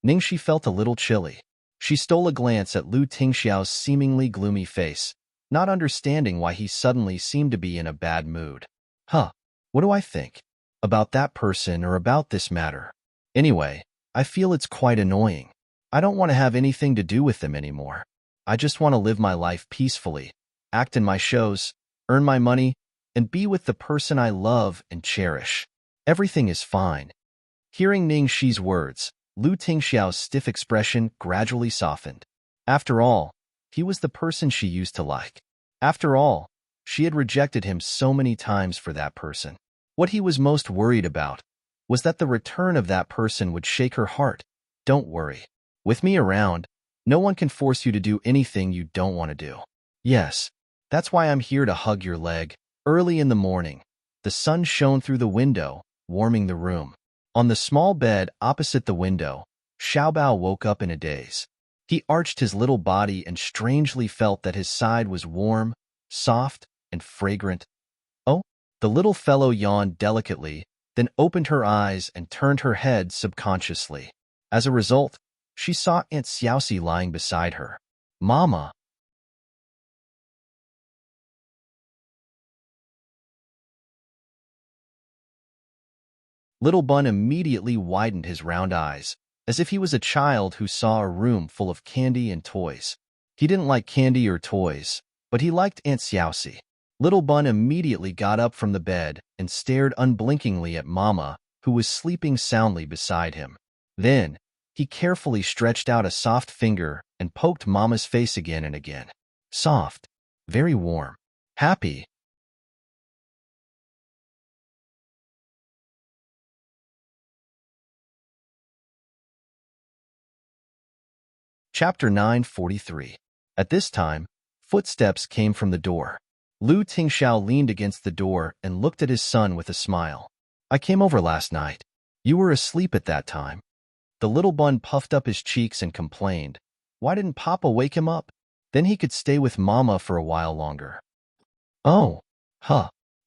Ningxi felt a little chilly. She stole a glance at Lu Tingxiao's seemingly gloomy face, not understanding why he suddenly seemed to be in a bad mood. "Huh, what do I think?" about that person or about this matter. Anyway, I feel it's quite annoying. I don't want to have anything to do with them anymore. I just want to live my life peacefully, act in my shows, earn my money, and be with the person I love and cherish. Everything is fine. Hearing Ning Shi's words, Lu Tingxiao's stiff expression gradually softened. After all, he was the person she used to like. After all, she had rejected him so many times for that person. What he was most worried about was that the return of that person would shake her heart. Don't worry. With me around, no one can force you to do anything you don't want to do. Yes, that's why I'm here to hug your leg. Early in the morning, the sun shone through the window, warming the room. On the small bed opposite the window, Xiaobao woke up in a daze. He arched his little body and strangely felt that his side was warm, soft, and fragrant. Oh, the little fellow yawned delicately, then opened her eyes and turned her head subconsciously. As a result, she saw Aunt Xiaoxi lying beside her. Mama. Little Bun immediately widened his round eyes, as if he was a child who saw a room full of candy and toys. He didn't like candy or toys, but he liked Aunt Xiaoxi. Little Bun immediately got up from the bed and stared unblinkingly at Mama, who was sleeping soundly beside him. Then, he carefully stretched out a soft finger and poked Mama's face again and again. Soft, very warm, happy. Chapter 943. At this time, footsteps came from the door. Lu Tingxiao leaned against the door and looked at his son with a smile. I came over last night. You were asleep at that time. The little bun puffed up his cheeks and complained. Why didn't Papa wake him up? Then he could stay with Mama for a while longer. Oh,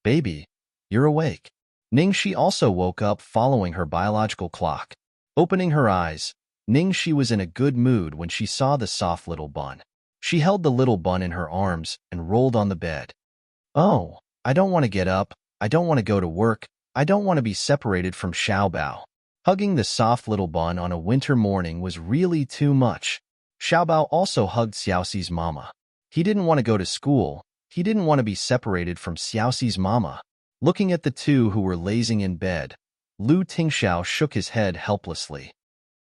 baby, you're awake. Ningxi also woke up following her biological clock. Opening her eyes, Ningxi was in a good mood when she saw the soft little bun. She held the little bun in her arms and rolled on the bed. Oh, I don't want to get up. I don't want to go to work. I don't want to be separated from Xiaobao. Hugging the soft little bun on a winter morning was really too much. Xiaobao also hugged Xiaoxi's mama. He didn't want to go to school. He didn't want to be separated from Xiaoxi's mama. Looking at the two who were lazing in bed, Lu Tingxiao shook his head helplessly.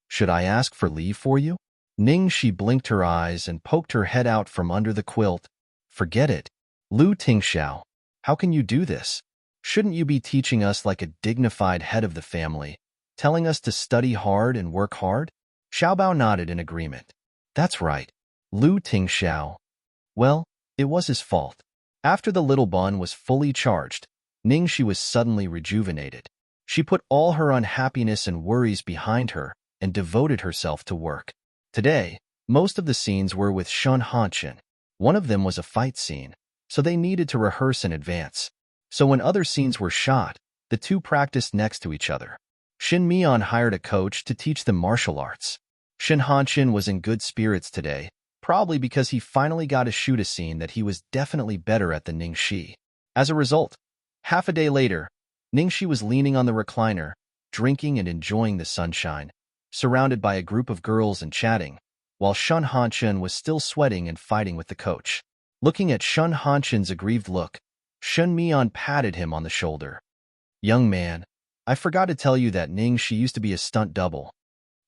Should I ask for leave for you? Ningxi blinked her eyes and poked her head out from under the quilt. Forget it. Lu Tingxiao, how can you do this? Shouldn't you be teaching us like a dignified head of the family, telling us to study hard and work hard? Xiaobao nodded in agreement. That's right. Lu Tingxiao. Well, it was his fault. After the little bun was fully charged, Ningxi was suddenly rejuvenated. She put all her unhappiness and worries behind her and devoted herself to work. Today, most of the scenes were with Shun Hanshin. One of them was a fight scene, so they needed to rehearse in advance. So when other scenes were shot, the two practiced next to each other. Shin Mian hired a coach to teach them martial arts. Shin Hanshin was in good spirits today, probably because he finally got to shoot a scene that he was definitely better at than Ningxi. As a result, half a day later, Ningxi was leaning on the recliner, drinking and enjoying the sunshine, surrounded by a group of girls and chatting, while Shun Hanshin was still sweating and fighting with the coach. Looking at Shun Hanshin's aggrieved look, Shun Mian patted him on the shoulder. Young man, I forgot to tell you that Ningxi used to be a stunt double.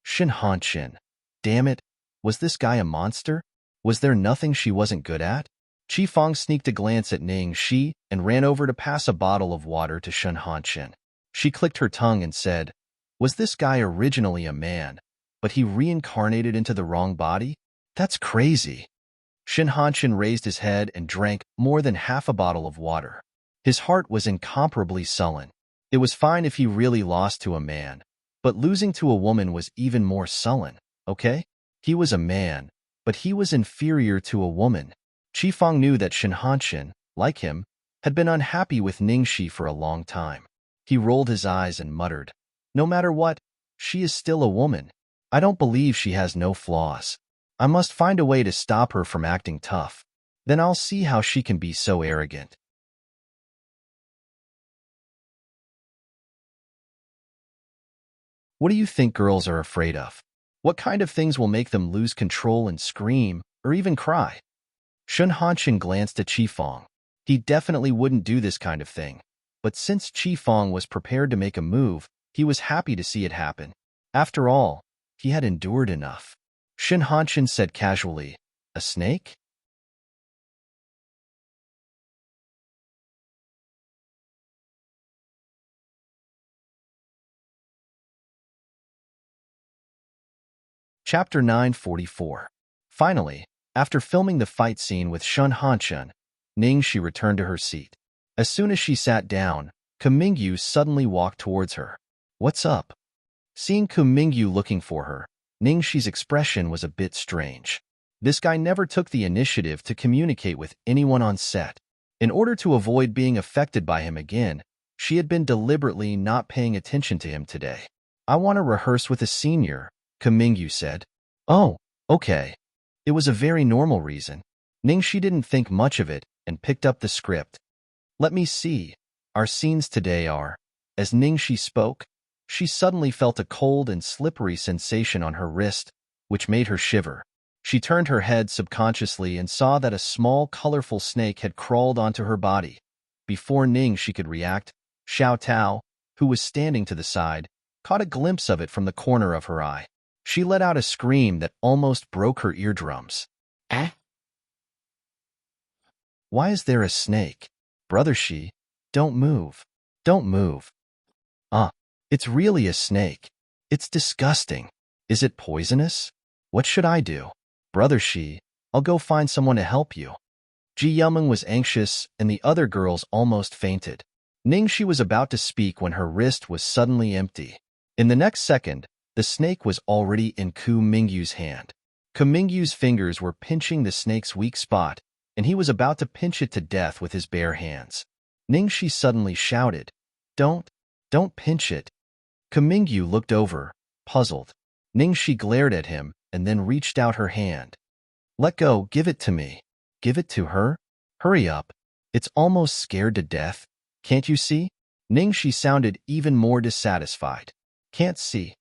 Shin Hanshin. Damn it, was this guy a monster? Was there nothing she wasn't good at? Chi Fong sneaked a glance at Ningxi and ran over to pass a bottle of water to Shun Hanshin. She clicked her tongue and said, was this guy originally a man, but he reincarnated into the wrong body? That's crazy. Shin Hanshin raised his head and drank more than half a bottle of water. His heart was incomparably sullen. It was fine if he really lost to a man, but losing to a woman was even more sullen, okay? He was a man, but he was inferior to a woman. Chi Fong knew that Shin Hanshin, like him, had been unhappy with Ningxi for a long time. He rolled his eyes and muttered, no matter what, she is still a woman. I don't believe she has no flaws. I must find a way to stop her from acting tough. Then I'll see how she can be so arrogant. What do you think girls are afraid of? What kind of things will make them lose control and scream, or even cry? Shun Hanshin glanced at Qifeng. He definitely wouldn't do this kind of thing. But since Qifeng was prepared to make a move, he was happy to see it happen. After all, he had endured enough. Shun Hanshin said casually, "A snake?" Chapter 944. Finally, after filming the fight scene with Shun Hanshin, Ningxi returned to her seat. As soon as she sat down, Kumingyu suddenly walked towards her. "What's up?" Seeing Kumingyu looking for her, Ningxi's expression was a bit strange. This guy never took the initiative to communicate with anyone on set. In order to avoid being affected by him again, she had been deliberately not paying attention to him today. "I want to rehearse with a senior," Kumingyu said. "Oh, okay." It was a very normal reason. Ningxi didn't think much of it and picked up the script. "Let me see. Our scenes today are..." As Ningxi spoke, she suddenly felt a cold and slippery sensation on her wrist, which made her shiver. She turned her head subconsciously and saw that a small, colorful snake had crawled onto her body. Before Ningxi could react, Xiao Tao, who was standing to the side, caught a glimpse of it from the corner of her eye. She let out a scream that almost broke her eardrums. "Eh? Why is there a snake? Brother Shi, don't move. Don't move. It's really a snake. It's disgusting. Is it poisonous? What should I do? Brother Shi, I'll go find someone to help you." Ji Yumeng was anxious, and the other girls almost fainted. Ningxi was about to speak when her wrist was suddenly empty. In the next second, the snake was already in Ku Mingyu's hand. Ku Mingyu's fingers were pinching the snake's weak spot, and he was about to pinch it to death with his bare hands. Ningxi suddenly shouted, Don't pinch it." Ku Mingyu looked over, puzzled. Ningxi glared at him and then reached out her hand. "Let go, give it to me." "Give it to her? Hurry up. It's almost scared to death. Can't you see?" Ningxi sounded even more dissatisfied. "Can't see."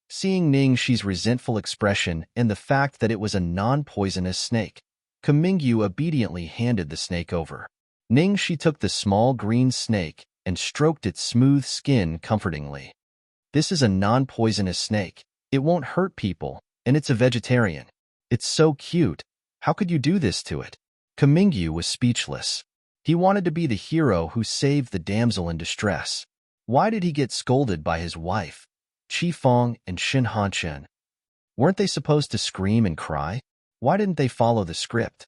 Seeing Ningxi's resentful expression and the fact that it was a non-poisonous snake, Ku Mingyu obediently handed the snake over. Ningxi took the small green snake and stroked its smooth skin comfortingly. "This is a non-poisonous snake. It won't hurt people, and it's a vegetarian. It's so cute. How could you do this to it?" Ku Mingyu was speechless. He wanted to be the hero who saved the damsel in distress. Why did he get scolded by his wife, Qifeng and Shun Hanshin? Weren't they supposed to scream and cry? Why didn't they follow the script?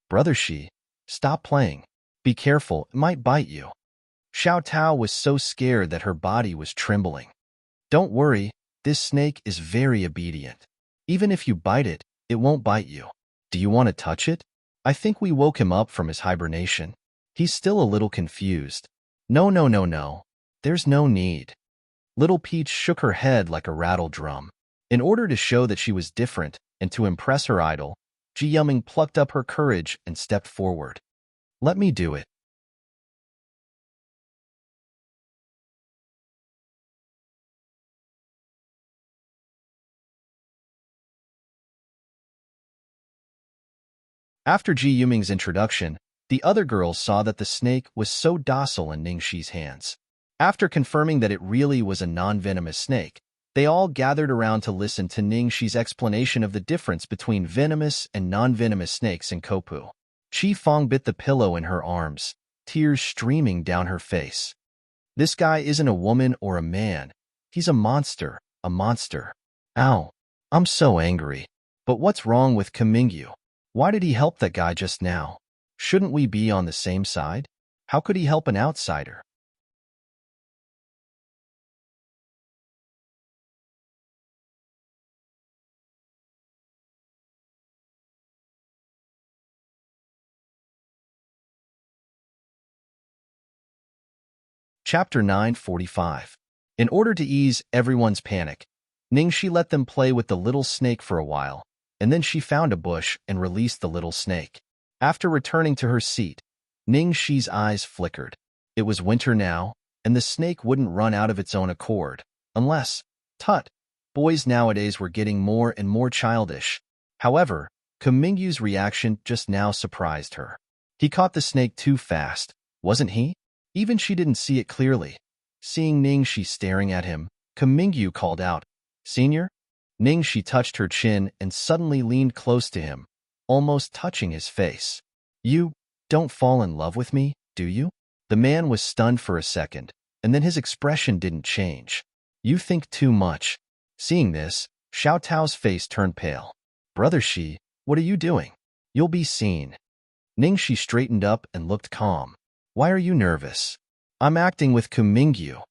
Brother Shi, stop playing. Be careful, it might bite you." Xiao Tao was so scared that her body was trembling. "Don't worry, this snake is very obedient. Even if you bite it, it won't bite you. Do you want to touch it?" I think we woke him up from his hibernation. He's still a little confused. No. There's no need." Little Peach shook her head like a rattle drum. In order to show that she was different and to impress her idol, Ji Yumeng plucked up her courage and stepped forward. "Let me do it." After Ji Yuming's introduction, the other girls saw that the snake was so docile in Ningxi's hands. After confirming that it really was a non-venomous snake, they all gathered around to listen to Ningxi's explanation of the difference between venomous and non-venomous snakes in Kopu. Qifeng bit the pillow in her arms, tears streaming down her face. "This guy isn't a woman or a man. He's a monster, a monster. Ow, I'm so angry. But what's wrong with Kumingyu? Why did he help that guy just now? Shouldn't we be on the same side? How could he help an outsider?" Chapter 945. In order to ease everyone's panic, Ningxi let them play with the little snake for a while, and then she found a bush and released the little snake. After returning to her seat, Ningxi's eyes flickered. It was winter now, and the snake wouldn't run out of its own accord, unless Tut. Boys nowadays were getting more and more childish. However, Kumingyu's reaction just now surprised her. He caught the snake too fast, wasn't he? Even she didn't see it clearly. Seeing Ningxi staring at him, Kumingyu called out, "Senior?" Ningxi touched her chin and suddenly leaned close to him, almost touching his face. "You don't fall in love with me, do you?" The man was stunned for a second, and then his expression didn't change. "You think too much." Seeing this, Xiao Tao's face turned pale. "Brother Shi, what are you doing? You'll be seen." Ningxi straightened up and looked calm. "Why are you nervous?" "I'm acting with Kumingyu."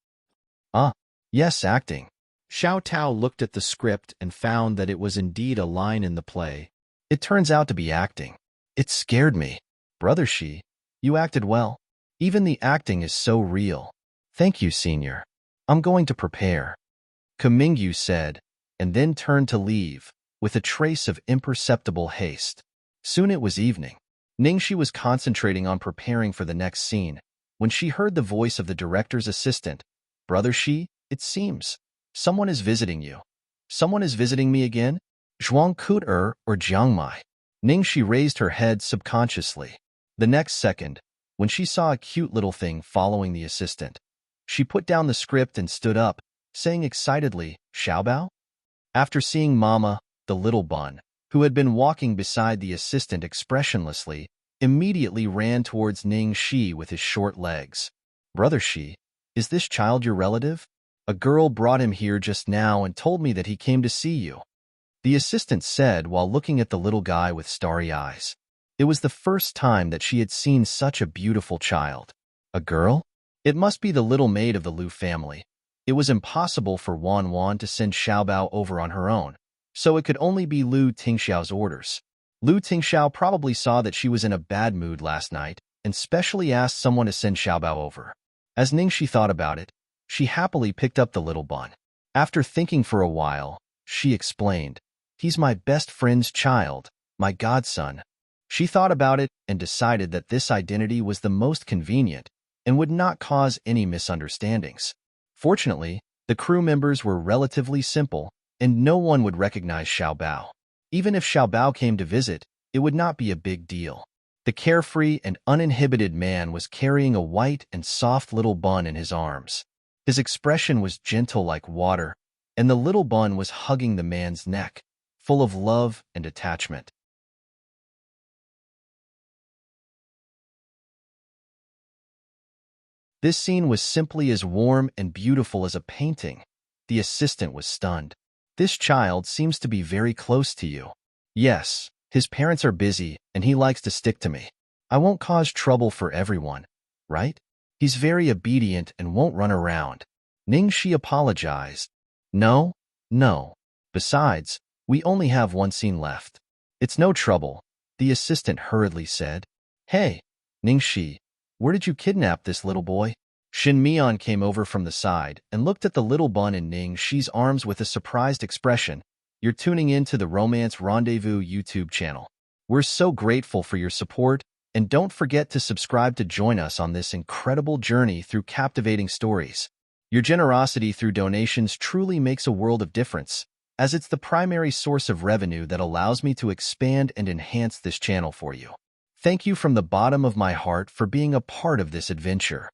"Ah, yes, acting." Xiao Tao looked at the script and found that it was indeed a line in the play. "It turns out to be acting. It scared me." "Brother Shi, you acted well. Even the acting is so real." "Thank you, Senior. I'm going to prepare," Kumingyu said, and then turned to leave, with a trace of imperceptible haste. Soon it was evening. Ningxi was concentrating on preparing for the next scene, when she heard the voice of the director's assistant. "Brother Shi, it seems someone is visiting you." "Someone is visiting me again? Zhuang Ku'er or Jiangmai?" Ningxi raised her head subconsciously. The next second, when she saw a cute little thing following the assistant, she put down the script and stood up, saying excitedly, "Xiaobao?" After seeing Mama, the little bun, who had been walking beside the assistant expressionlessly, immediately ran towards Ningxi with his short legs. "Brother Shi, is this child your relative? A girl brought him here just now and told me that he came to see you," the assistant said while looking at the little guy with starry eyes. It was the first time that she had seen such a beautiful child. A girl? It must be the little maid of the Liu family. It was impossible for Wan Wan to send Xiaobao over on her own, so it could only be Liu Tingxiao's orders. Liu Tingxiao probably saw that she was in a bad mood last night and specially asked someone to send Xiaobao over. As Ningxi thought about it, she happily picked up the little bun. After thinking for a while, she explained, "He's my best friend's child, my godson." She thought about it and decided that this identity was the most convenient and would not cause any misunderstandings. Fortunately, the crew members were relatively simple, and no one would recognize Xiaobao. Even if Xiaobao came to visit, it would not be a big deal. The carefree and uninhibited man was carrying a white and soft little bun in his arms. His expression was gentle like water, and the little bun was hugging the man's neck, full of love and attachment. This scene was simply as warm and beautiful as a painting. The assistant was stunned. "This child seems to be very close to you." "Yes, his parents are busy and he likes to stick to me. I won't cause trouble for everyone, right? He's very obedient and won't run around." Ningxi apologized. No. Besides, we only have one scene left." "It's no trouble," the assistant hurriedly said. "Hey, Ningxi, where did you kidnap this little boy?" Shin Mian came over from the side and looked at the little bun in Ningxi's arms with a surprised expression. "You're tuning in to the Romance Rendezvous YouTube channel. We're so grateful for your support, and don't forget to subscribe to join us on this incredible journey through captivating stories. Your generosity through donations truly makes a world of difference, as it's the primary source of revenue that allows me to expand and enhance this channel for you. Thank you from the bottom of my heart for being a part of this adventure.